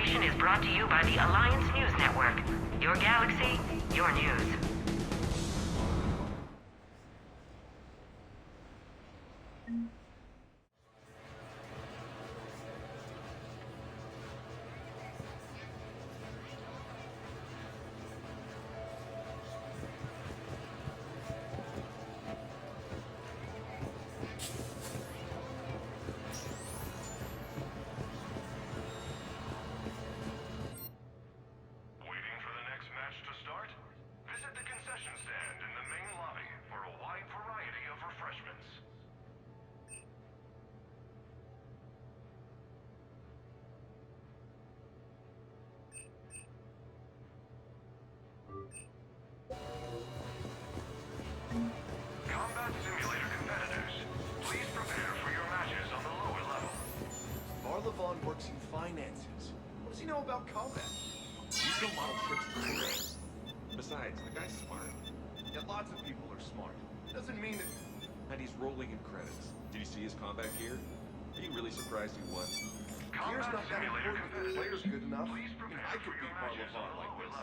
information is brought to you by the Alliance News Network. Your galaxy, your news. Waiting for the next match to start? Visit the concession stand in the main lobby for a wide variety of refreshments. Combat simulator competitors, please prepare for your matches on the lower level. Barlavon works in finances. What does he know about combat? He's built model ships for years. Besides, the guy's smart. Yeah, lots of people are smart. Doesn't mean that... And he's rolling in credits. Did you see his combat gear? Are you really surprised he won? Gear's not that important if the player's good enough. I mean, I could beat Barlavon like this.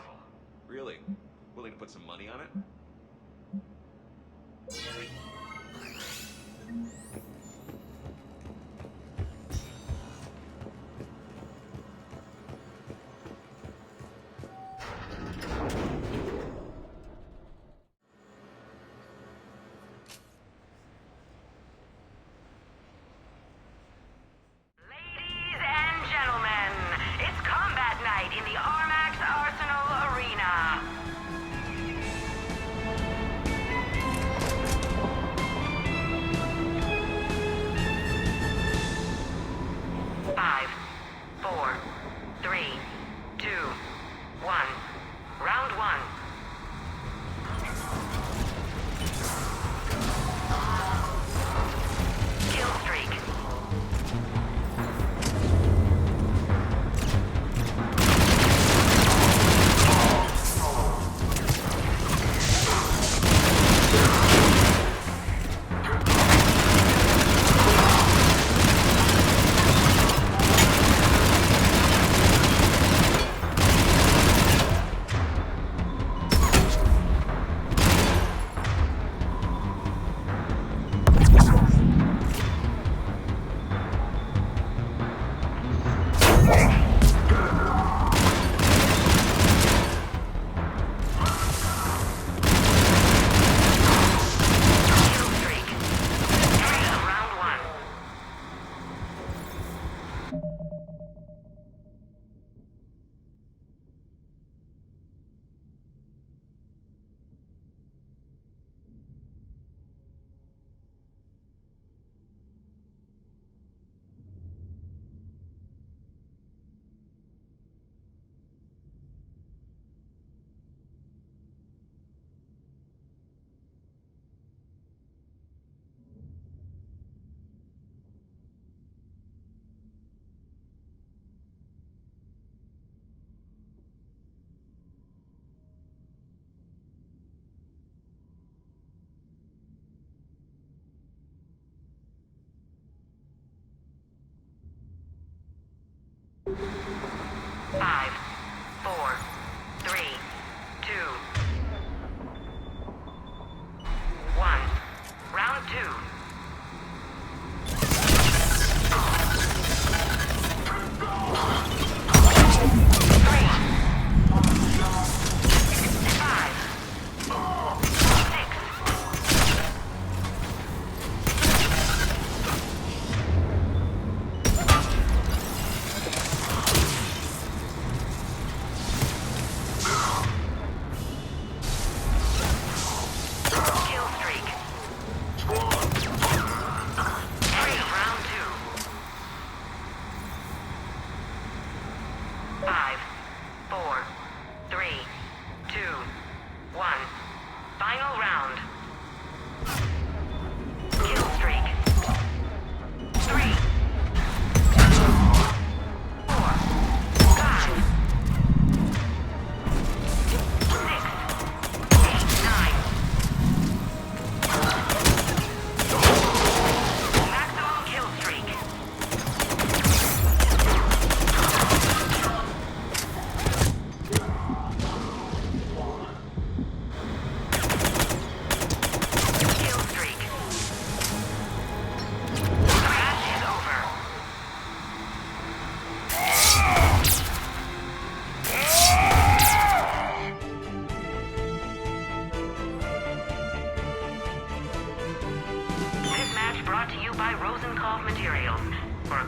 Really? Willing to put some money on it? Ladies and gentlemen, it's combat night in the Armax Arsenal Arena.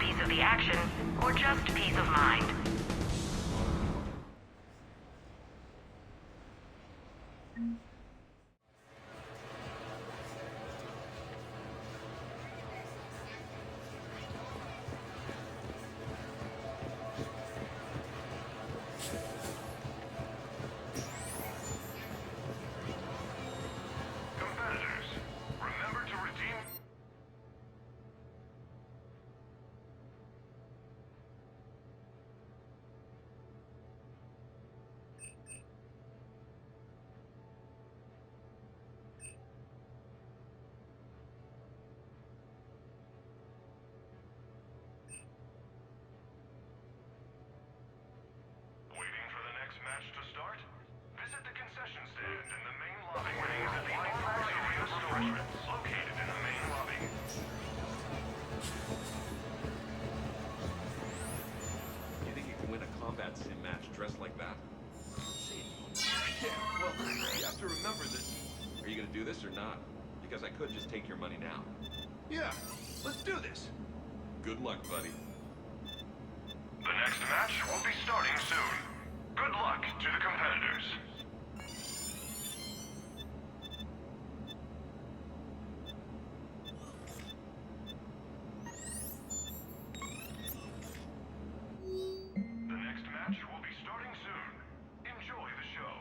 piece of the action or just peace of mind. Competitors, remember to redeem... Waiting for the next match to start? Visit the concession stand in the main lobby. Winnings at the Alpha Arena Refreshments, located in the main lobby. You think you can win a combat sim match dressed like that? Yeah, well, you have to remember that... Are you gonna do this or not? Because I could just take your money now. Yeah, let's do this. Good luck, buddy. The next match will be starting soon. Good luck to the competitors. The next match will be starting soon. Enjoy the show.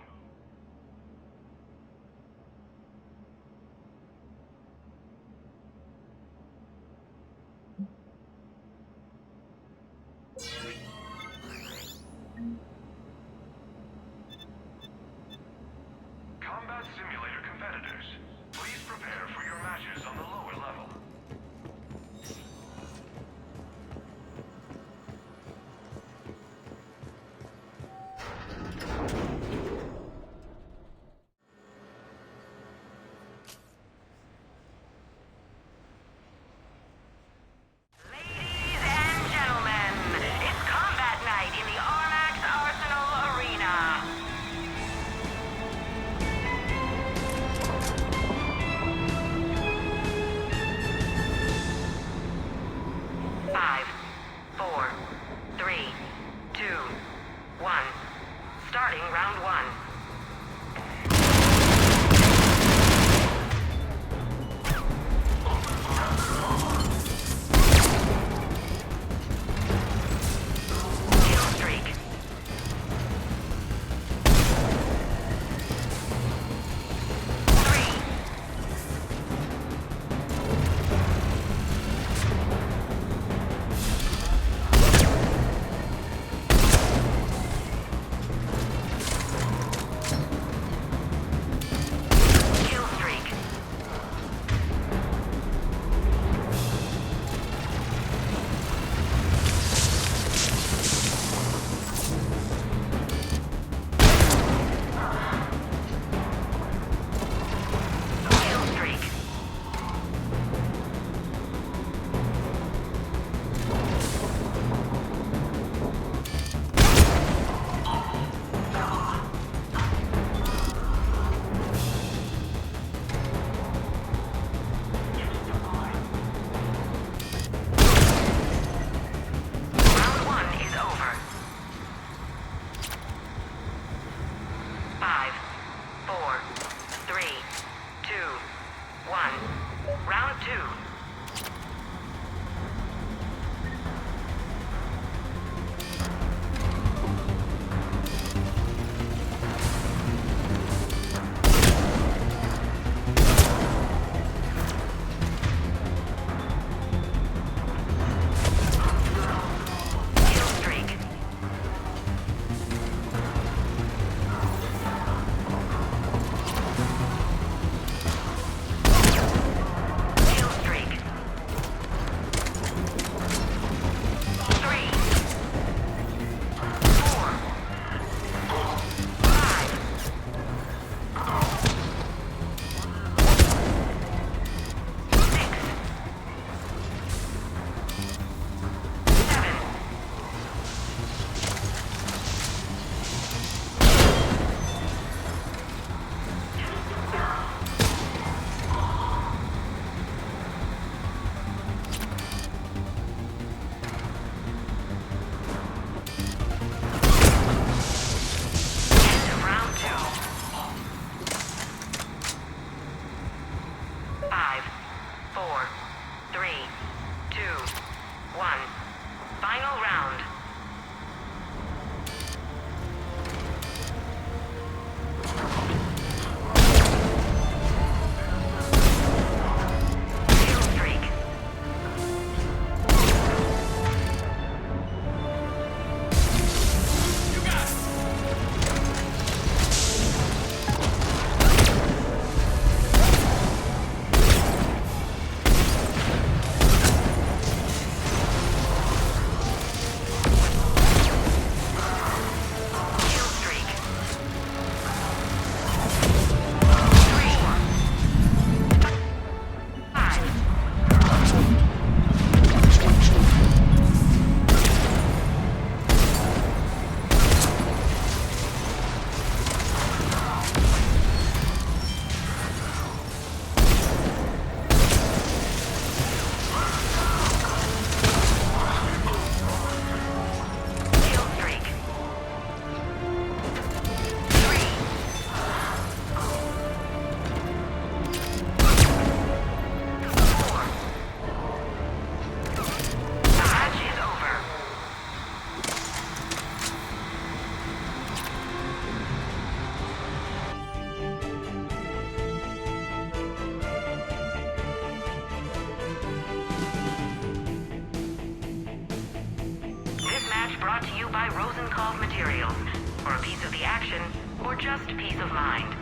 match brought to you by Rosenkopf Materials. For a piece of the action, or just peace of mind.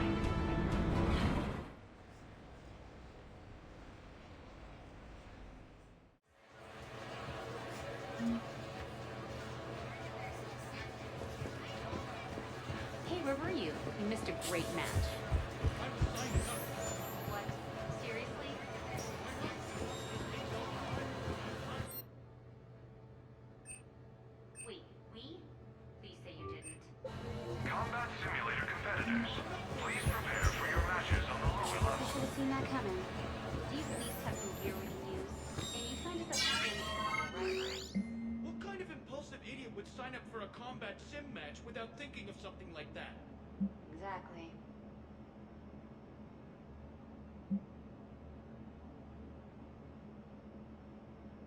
Hey, where were you? You missed a great match. What? Seriously? Wait, we? Please say you didn't. Combat simulator competitors, please prepare for your matches on the lower I level. should have seen that coming. Do you at least have some gear we can use? And you signed us up for games, right? What kind of impulsive idiot would sign up for a combat sim match without thinking of something like that? Exactly.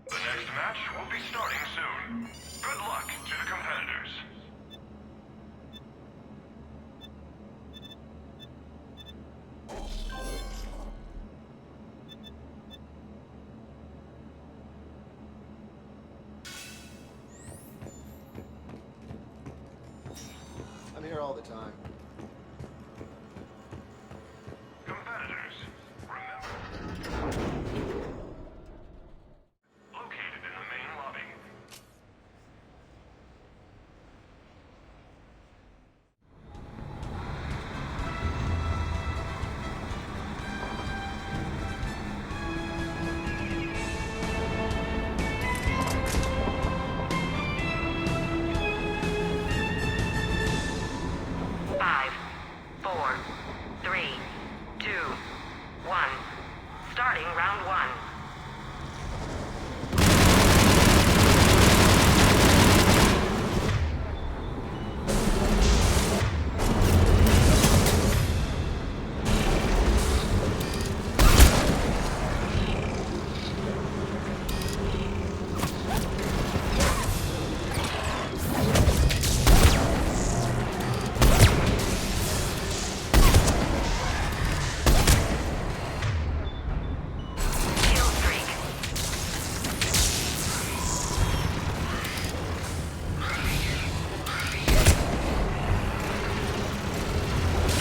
The next match will be starting soon. Good luck to the competitors. I'm here all the time. Competitors, remember. Located in the main lobby. Five, four, three, two, one. Starting round one. Kill streak.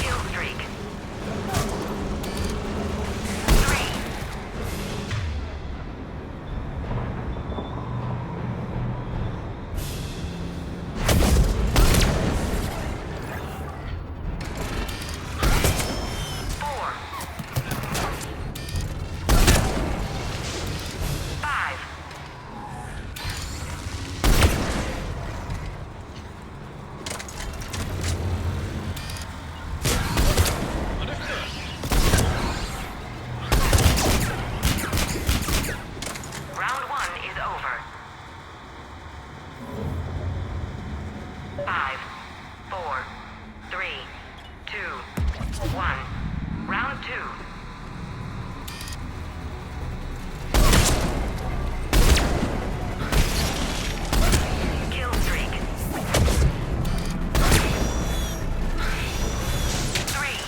Kill streak. Three. Four. Five. Round one is over. Five, four, three, two, one. Round two. Kill streak. Three.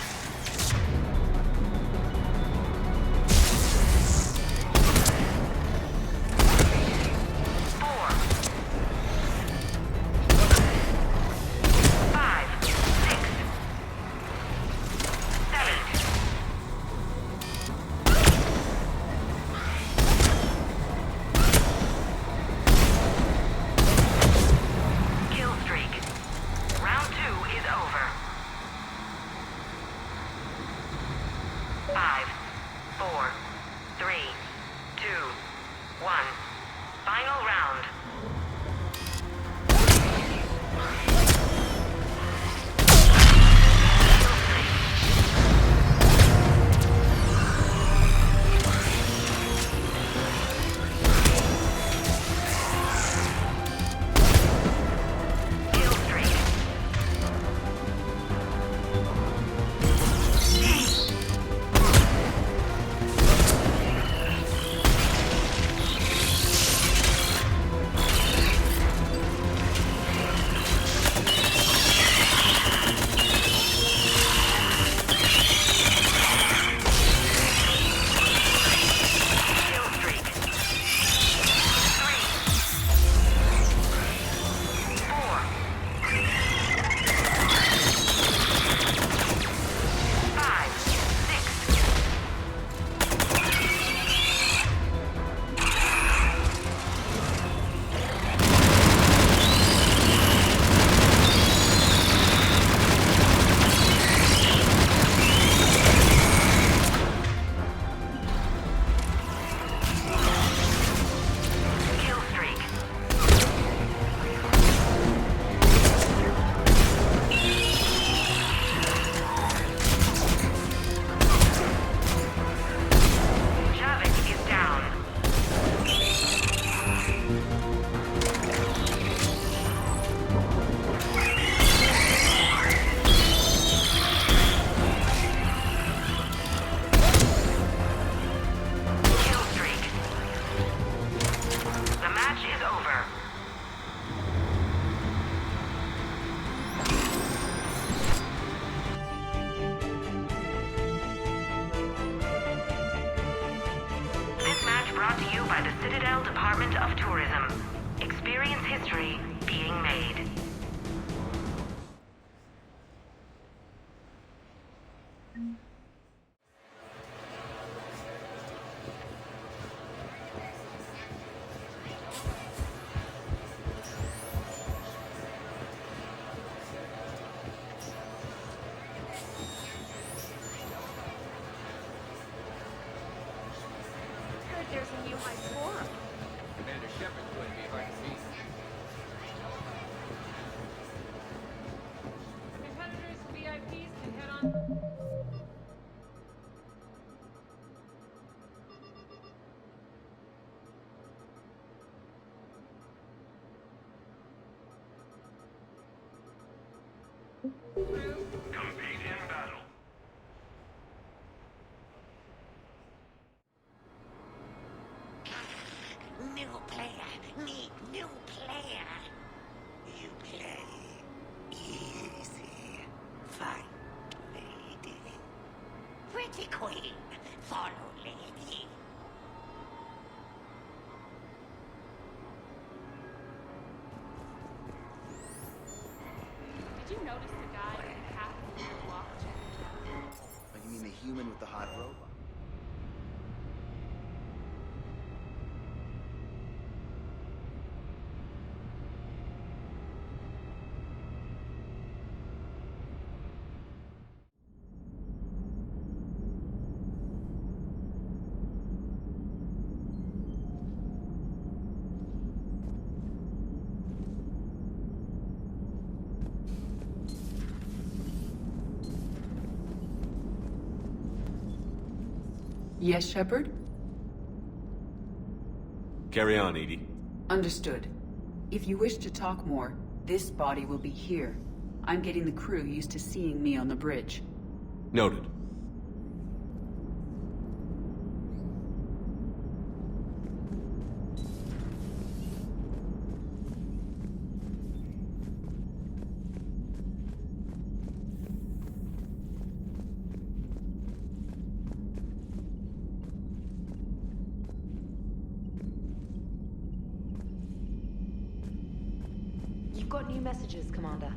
Four. Citadel Department of Tourism. Experience history being made. Heard there's a new high score. Commander Shepard's going to be hard to beat. Competitors and VIPs can head on. Compete in battle. New player. Meet new player. You play easy. Fight, lady. Pretty queen. Follow, lady. Did you notice the guy in half of the block? Oh, you mean the human with the hot robot? Yes, Shepard? Carry on, Edie. Understood. If you wish to talk more, this body will be here. I'm getting the crew used to seeing me on the bridge. Noted. You've got new messages, Commander.